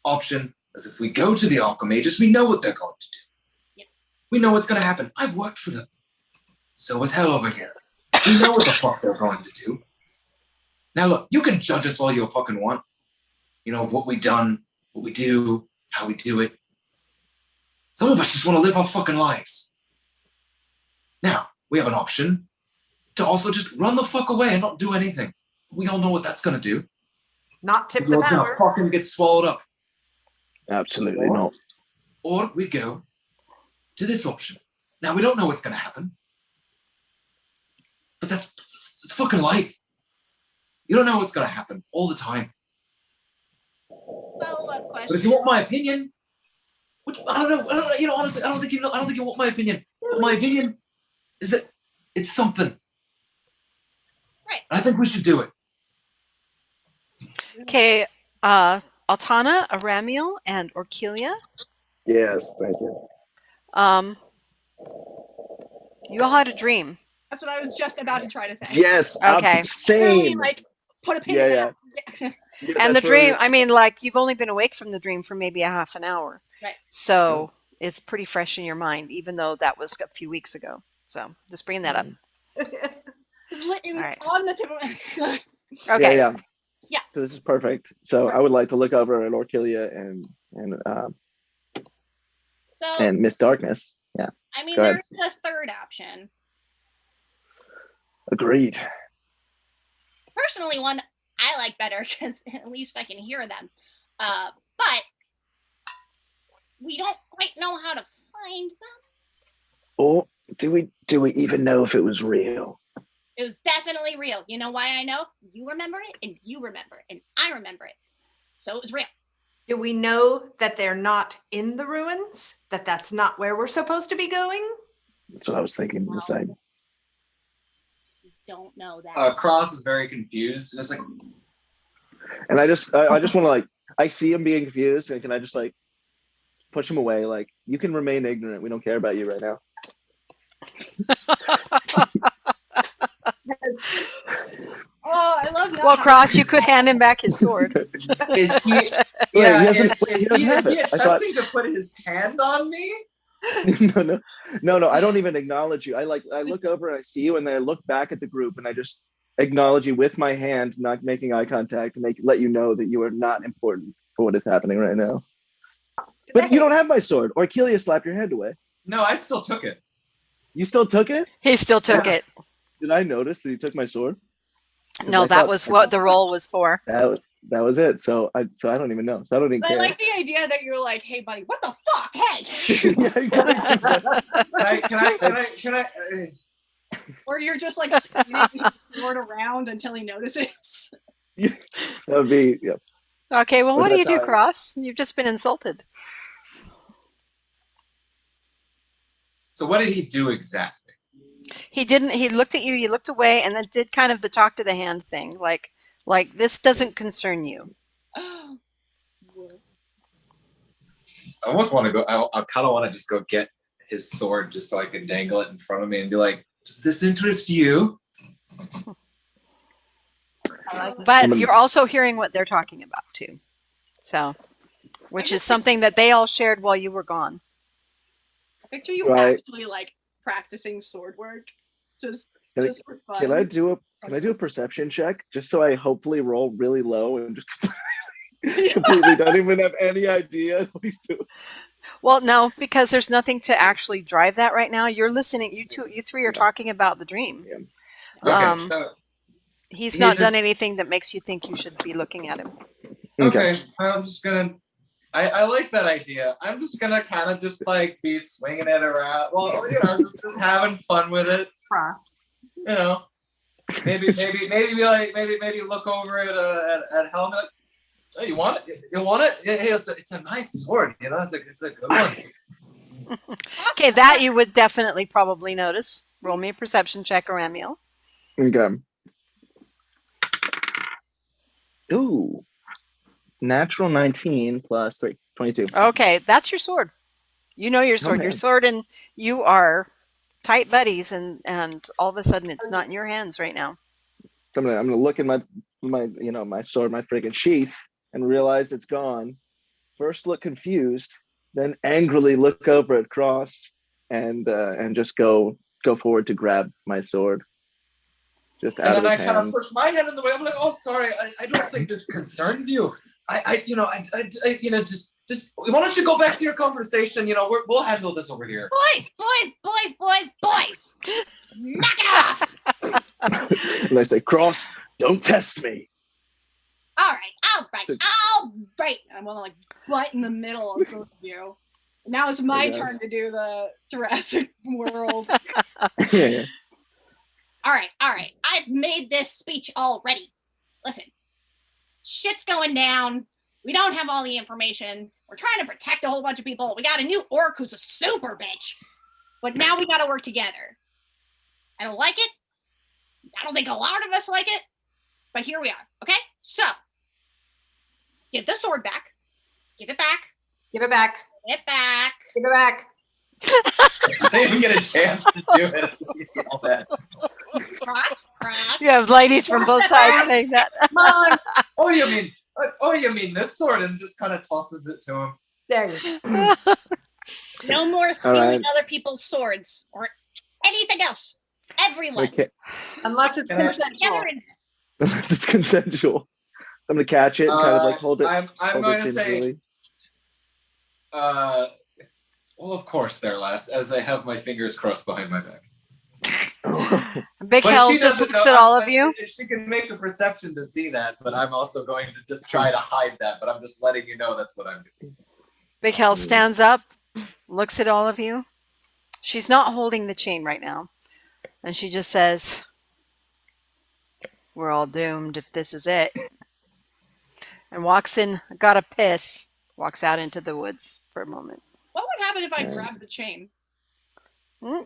option. As if we go to the Archimages, we know what they're going to do. Yep. We know what's going to happen. I've worked for them. So is hell over here. We know what the fuck they're going to do. Now look, you can judge us all you fucking want. You know, of what we've done, what we do, how we do it. Some of us just want to live our fucking lives. Now, we have an option to also just run the fuck away and not do anything. We all know what that's going to do. Not tip the We're gonna power. fucking get swallowed up. Absolutely not. Or we go to this option. Now, we don't know what's going to happen. But it's fucking life. You don't know what's going to happen all the time. Follow-up question. But if you want my opinion, which I don't know, you know, honestly, I don't think you want my opinion. But my opinion is that it's something. Right. I think we should do it. Okay, Altana, Aramiel, and Orkilia. Yes, thank you. You all had a dream. That's what I was just about to try to say. Yes, Okay. Really, same. like, put a pin Yeah, in yeah. that. Yeah, And the that's what dream, it- I mean, like, you've only been awake from the dream for maybe a half an hour. Right. So it's pretty fresh in your mind, even though that was a few weeks ago. So just bringing that up. It was All right. on the tip of my Okay. Yeah. Yeah. So this is perfect. So I would like to look over at Orkilia So, and Miss Darkness. Yeah, I mean, go ahead. there's a third option. agreed. Personally, one I like better because at least I can hear them. But we don't quite know how to find them. Or do we even know if it was real? It was definitely real. You know why I know? You remember it, and you remember it, and I remember it. So it was real. Do we know that they're not in the ruins? That that's not where we're supposed to be going? That's what I was thinking the same. Don't know that. Cross is very confused, and it's like, And I just want to like, I see him being confused, and can I just like push him away? Like, you can remain ignorant. We don't care about you right now. Oh, I love that. Well, Cross, you could hand him back his sword. is he? Wait, Yeah, he doesn't- is he doesn't he have it. I thought- attempting to put his hand on me? No. I don't even acknowledge you. I look over and I see you, and then I look back at the group, and I just acknowledge you with my hand, not making eye contact, to let you know that you are not important for what is happening right now. But you don't have my sword. Orkilia slapped your hand away. No, I still took it. You still took it? He still took it. Did I notice that you took my sword? No, I that thought- was what the roll was for. That was it. So I don't even know. So I don't even But I care. like the idea that you're like, hey, buddy, what the fuck? Hey. Yeah, exactly. Can I? Or you're just like spinning the sword around until he notices. That would be, yeah. Okay, well, But what do you that's do, how I- Cross? You've just been insulted. So what did he do exactly? He didn't. He looked at you. You looked away, and then did kind of the talk to the hand thing, like this doesn't concern you. I almost want to go. I kind of want to just go get his sword just so I can dangle it in front of me and be like, "Does this interest you?" But you're also hearing what they're talking about too, so which is something that they all shared while you were gone. I picture you Right. actually like practicing sword work. Just Can I- just for fun. Can I do a perception check just so I hopefully roll really low and just completely don't even have any idea what he's doing? Well, no, because there's nothing to actually drive that right now. You're listening. You three are talking about the dream. Okay, Um, so He's He not just- done anything that makes you think you should be looking at him. okay, I'm just gonna. I like that idea. I'm just gonna kind of just like be swinging it around. Well, you know, just having fun with it. Cross. You know, maybe be like maybe look over at Helmet. Oh, you want it? You want it? Yeah, it's a nice sword. You know, it's a good one. Okay, that you would definitely probably notice. Roll me a perception check, Ramiel. Okay. Ooh. Natural 19 plus 3, 22. Okay, that's your sword. You know your sword. Your man. sword and you are tight buddies, and all of a sudden it's not in your hands right now. So I'm gonna look in my my sword, my freaking sheath, and realize it's gone. First look confused, then angrily look over at Cross and just go forward to grab my sword. Just out And of then his I kind of hands. push my hand in the way. I'm like, oh, sorry, I don't think this concerns you. I just why don't you go back to your conversation? You know, we'll handle this over here. Boys. Knock it off. And I say, Cross, don't test me. All right. I'm gonna like butt in the middle of both of you. Now it's my Okay. turn to do the Jurassic World. Yeah. All right. I've made this speech already. Listen, shit's going down. We don't have all the information. We're trying to protect a whole bunch of people. We got a new orc who's a super bitch. But now we got to work together. I don't like it. I don't think a lot of us like it. But here we are. Okay? So, give the sword back. Give it back. Give it back. Give it back. Give it back. I didn't even get a chance to do it. All that. Cross. You have ladies from both sides saying that. Come on. Oh, you mean this sword? And just kind of tosses it to him. There you go. No more stealing right. other people's swords or anything else. Everyone. Okay. Unless it's consensual. Together in this. Unless it's consensual. So I'm gonna catch it and kind of like hold it. I'm hold going it to say, gingerly. well, of course, there, lass, as I have my fingers crossed behind my back. Big But Hell she just doesn't looks know- at all of you. She can make a perception to see that, but I'm also going to just try to hide that. But I'm just letting you know that's what I'm doing. Big Hell stands up, looks at all of you. She's not holding the chain right now. And she just says, we're all doomed if this is it. And walks in, gotta piss, walks out into the woods for a moment. What would happen if I grabbed the chain?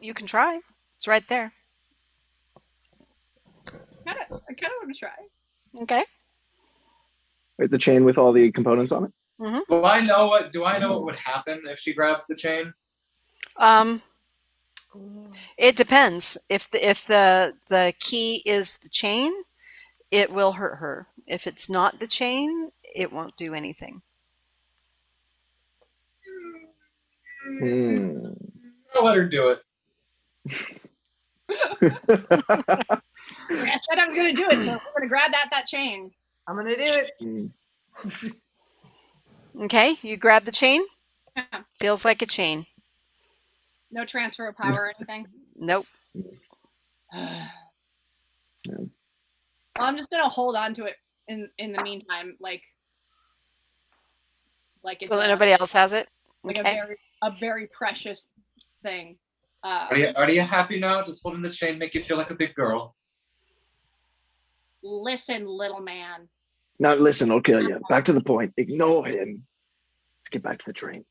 You can try. It's right there. I kind of want to try. Okay. Wait, the chain with all the components on it? Do I know what would happen if she grabs the chain? It depends. If the key is the chain, it will hurt her. If it's not the chain, it won't do anything. I'll let her do it. I said I was going to do it, so we're going to grab that chain. I'm going to do it. Okay, you grab the chain. Yeah. Feels like a chain. No transfer of power or anything. Nope. Well, I'm just going to hold on to it in the meantime, like it's So that nobody else has it. like Okay. a very precious thing. Are you happy now? Does holding the chain make you feel like a big girl? Listen, little man. Now listen, I'll kill you. Back to the point. Ignore him. Let's get back to the train.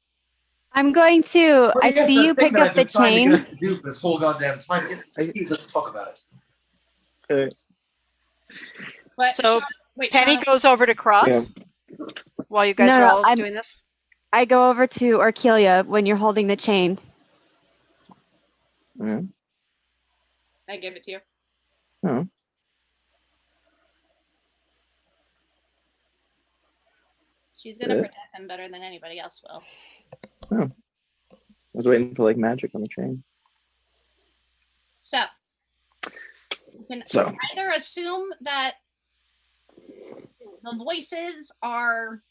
I'm going to. I Yes, see you thing pick that up I've the been trying to chain. get us to do this whole goddamn time. Yes, please, let's talk about it. But So, wait, Penny Sean, goes over to Cross Yeah. while you guys No, are no, all I'm- doing this. I go over to Orkelia when you're holding the chain. Yeah. I give it to you. Oh. She's gonna Good. protect them better than anybody else will. I was waiting for like magic on the chain. So, you can So. either assume that the voices are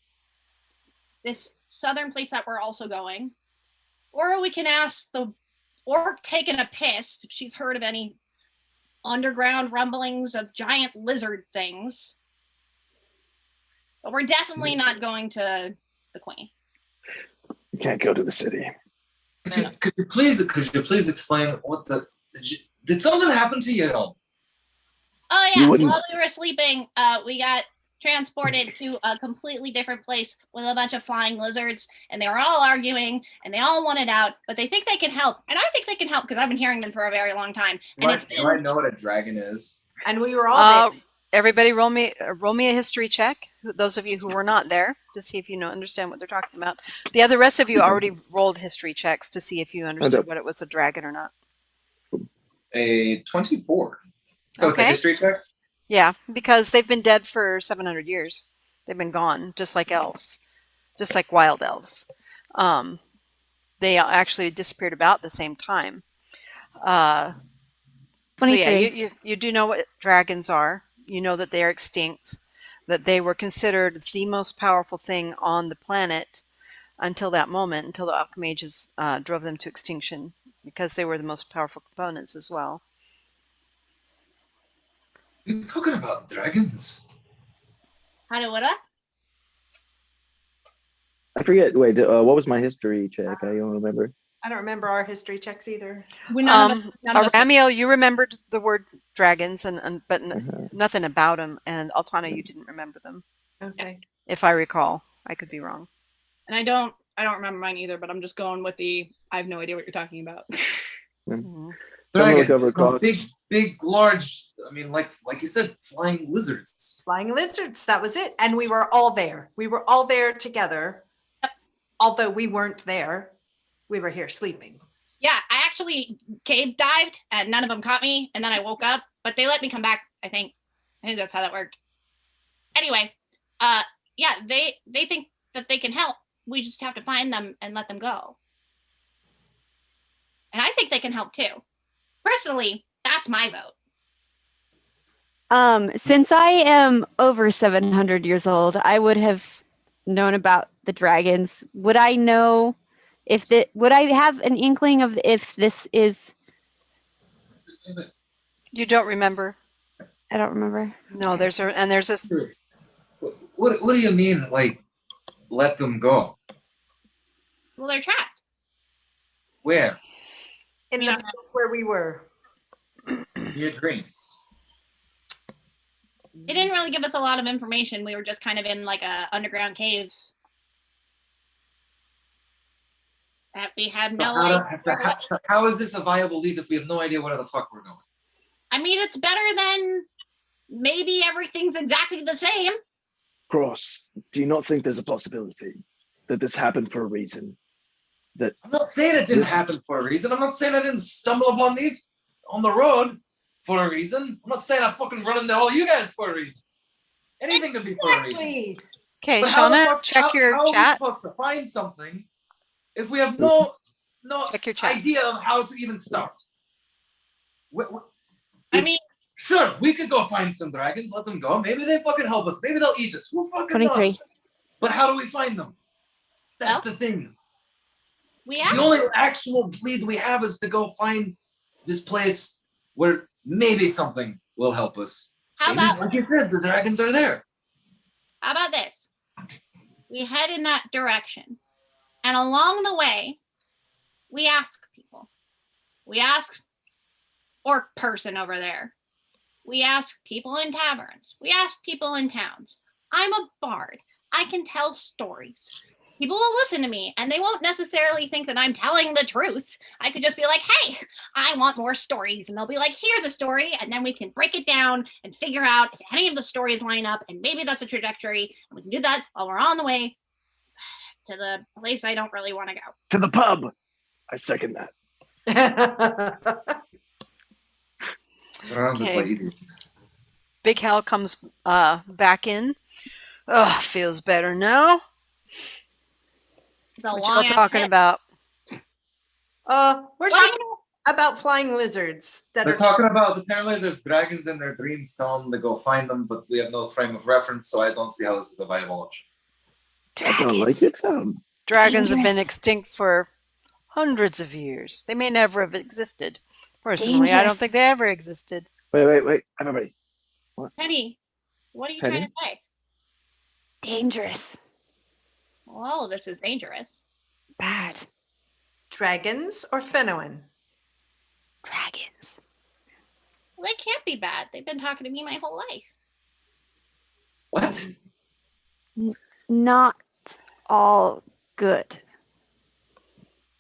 this southern place that we're also going, or we can ask the orc taking a piss if she's heard of any underground rumblings of giant lizard things. But we're definitely not going to the Queen. You can't go to the city. Could you please explain what did something happen to you at all? Oh You yeah, wouldn't- while we were sleeping, we got transported to a completely different place with a bunch of flying lizards, and they were all arguing, and they all wanted out, but they think they can help, and I think they can help because I've been hearing them for a very long time. And it's Do I know what a dragon is? And we were all there. Everybody, roll me a history check. Those of you who were not there, to see if you understand what they're talking about. The rest of you already rolled history checks to see if you understood what it was, a dragon or not. A 24. So it's a Okay. history check? Yeah, because they've been dead for 700 years. They've been gone, just like elves, just like wild elves. They actually disappeared about the same time. So 23. yeah, you do know what dragons are. You know that they are extinct, that they were considered the most powerful thing on the planet until that moment, until the Alchemages drove them to extinction, because they were the most powerful components as well. You're talking about dragons? How do what up? I forget. Wait, what was my history check? I don't remember. I don't remember our history checks either. Ramiel, you remembered the word dragons, but Uh-huh. nothing about them, and Altana, you didn't remember them. Okay. If I recall, I could be wrong. And I don't remember mine either, but I'm just going with I have no idea what you're talking about. Mm-hmm. Dragons, big, large. I mean, like you said, flying lizards. Flying lizards, that was it. And we were all there. We were all there together. Although we weren't there, we were here sleeping. Yeah, I actually cave dived and none of them caught me, and then I woke up, but they let me come back, I think that's how that worked. Anyway, yeah, they think that they can help. We just have to find them and let them go. And I think they can help too. Personally, that's my vote. Since I am over 700 years old, I would have known about the dragons. Would I know would I have an inkling of if this is? You don't remember? I don't remember. No, there's this. What do you mean, like, let them go? Well, they're trapped. Where? In the place where we were. Your dreams. They didn't really give us a lot of information. We were just kind of in like a underground cave. That we have no idea. How is this a viable lead if we have no idea where the fuck we're going? I mean, it's better than maybe everything's exactly the same. Cross, do you not think there's a possibility that this happened for a reason? I'm not saying it didn't happen for a reason. I'm not saying I didn't stumble upon these on the road for a reason. I'm not saying I fucking run into all you guys for a reason. Anything can be for a reason. Okay, But how the Shauna, fuck- check your how chat. Are we supposed to find something if we have no Check your chat. idea of how to even start? I mean, sure, we could go find some dragons, let them go. Maybe they fucking help us. Maybe they'll eat us. Who fucking 23. knows? But how do we find them? That's the thing. we have The only actual lead we have is to go find this place where maybe something will help us. How Maybe, about like you said, the dragons are there. How about this? We head in that direction. And along the way, we ask people. We ask orc person over there. We ask people in taverns. We ask people in towns. I'm a bard. I can tell stories. People will listen to me and they won't necessarily think that I'm telling the truth. I could just be like, hey, I want more stories. And they'll be like, here's a story. And then we can break it down and figure out if any of the stories line up. And maybe that's a trajectory. And we can do that while we're on the way to the place I don't really want to go. To the pub. I second that. Surrounded by idiots. Big Hal comes back in. Oh, feels better now. What y'all talking about? We're talking about flying lizards that They're are talking about apparently there's dragons in their dreams. Tell them to go find them, but we have no frame of reference, so I don't see how this is a viable option. I don't like it. Dragons have been extinct for hundreds of years. They may never have existed. Personally, I don't think they ever existed. Wait, everybody. What? Penny, what are you Penny? trying to say? Dangerous. Well, all of this is dangerous. Bad. dragons or Fenowin? Dragons. Well, they can't be bad. They've been talking to me my whole life. What? Not all good.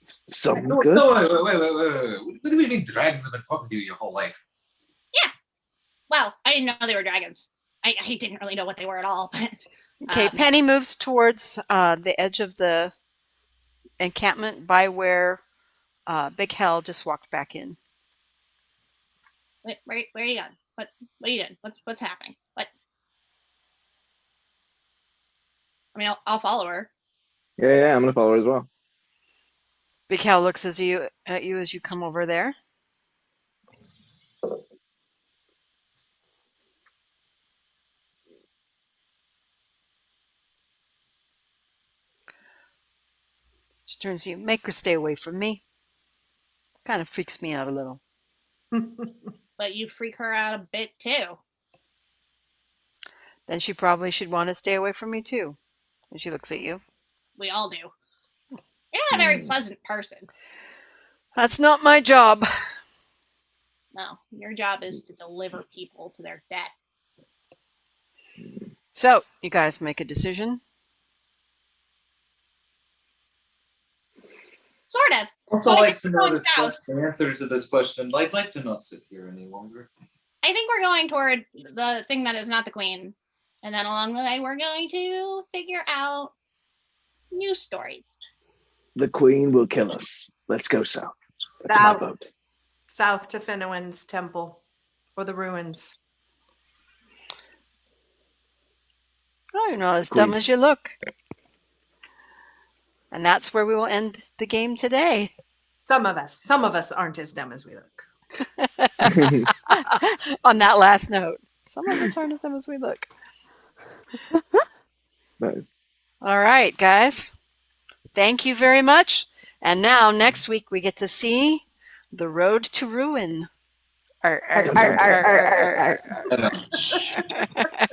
Some No, good. no, wait. What do you mean dragons have been talking to you your whole life? Well, I didn't know they were dragons. I didn't really know what they were at all. But Okay, Penny moves towards the edge of the encampment by where Big Hell just walked back in. where are you going? What are you doing? What's happening? What? I mean, I'll follow her. Yeah, I'm gonna follow her as well. Big Hell looks at you as you come over there. She turns to you. Make her stay away from me. Kind of freaks me out a little. But you freak her out a bit too. Then she probably should want to stay away from me too. And she looks at you. We all do. You're not a very pleasant person. That's not my job. No, your job is to deliver people to their death. So, you guys make a decision. Sort of. Also, Well, I like think to we're know going this south. the answer to this question. Like to not sit here any longer. I think we're going toward the thing that is not the queen. And then along the way, we're going to figure out new stories. The queen will kill us. Let's go south. That's my South. vote. South to Finnewan's temple or the ruins. Oh, you're not as Queen. dumb as you look. And that's where we will end the game today. Some of us aren't as dumb as we look. On that last note, some of us aren't as dumb as we look. Nice. All right, guys. Thank you very much. And now next week we get to see The Road to Ruin. Arr, arr, arr, arr, arr, arr. And,